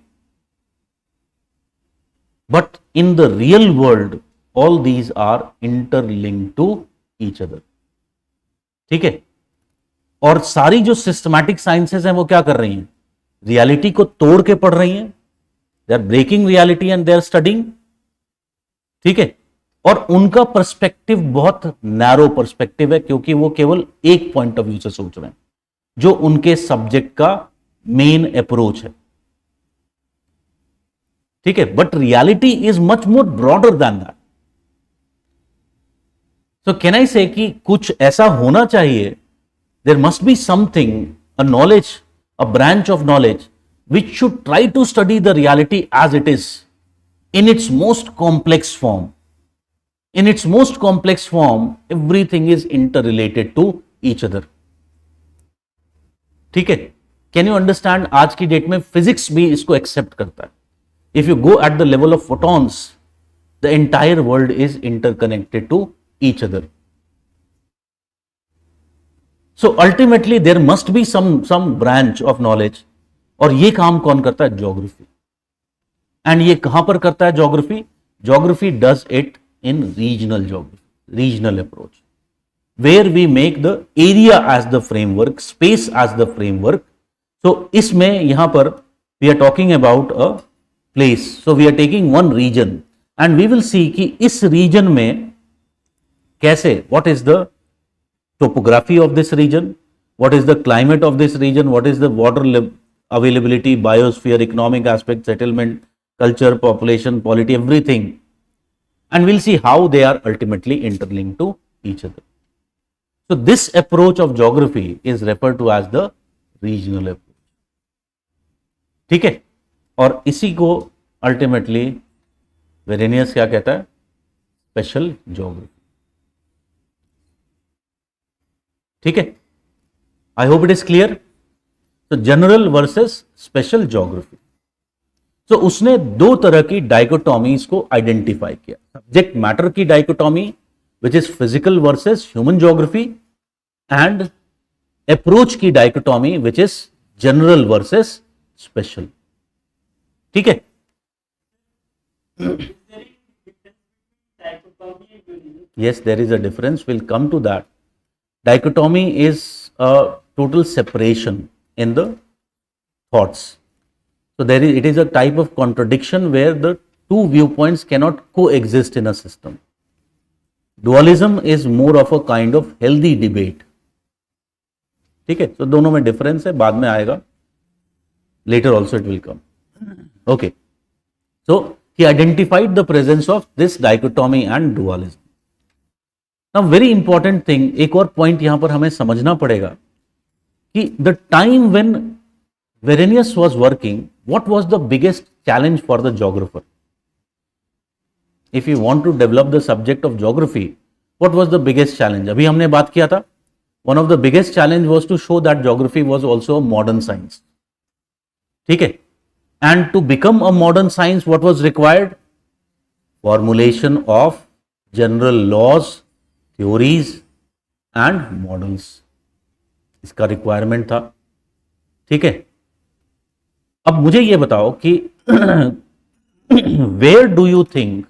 but in the real world all these are interlinked to each other. ठीक है, और सारी जो systematic sciences हैं वो क्या कर रही हैं? रियलिटी को तोड़ के पढ़ रही हैं. They are breaking reality and they are studying. ठीक है, और उनका पर्सपेक्टिव बहुत नैरो पर्सपेक्टिव है क्योंकि वो केवल एक पॉइंट ऑफ व्यू से सोच रहे हैं जो उनके सब्जेक्ट का मेन अप्रोच है. ठीक है, but reality is much more broader then that. So can I say कि कुछ ऐसा होना चाहिए, there must be something, a knowledge, a branch of knowledge which should try to study the reality as it is in its most complex form. In its most complex form, everything is interrelated to each other. ठीक है, can you understand? आज की date में physics भी इसको accept करता है. If you go at the level of photons, the entire world is interconnected to each other. So ultimately there must be some branch of knowledge. और ये काम कौन करता है? ज्योग्राफी. एंड ये कहां पर करता है geography? Geography does it in regional geography, regional approach, where we make the area as the framework, space as the framework. So इसमें यहां पर we are talking about a place. So we are taking one region and we will see कि इस region में कैसे, what is the topography of this region, what is the climate of this region, what is the water availability, biosphere, economic aspect, settlement, culture, population, polity, everything, and we'll see how they are ultimately interlinked to each other. So this approach of geography is referred to as the regional approach. ठीक है, और इसी को ultimately Varenius क्या कहता है? Special geography. ठीक है, I hope it is clear. तो जनरल वर्सेस स्पेशल ज्योग्राफी. तो उसने दो तरह की डाइकोटॉमीज को आइडेंटिफाई किया. सब्जेक्ट मैटर की dichotomy which is physical versus human geography, and approach की dichotomy which is general versus special. ठीक है, yes, there is a difference. We'll come to that. Dichotomy is a total separation in the thoughts. So it is a type of contradiction where the two viewpoints cannot coexist in a system. Dualism is more of a kind of healthy debate. ठीक है, तो दोनों में difference है, बाद में आएगा. Later also it will come. Okay. So he identified the presence of this dichotomy and dualism. Now very important thing, एक और पॉइंट यहां पर हमें समझना पड़ेगा कि the time when Verenius was working, what was the biggest challenge for the geographer? If you want to develop the subject of geography, what was the biggest challenge? अभी हमने बात किया था, one of the biggest challenge was to show that geography was also a modern science. ठीक है, and to become a modern science, what was required? Formulation of general laws, theories and models. इसका requirement था. ठीक है, अब मुझे यह बताओ कि where do you think,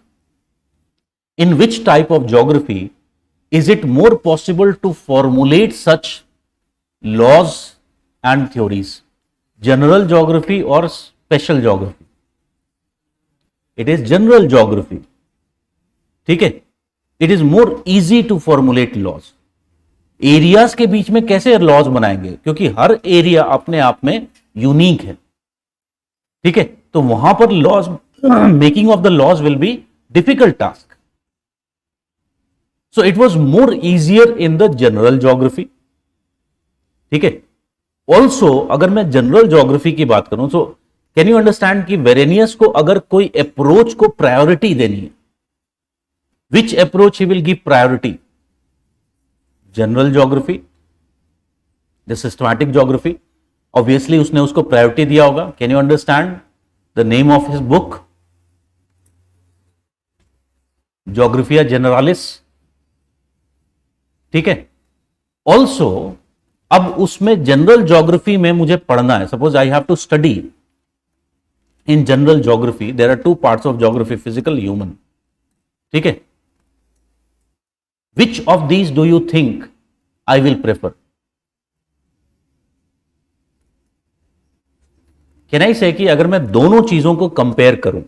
in which type of geography is it more possible to formulate such laws and theories? General geography और special geography? It is general geography. ठीक है, it is more easy to formulate laws. Areas के बीच में कैसे laws बनाएंगे? क्योंकि हर area अपने आप में यूनिक है, ठीक है, तो वहां पर laws, making of the laws will be difficult task. So it was more easier in the general geography. ठीक है. ऑल्सो अगर मैं जनरल ज्योग्राफी की बात करूं, सो कैन यू अंडरस्टैंड कि वेरेनियस को अगर कोई अप्रोच को प्रायोरिटी देनी है, विच अप्रोच ही will give priority? General geography, the systematic geography. Obviously उसने उसको प्रायोरिटी दिया होगा. Can you understand the name of his book? Geographia Generalis. ठीक है. ऑल्सो अब उसमें जनरल ज्योग्राफी में मुझे पढ़ना है, suppose I have to study in general geography, there are two parts of geography, physical, human. ठीक है. Which of these do you think I will prefer? Can I say कि अगर मैं दोनों चीजों को कंपेयर करूं,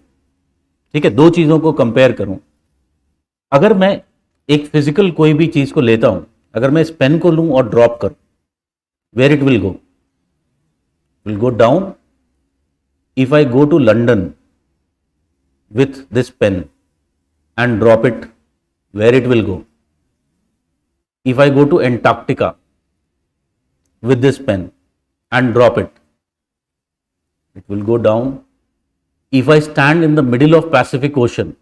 ठीक है, दो चीजों को कंपेयर करूं, अगर मैं एक फिजिकल कोई भी चीज को लेता हूं, अगर मैं इस पेन को लूं और ड्रॉप करूं, where it will go? Will go down. If I go to London with this pen and drop it, where it will go? If I go to Antarctica with this pen and drop it, it will go down. If I stand in the middle of Pacific Ocean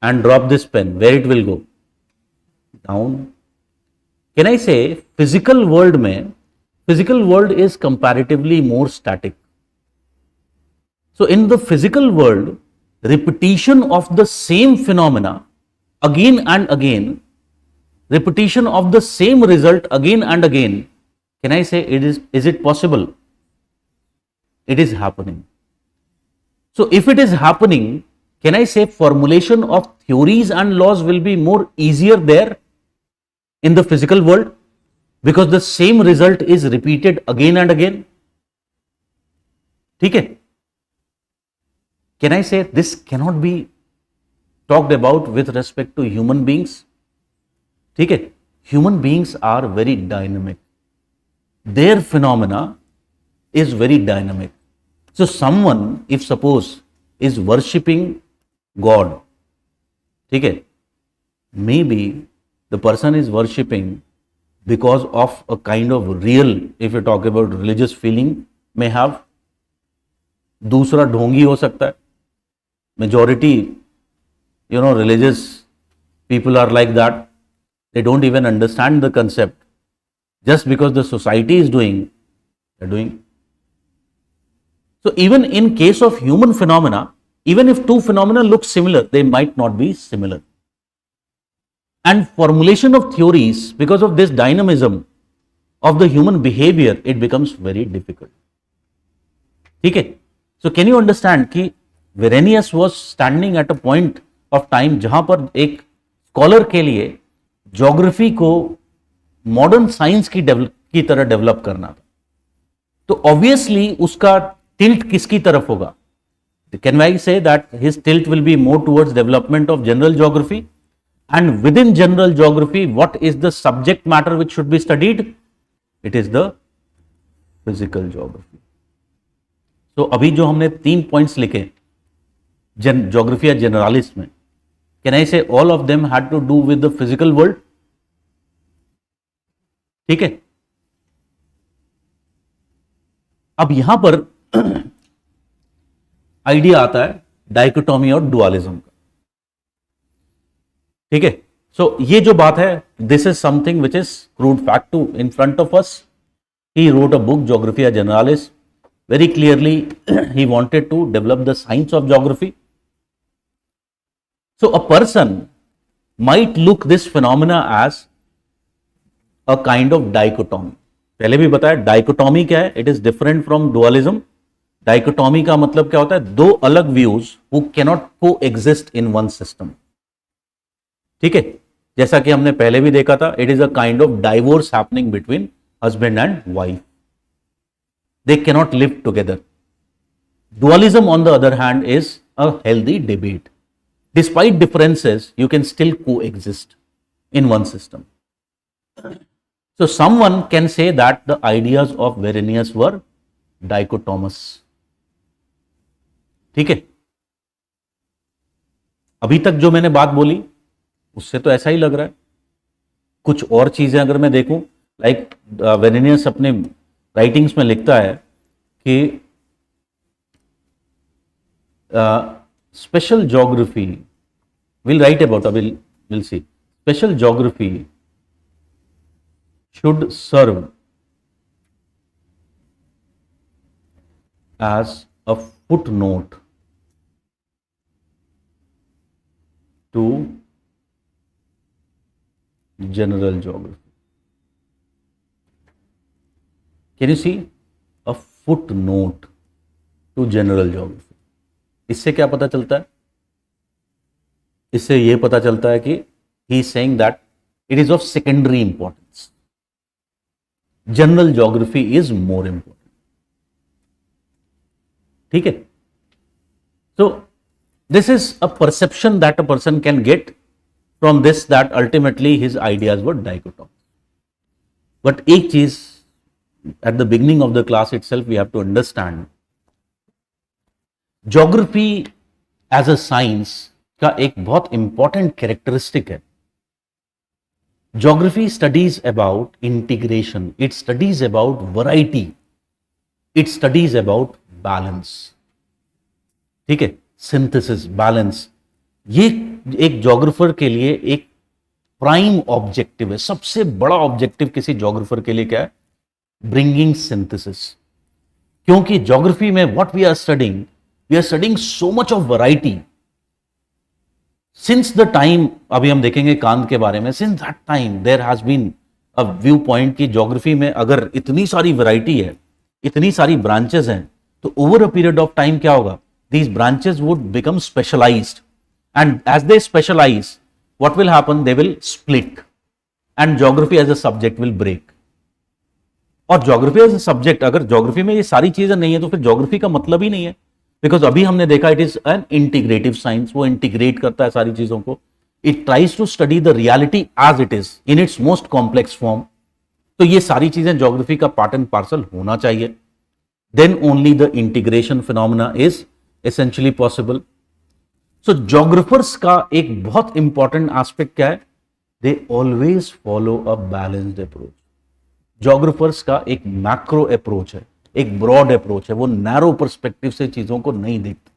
and drop this pen, where it will go? Down. Can I say physical world mein, physical world is comparatively more static. So in the physical world, repetition of the same phenomena again and again, repetition of the same result again and again, can I say is it possible? It is happening. So if it is happening, can I say formulation of theories and laws will be more easier there in the physical world, because the same result is repeated again and again? ठीक है. Can I say this cannot be talked about with respect to human beings? ठीक है. Human beings are very dynamic. Their phenomena is very dynamic. So someone, if suppose, is worshipping God, ठीक है, maybe the person is worshipping because of a kind of real, if you talk about religious feeling, may have. दूसरा ढोंगी हो सकता है. Majority, religious people are like that. They don't even understand the concept. Just because the society is doing, they're doing. So even in case of human phenomena, even if two phenomena look similar, they might not be similar. And formulation of theories, because of this dynamism of the human behavior, it becomes very difficult. ठीक है. So can you understand कि Verenius was standing at a point of time जहां पर एक scholar के लिए geography को modern science की तरह डेवलप करना था. तो ऑब्वियसली उसका टिल्ट किसकी तरफ होगा? Can I say that his tilt will be more towards development of general geography, and with in general geography what is the subject matter which should be studied? It is the physical geography. तो अभी जो हमने 3 points लिखे ज्योग्राफिया जनरालिस में, can I say all of them had to do with the physical world? ठीक है. अब यहां पर आइडिया आता है डाइकोटॉमी और डुअलिज्म का. ठीक है. सो ये जो बात है, this is something which is crude fact to in front of us. He wrote a book Geographia Generalis. Very clearly he wanted to develop the science of geography. So a person might look this phenomena as a kind of dichotomy. पहले भी बताया dichotomy क्या है? It is different from dualism. Dichotomy का मतलब क्या होता है? दो अलग views who cannot coexist in one system. ठीक है. जैसा कि हमने पहले भी देखा था, it is a kind of divorce happening between husband and wife. They cannot live together. Dualism, on the other hand, is a healthy debate. Despite differences, you can still coexist in one system. So someone can say that the ideas of Varenius were dichotomous. ठीक है, अभी तक जो मैंने बात बोली उससे तो ऐसा ही लग रहा है. कुछ और चीजें अगर मैं देखूं, लाइक वेरेनियस अपने राइटिंग्स में लिखता है कि special geography will write about, will see, special geography should serve as a footnote to general geography. Can you see? A footnote to general geography. इससे क्या पता चलता है? इससे ये पता चलता है कि he is saying that it is of secondary importance. General geography is more important. ठीक है? So this is a perception that a person can get from this, that ultimately his ideas were dichotomous. But एक चीज at the beginning of the class itself we have to understand, geography as a science का एक बहुत important characteristic है. Geography studies about integration, it studies about variety, it studies about balance. ठीक है, synthesis, balance, ये एक geographer के लिए एक प्राइम ऑब्जेक्टिव है. सबसे बड़ा ऑब्जेक्टिव किसी जोग्राफर के लिए क्या है? Bringing synthesis. क्योंकि ज्योग्राफी में what we are studying so much of variety. Since the time, अभी हम देखेंगे कांत के बारे में, since that time there has been a view point कि ज्योग्राफी में अगर इतनी सारी वैरायटी है, इतनी सारी ब्रांचेस हैं, तो over a period of time क्या होगा? These branches would become specialized, and as they specialize, what will happen? They will split, and geography as a subject will break. और geography as a subject, अगर geography में ये सारी चीजें नहीं है तो फिर geography का मतलब ही नहीं है. Because अभी हमने देखा it is an integrative science, वो integrate करता है सारी चीजों को. It tries to study the reality as it is in its most complex form. तो ये सारी चीजें geography का part and parcel होना चाहिए. Then only the integration phenomena is essentially possible. So geographers का एक बहुत important aspect क्या है? They always follow a balanced approach. Geographers का एक macro approach है, एक broad approach है, वो narrow perspective से चीजों को नहीं देखते.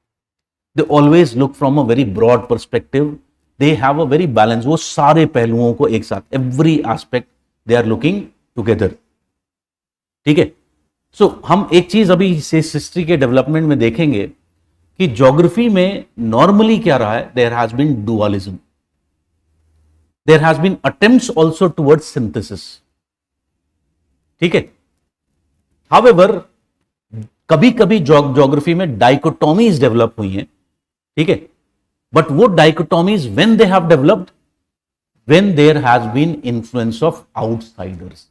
They always look from a very broad perspective. They have a very balanced, वो सारे पहलुओं को एक साथ, every aspect they are looking together. ठीक है? So हम एक चीज अभी हिस्ट्री के डेवलपमेंट में देखेंगे कि ज्योग्राफी में नॉर्मली क्या रहा है? There has been dualism, there has been attempts also towards synthesis. ठीक है, हाउएवर कभी कभी ज्योग्राफी में डाइकोटोमीज डेवलप हुई हैं. ठीक है, बट वो dichotomies when they have developed, when there has been influence of outsiders.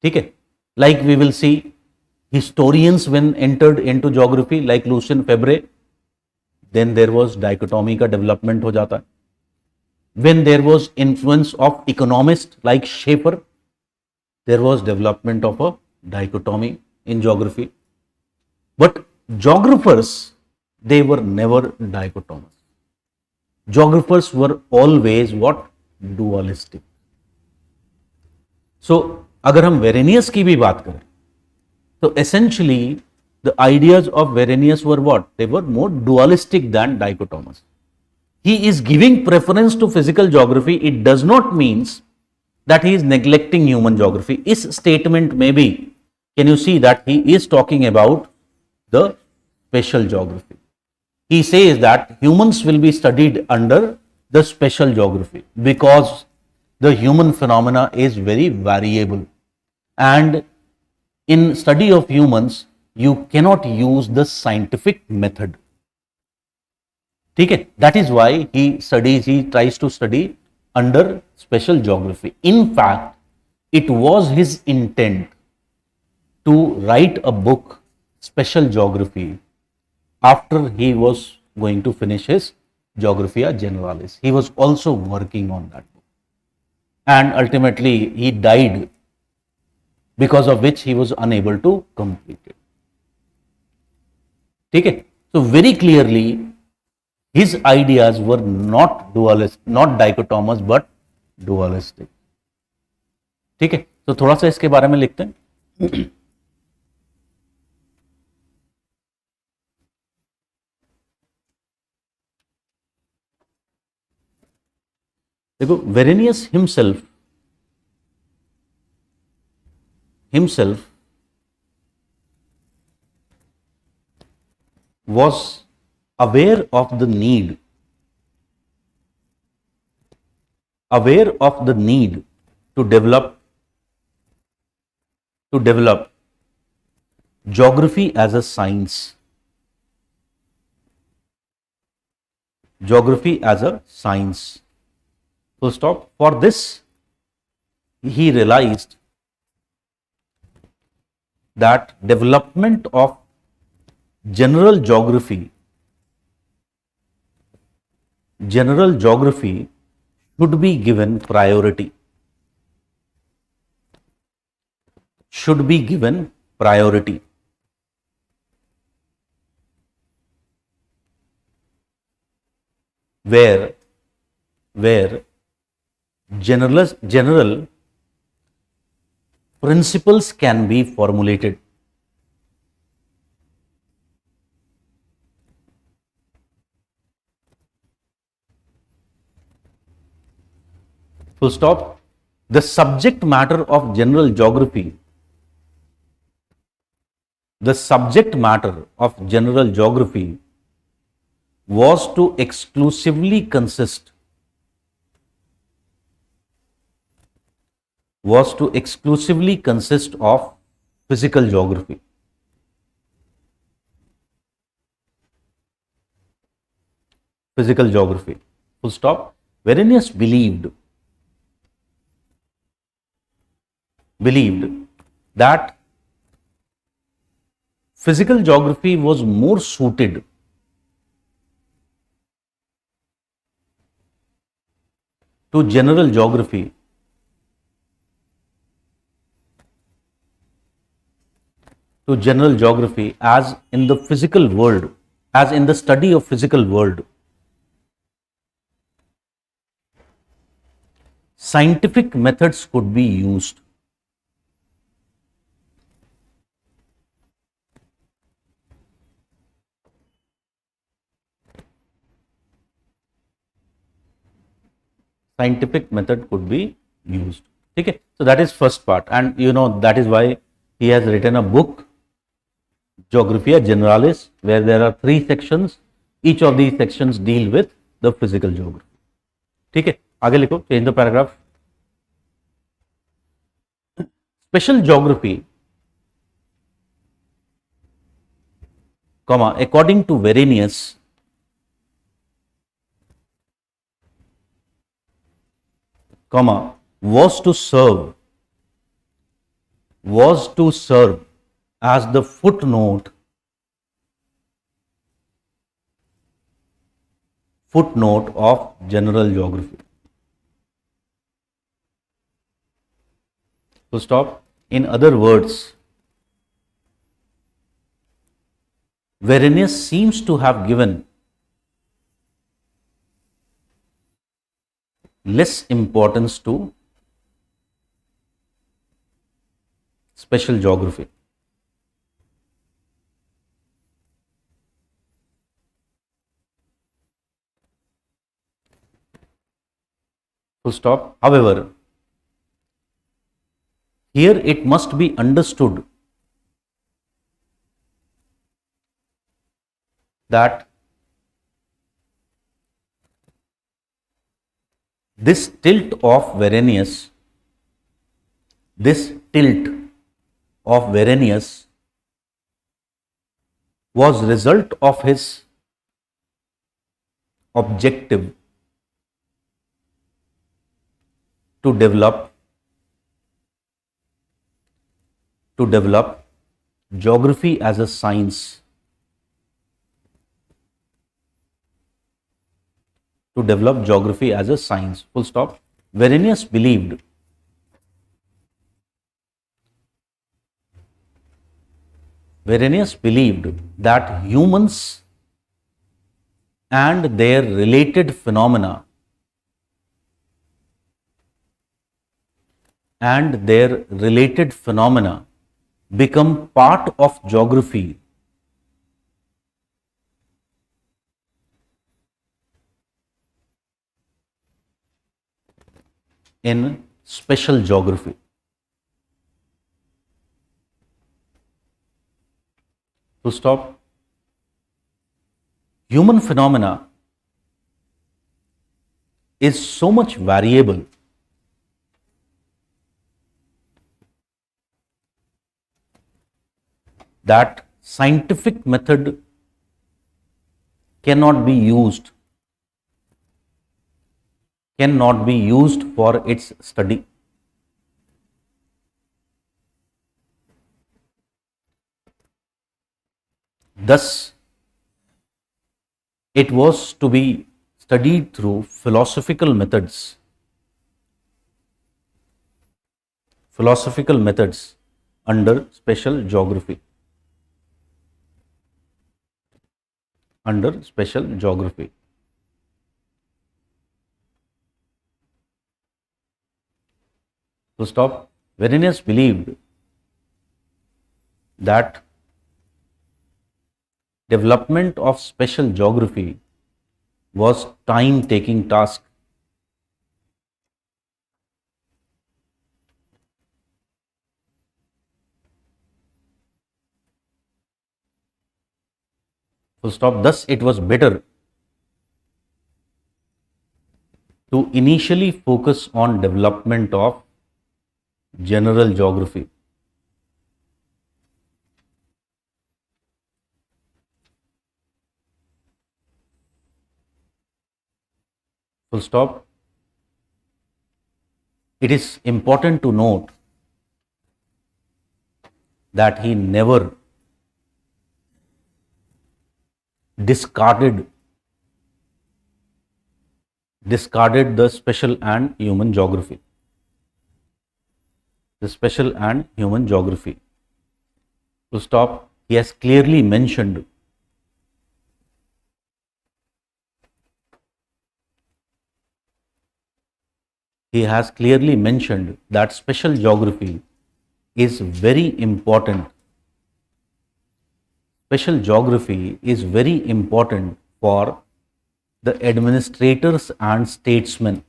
ठीक है, like we will see historians when entered into geography like Lucien Febvre, then there was dichotomy का development हो जाता है. When there was influence of economists like Schaeffer, there was development of a dichotomy in geography. But geographers, they were never dichotomous. Geographers were always what? Dualistic. So अगर हम Varenius की भी बात करें तो essentially the ideas of Varenius were what? They were more dualistic than dichotomous. He is giving preference to physical geography. It does not mean that he is neglecting human geography. इस statement में भी can you see that he is talking about the special geography. He says that humans will be studied under the special geography because the human phenomena is very variable. And in study of humans, you cannot use the scientific method. ठीक है, that is why he tries to study under special geography. In fact, it was his intent to write a book, Special Geography, after he was going to finish his Geographia Generalis. He was also working on that book. and ultimately he died, because of which he was unable to complete it. ठीक है? So very clearly his ideas were not dualist, not dichotomous, but dualistic. ठीक है? तो थोड़ा सा इसके बारे में लिखते हैं. देखो, Varenius himself was aware of the need to develop geography as a science. Full stop. For this, he realized that development of general geography should be given priority. Where general principles can be formulated. Full stop. The subject matter of general geography was to exclusively consist of physical geography. Full stop. Verenius believed that physical geography was more suited to general geography as in the study of physical world. Scientific methods could be used. ठीक है? So that is first part, and that is why he has written a book, Geographia Generalis, where there are 3 sections. Each of these sections deal with the physical geography. ठीक है? आगे लिखो, change the paragraph. Special geography, according to Verenius, was to serve as the footnote of general geography. So stop. In other words, Verenius seems to have given less importance to special geography. Full stop. However, here it must be understood that this tilt of Verenius was result of his objective to develop geography as a science. Full stop. Verenius believed that humans and their related phenomena become part of geography in special geography. To stop, human phenomena is so much variable that scientific method cannot be used for its study. Thus, it was to be studied through philosophical methods under special geography. To stop, Verenius believed that development of special geography was time-taking task. Full stop. Thus, it was better to initially focus on development of general geography. Full stop. It is important to note that he never discarded the special and human geography. Full stop. He has clearly mentioned that special geography is very important. Special geography is very important for the administrators and statesmen.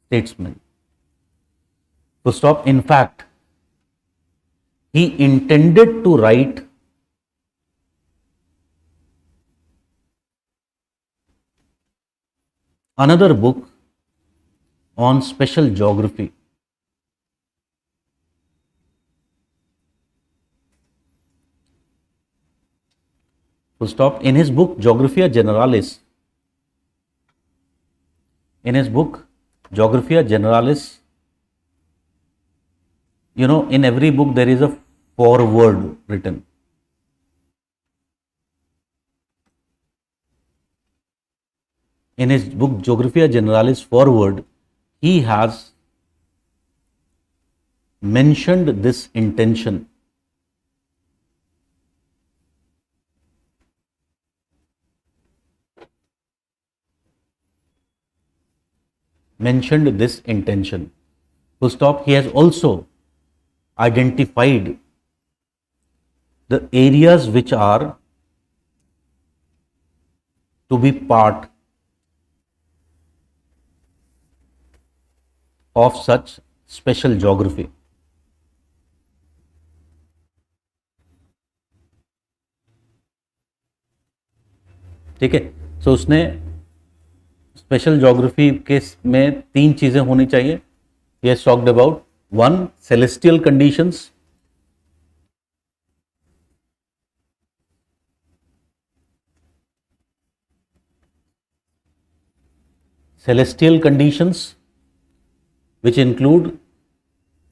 Statesmen. To stop. In fact, he intended to write another book on special geography. Full stop. In his book Geographia Generalis, in every book there is a foreword written. In his book Geographia Generalis foreword, he has mentioned this intention. Full stop. He has also identified the areas which are to be part of such special geography. ठीक है. सो उसने special geography के में 3 चीजें होनी चाहिए. He has talked about 1, celestial conditions. Which include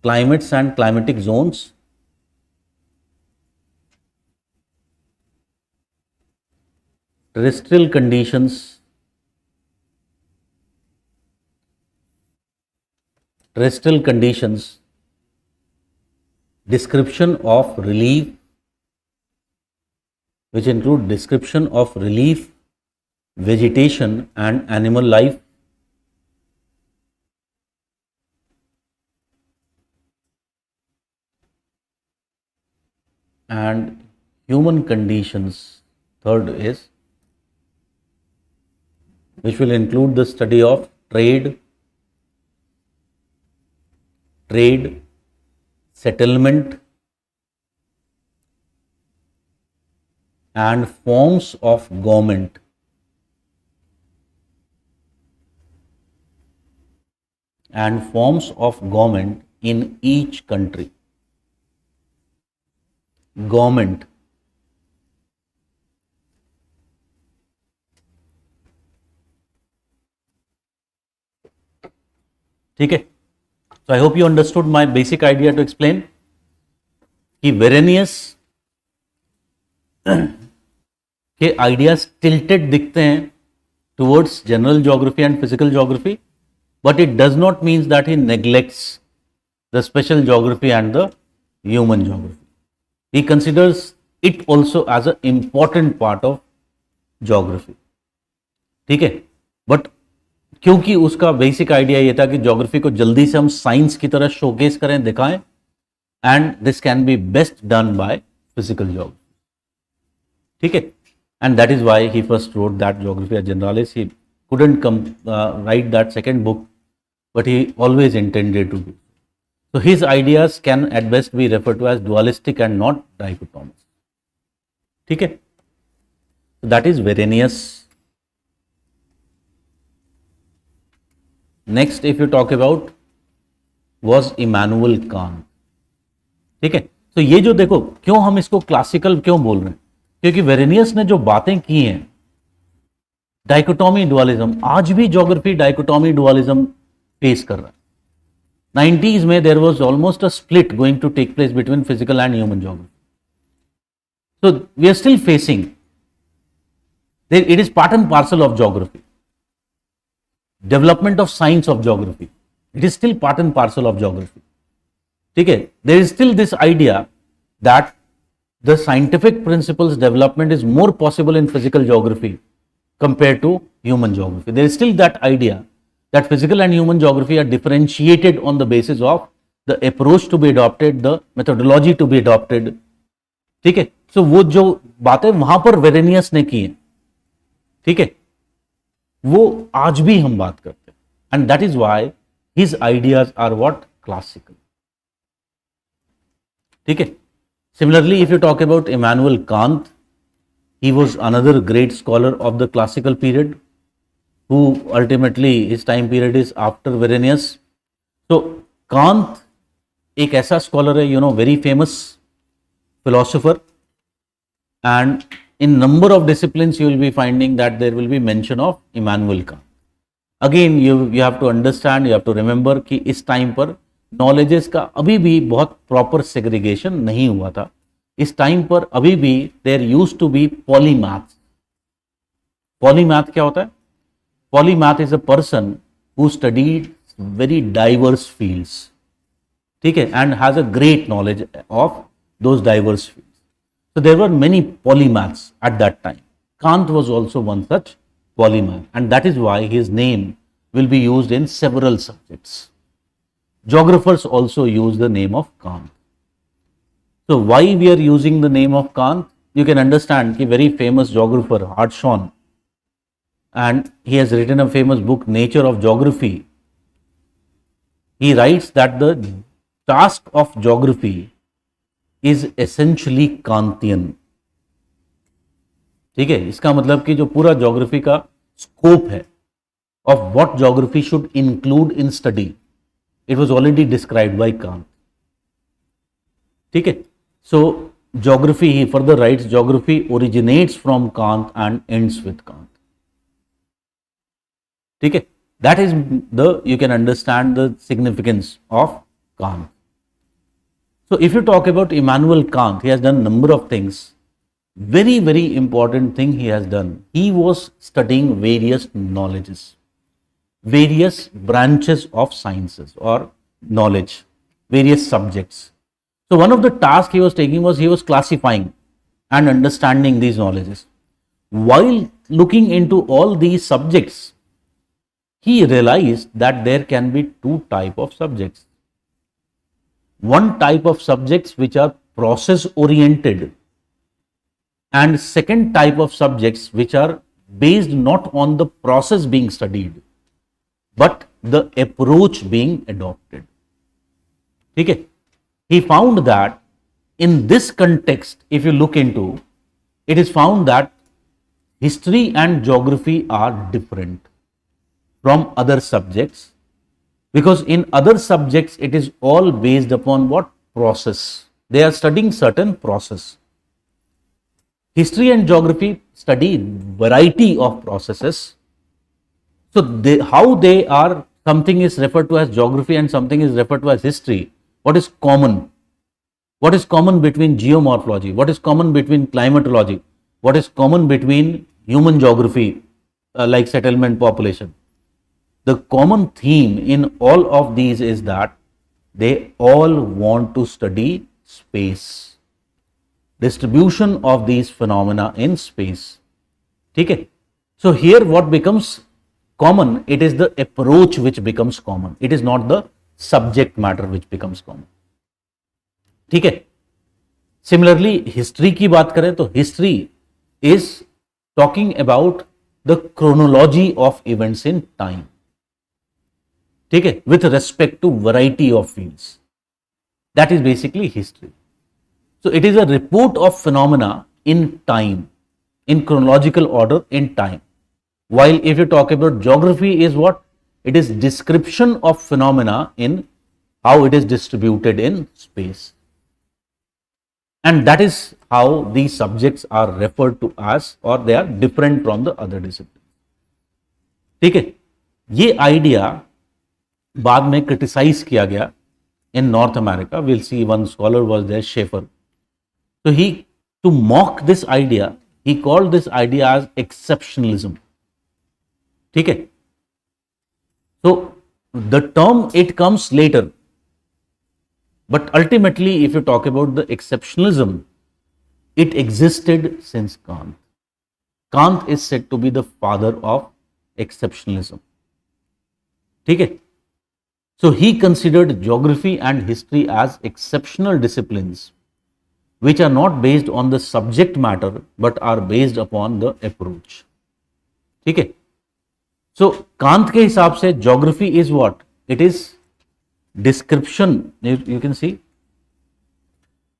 climates and climatic zones. terrestrial conditions, description of relief, which include description of relief, vegetation and animal life, and human conditions. Third is, which will include the study of trade, settlement, and forms of government. In each country. Government. ठीक है. So I hope you understood my basic idea to explain कि Varenius के ideas tilted दिखते हैं towards general geography and physical geography, but it does not mean that he neglects the special geography and the human geography. He considers it also as an important part of geography. ठीक है. But क्योंकि उसका basic idea ये था कि geography को जल्दी से हम साइंस की तरह शोकेस करें, दिखाएं, and this can be best done by physical geography. ठीक है. And that is why he first wrote that geography as generalist. He couldn't come write that second book, but he always intended to do. So his ideas can at best be referred to as dualistic and not dichotomous. ठीक है. So that is Verenius. Next, if you talk about, was Immanuel Kant. ठीक है. तो ये जो देखो, क्यों हम इसको क्लासिकल क्यों बोल रहे हैं, क्योंकि वेरेनियस ने जो बातें की हैं, डाइकोटॉमी डुअलिज्म, आज भी ज्योग्राफी डाइकोटॉमी डुअलिज्म फेस कर रहा है. 90s में there was almost a split going to take place between physical and human geography. So we are still facing, it is part and parcel of geography. Development of science of geography, it is still part and parcel of geography. ठीक है. There is still this idea that the scientific principles development is more possible in physical geography compared to human geography. There is still that idea that physical and human geography are differentiated on the basis of the approach to be adopted, the methodology to be adopted. ठीक है. So वो जो बातें वहां पर Varenius ने की है, ठीक है, वो आज भी हम बात करते हैं. And that is why his ideas are what? Classical. ठीक है. Similarly, if you talk about Immanuel Kant, he was another great scholar of the classical period, who ultimately his time period is after Verenius. So Kant एक ऐसा scholar है, very famous philosopher, and in number of disciplines you will be finding that there will be mention of Immanuel Kant. Again, you have to understand, you have to remember कि इस time पर knowledges का अभी भी बहुत proper segregation नहीं हुआ था. इस टाइम पर अभी भी there used to be polymath. Polymath क्या होता है? Polymath is a person who studied very diverse fields. ठीक है. And has a great knowledge of those diverse fields. So there were many polymaths at that time. Kant was also one such polymath, and that is why his name will be used in several subjects. Geographers also use the name of Kant. So why we are using the name of Kant? You can understand कि very famous geographer Hartshorne, and he has written a famous book, Nature of Geography. He writes that the task of geography is essentially Kantian. ठीक है. इसका मतलब कि जो पूरा geography का scope है of what geography should include in study, it was already described by Kant. ठीक है. So geography, he further writes, geography originates from Kant and ends with Kant. ठीक है. That is you can understand the significance of Kant. So if you talk about Immanuel Kant, he has done a number of things. very, very important thing he has done. He was studying various knowledges, various branches of sciences or knowledge, various subjects. So one of the tasks he was taking was he was classifying and understanding these knowledges. While looking into all these subjects, he realized that there can be two type of subjects. One type of subjects which are process oriented, and second type of subjects which are based not on the process being studied but the approach being adopted. Okay? He found that in this context, if you look into, it is found that history and geography are different from other subjects, because in other subjects it is all based upon what? Process. They are studying certain process. History and geography study variety of processes. So how they are, something is referred to as geography and something is referred to as history. What is common? What is common between geomorphology? What is common between climatology? What is common between human geography, like settlement, population? The common theme in all of these is that they all want to study space, distribution of these phenomena in space. Okay? So here what becomes common? It is the approach which becomes common. It is not the subject matter which becomes common. ठीक है? Similarly, history की बात करें तो history is talking about the chronology of events in time. ठीक है? With respect to variety of fields. That is basically history. So it is a report of phenomena in time, in chronological order in time. While if you talk about geography, is what? It is description of phenomena in how it is distributed in space. And that is how these subjects are referred to as, or they are different from the other disciplines. ठीक है? ये idea बाद में criticise किया गया in North America. We'll see one scholar was there, Schaeffer. So to mock this idea, he called this idea as exceptionalism. ठीक है? So the term, it comes later. But ultimately, if you talk about the exceptionalism, it existed since Kant. Kant is said to be the father of exceptionalism. Okay? So he considered geography and history as exceptional disciplines which are not based on the subject matter but are based upon the approach. Okay? So Kant के हिसाब से geography is what? It is description. You can see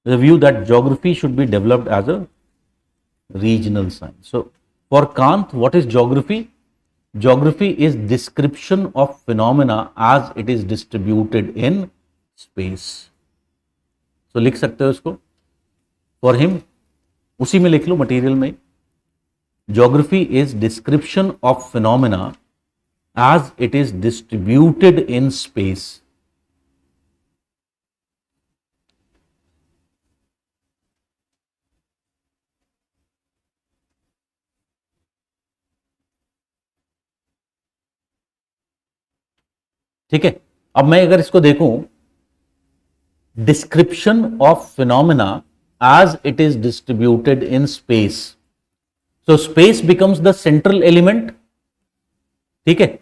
the view that geography should be developed as a regional science. So for Kant, what is geography? Geography is description of phenomena as it is distributed in space. So लिख सकते हो इसको. For him, उसी में लिख लो material में. Geography is description of phenomena as it is distributed in space. ठीक है? अब मैं अगर इसको देखूं, description of phenomena as it is distributed in space. So space becomes the central element. ठीक है?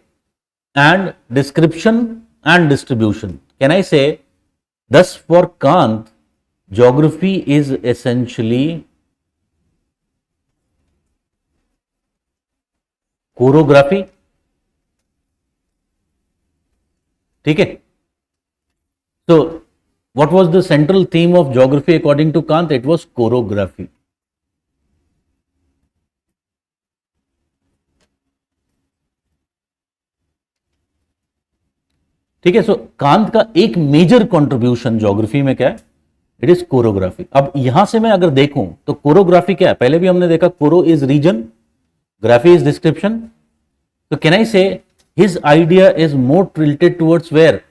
And description and distribution. Can I say, thus for Kant, geography is essentially chorography. ठीक है? So what was the central theme of geography according to Kant? It was chorography. ठीक है? सो कांत का एक major contribution geography में क्या है? It is chorography. अब यहां से मैं अगर देखूं तो कोरोग्राफी क्या है? पहले भी हमने देखा, choro is region, graphy is description. तो can I say his idea is more tilted towards where?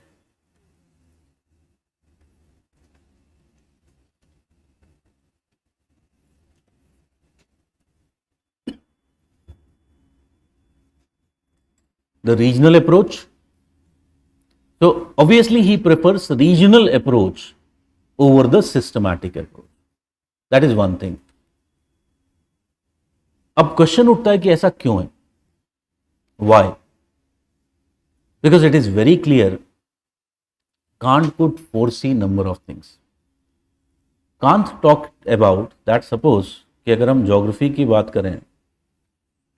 The regional approach. So obviously he prefers regional approach over the systematic approach. That is one thing. अब question उठता है कि ऐसा क्यों है? Why? Because it is very clear, Kant could foresee number of things. Kant talked about that, suppose कि अगर हम ज्योग्राफी की बात करें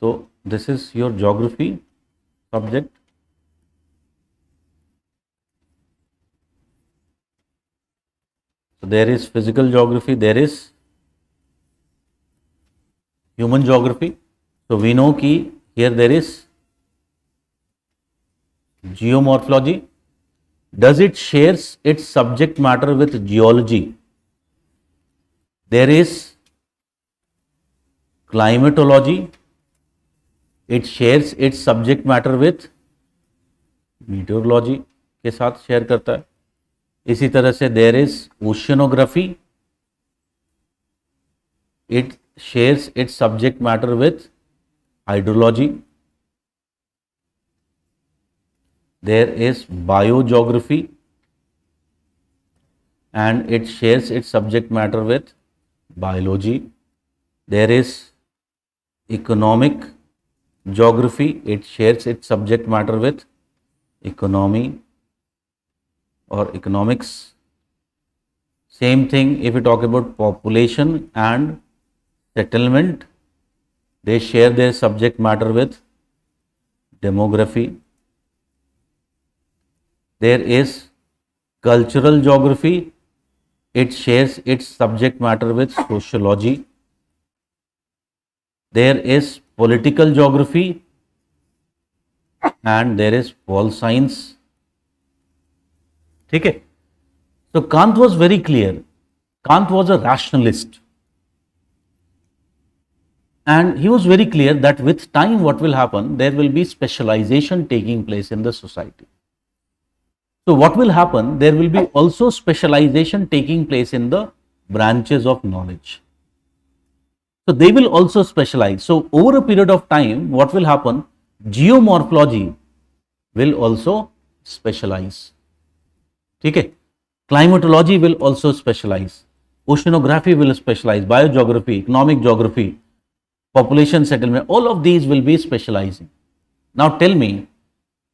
तो this is your geography subject. So there is physical geography, there is human geography. So we know कि here there is geomorphology. Does it shares its subject matter with geology? There is climatology. It shares its subject matter with meteorology के साथ share करता है. इसी तरह से there is oceanography. It shares its subject matter with hydrology. There is biogeography and it shares its subject matter with biology. There is economic geography. It shares its subject matter with economy or economics. Same thing if we talk about population and settlement. They share their subject matter with demography. There is cultural geography. It shares its subject matter with sociology. There is political geography and there is pol science. ठीक है? So Kant was very clear. Kant was a rationalist. And he was very clear that with time what will happen, there will be specialization taking place in the society. So what will happen? There will be also specialization taking place in the branches of knowledge. So they will also specialize. So over a period of time, what will happen? Geomorphology will also specialize. ठीक है? Climatology will also specialize. Oceanography will specialize. Biogeography, economic geography, population settlement, all of these will be specializing. Now tell me,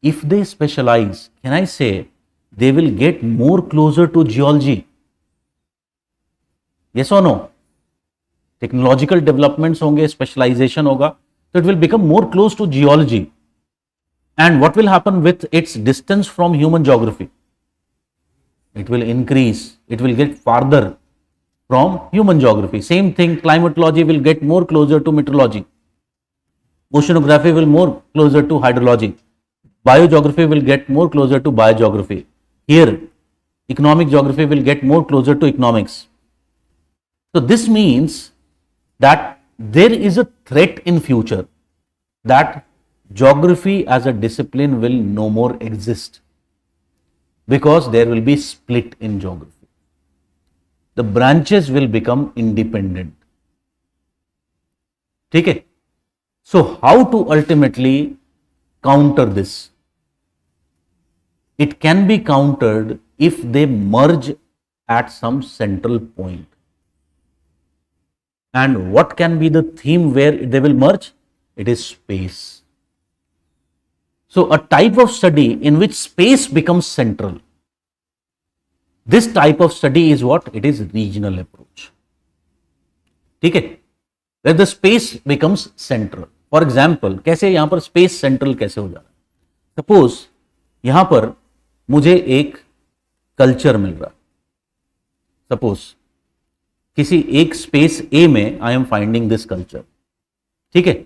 if they specialize, can I say they will get more closer to geology? Yes or no? Technological developments होंगे, specialization होगा, so it will become more close to geology. And what will happen with its distance from human geography? It will increase, it will get farther from human geography. Same thing, climatology will get more closer to meteorology. Oceanography will more closer to hydrology. Biogeography will get more closer to biogeography. Here, economic geography will get more closer to economics. So this means that there is a threat in future that geography as a discipline will no more exist, because there will be split in geography. The branches will become independent. ठीक है? So how to ultimately counter this? It can be countered if they merge at some central point. And what can be the theme where they will merge? It is space. So a type of study in which space becomes central. This type of study is what? It is regional approach. ठीक है? Where the space becomes central. For example, कैसे यहाँ पर space central कैसे हो जा रहा है? Suppose यहाँ पर मुझे एक कल्चर मिल रहा है. Suppose किसी एक स्पेस A में I am finding this culture. ठीक है?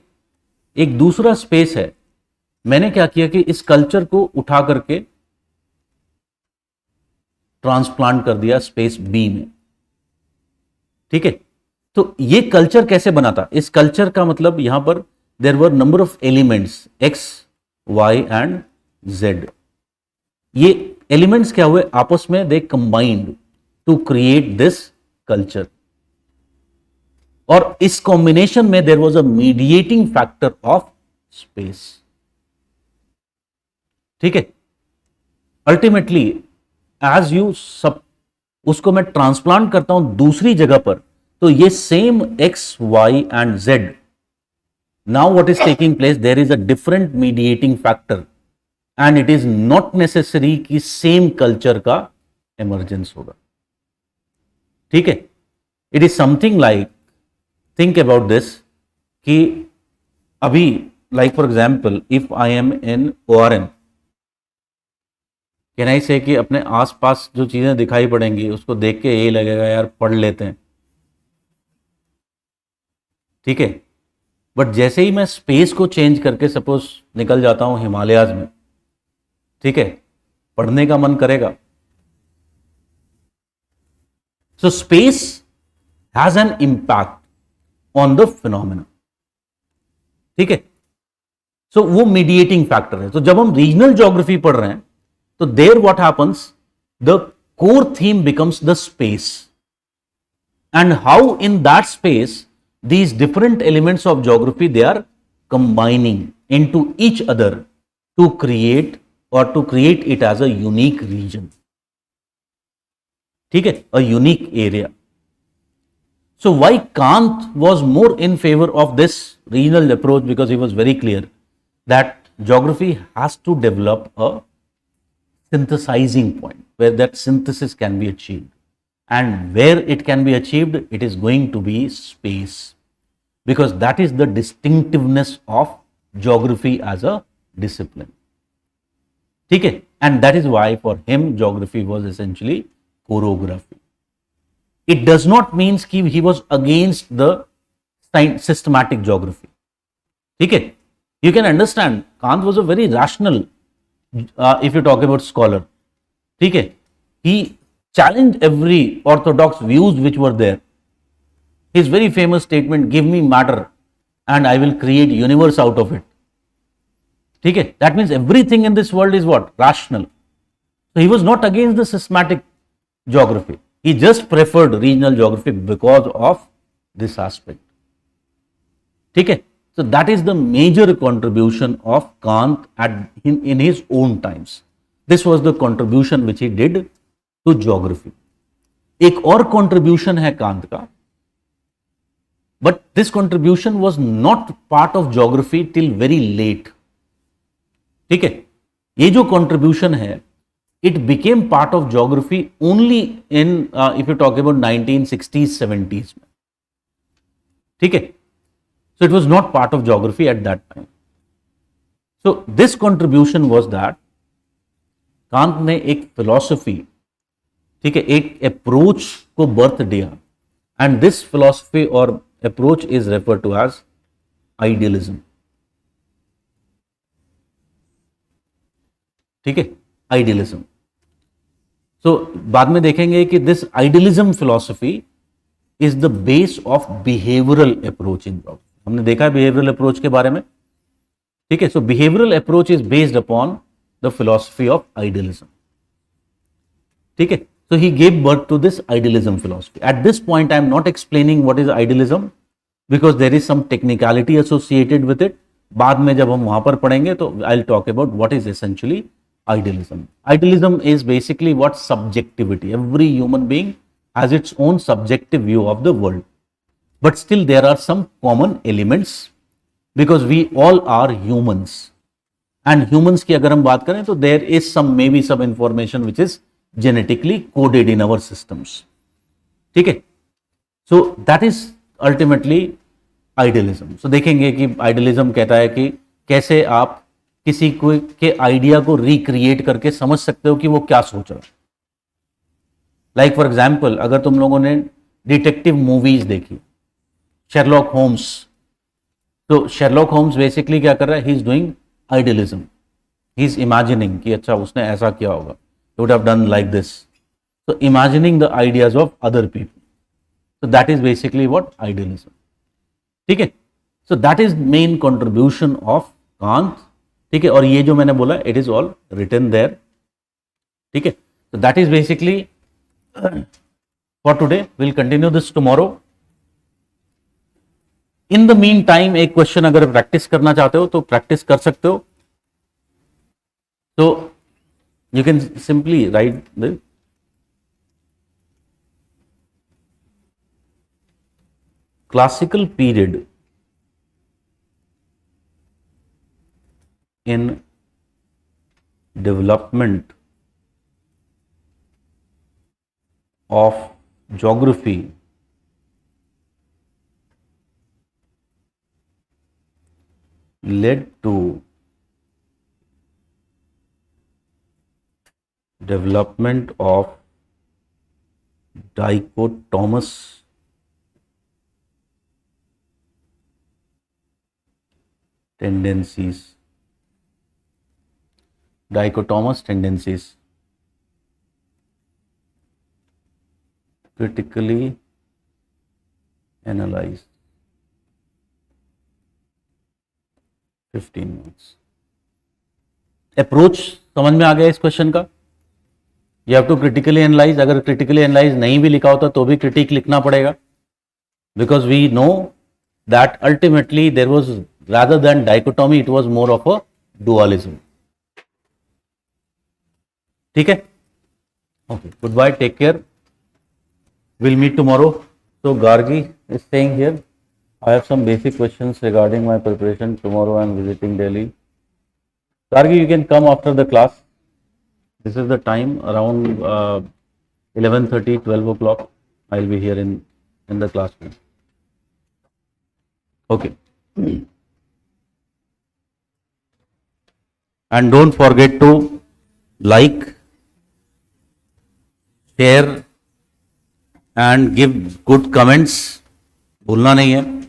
एक दूसरा स्पेस है, मैंने क्या किया कि इस कल्चर को उठा करके ट्रांसप्लांट कर दिया स्पेस बी में. ठीक है? तो ये कल्चर कैसे बना था? इस कल्चर का मतलब यहां पर there were number of elements X Y and Z. ये एलिमेंट्स क्या हुए? आपस में they combined to create this culture. और इस कॉम्बिनेशन में there was a mediating factor of space. ठीक है, अल्टीमेटली एज यू सब उसको मैं ट्रांसप्लांट करता हूं दूसरी जगह पर, तो ये same X Y and Z, now what is taking place, there is a different mediating factor and it is not necessary कि सेम कल्चर का इमर्जेंस होगा। ठीक है, it is something like, think about this कि अभी like for example if I am in ORN, can I say कि अपने आसपास जो चीजें दिखाई पड़ेंगी उसको देख के यही लगेगा यार पढ़ लेते हैं, ठीक है, बट जैसे ही मैं स्पेस को चेंज करके सपोज निकल जाता हूं हिमालयाज में, ठीक है, पढ़ने का मन करेगा। So space has an impact on the phenomena, ठीक है, सो वो मीडिएटिंग फैक्टर है। तो जब हम रीजनल ज्योग्राफी पढ़ रहे हैं तो there what happens, the core theme becomes the space and how in that space these different elements of geography they are combining into each other to create it as a unique region, ठीक है, a unique area. So why Kant was more in favor of this regional approach? Because he was very clear that geography has to develop a synthesizing point where that synthesis can be achieved, and where it can be achieved, it is going to be space, because that is the distinctiveness of geography as a discipline, ठीक है, and that is why for him geography was essentially choreography. It does not mean कि he was against the systematic geography, ठीक है, you can understand Kant was a very rational if you talk about scholar, ठीक है, he challenged every orthodox views which were there. His very famous statement, give me matter and I will create universe out of it, ठीक है, that means everything in this world is what, rational. So he was not against the systematic geography, he just preferred regional geography because of this aspect, ठीक है. So that is the major contribution of Kant in his own times. This was the contribution which he did to geography. एक और contribution है कांत का, but this contribution was not part of geography till very late, ठीक है. ये जो contribution है, it became part of geography only in if you talk about 1960s 70s में, ठीक है. So it was not part of geography at that time. So this contribution was that Kant ने एक philosophy, ठीक है, एक approach को birth दिया, and this philosophy or approach is referred to as idealism, ठीक है, idealism. So बाद में देखेंगे कि this idealism philosophy is the base of behavioral approach in geography. हमने देखा है बिहेवियरल अप्रोच के बारे में, ठीक है. So behavioural approach is based upon the philosophy of idealism, ठीक है. So he gave birth to this idealism philosophy. At this point I am not explaining what is idealism because there is some technicality associated with it. बाद में जब हम वहां पर पढ़ेंगे तो I will talk about what is essentially idealism. Idealism is basically what subjectivity. Every human being has its own subjective view of the world, but still there are some common elements because we all are humans, and humans की अगर हम बात करें तो there is some maybe some information which is genetically coded in our systems, ठीक है. so that is ultimately idealism. so देखेंगे कि idealism कहता है कि कैसे आप किसी को के आइडिया को रिक्रिएट करके समझ सकते हो कि वो क्या सोच रहा है. लाइक फॉर एग्जाम्पल अगर तुम लोगों ने डिटेक्टिव मूवीज देखी, शेरलॉक होम्स, तो शेरलॉक होम्स बेसिकली क्या कर रहा है, he is doing idealism. He is imagining कि अच्छा उसने ऐसा किया होगा, he would have done like this. So imagining the ideas of other people. So that is basically what idealism. ठीक है. So that is main contribution of Kant. ठीक है. और ये जो मैंने बोला it is all written there. ठीक है. So that is basically for today. We'll continue this tomorrow. In the mean time एक क्वेश्चन अगर प्रैक्टिस करना चाहते हो तो प्रैक्टिस कर सकते हो. So you can simply write the classical period in development of geography led to development of dichotomous tendencies. Dichotomous tendencies. Critically analyze. 15 minutes. Approach समझ में आ गया इस क्वेश्चन का? You have to critically analyse. अगर क्रिटिकली एनालाइज नहीं भी लिखा होता तो भी क्रिटिक लिखना पड़ेगा, because we know that ultimately there was rather than dichotomy it was more of a dualism. ठीक है? Okay, goodbye, take care, we'll meet tomorrow. So Gargi is staying here. I have some basic questions regarding my preparation. Tomorrow I am visiting Delhi. Gargi, you can come after the class. This is the time around 11:30, 12 o'clock. I'll be here in the classroom. Okay. And don't forget to like, share and give good comments. भूलना नहीं है.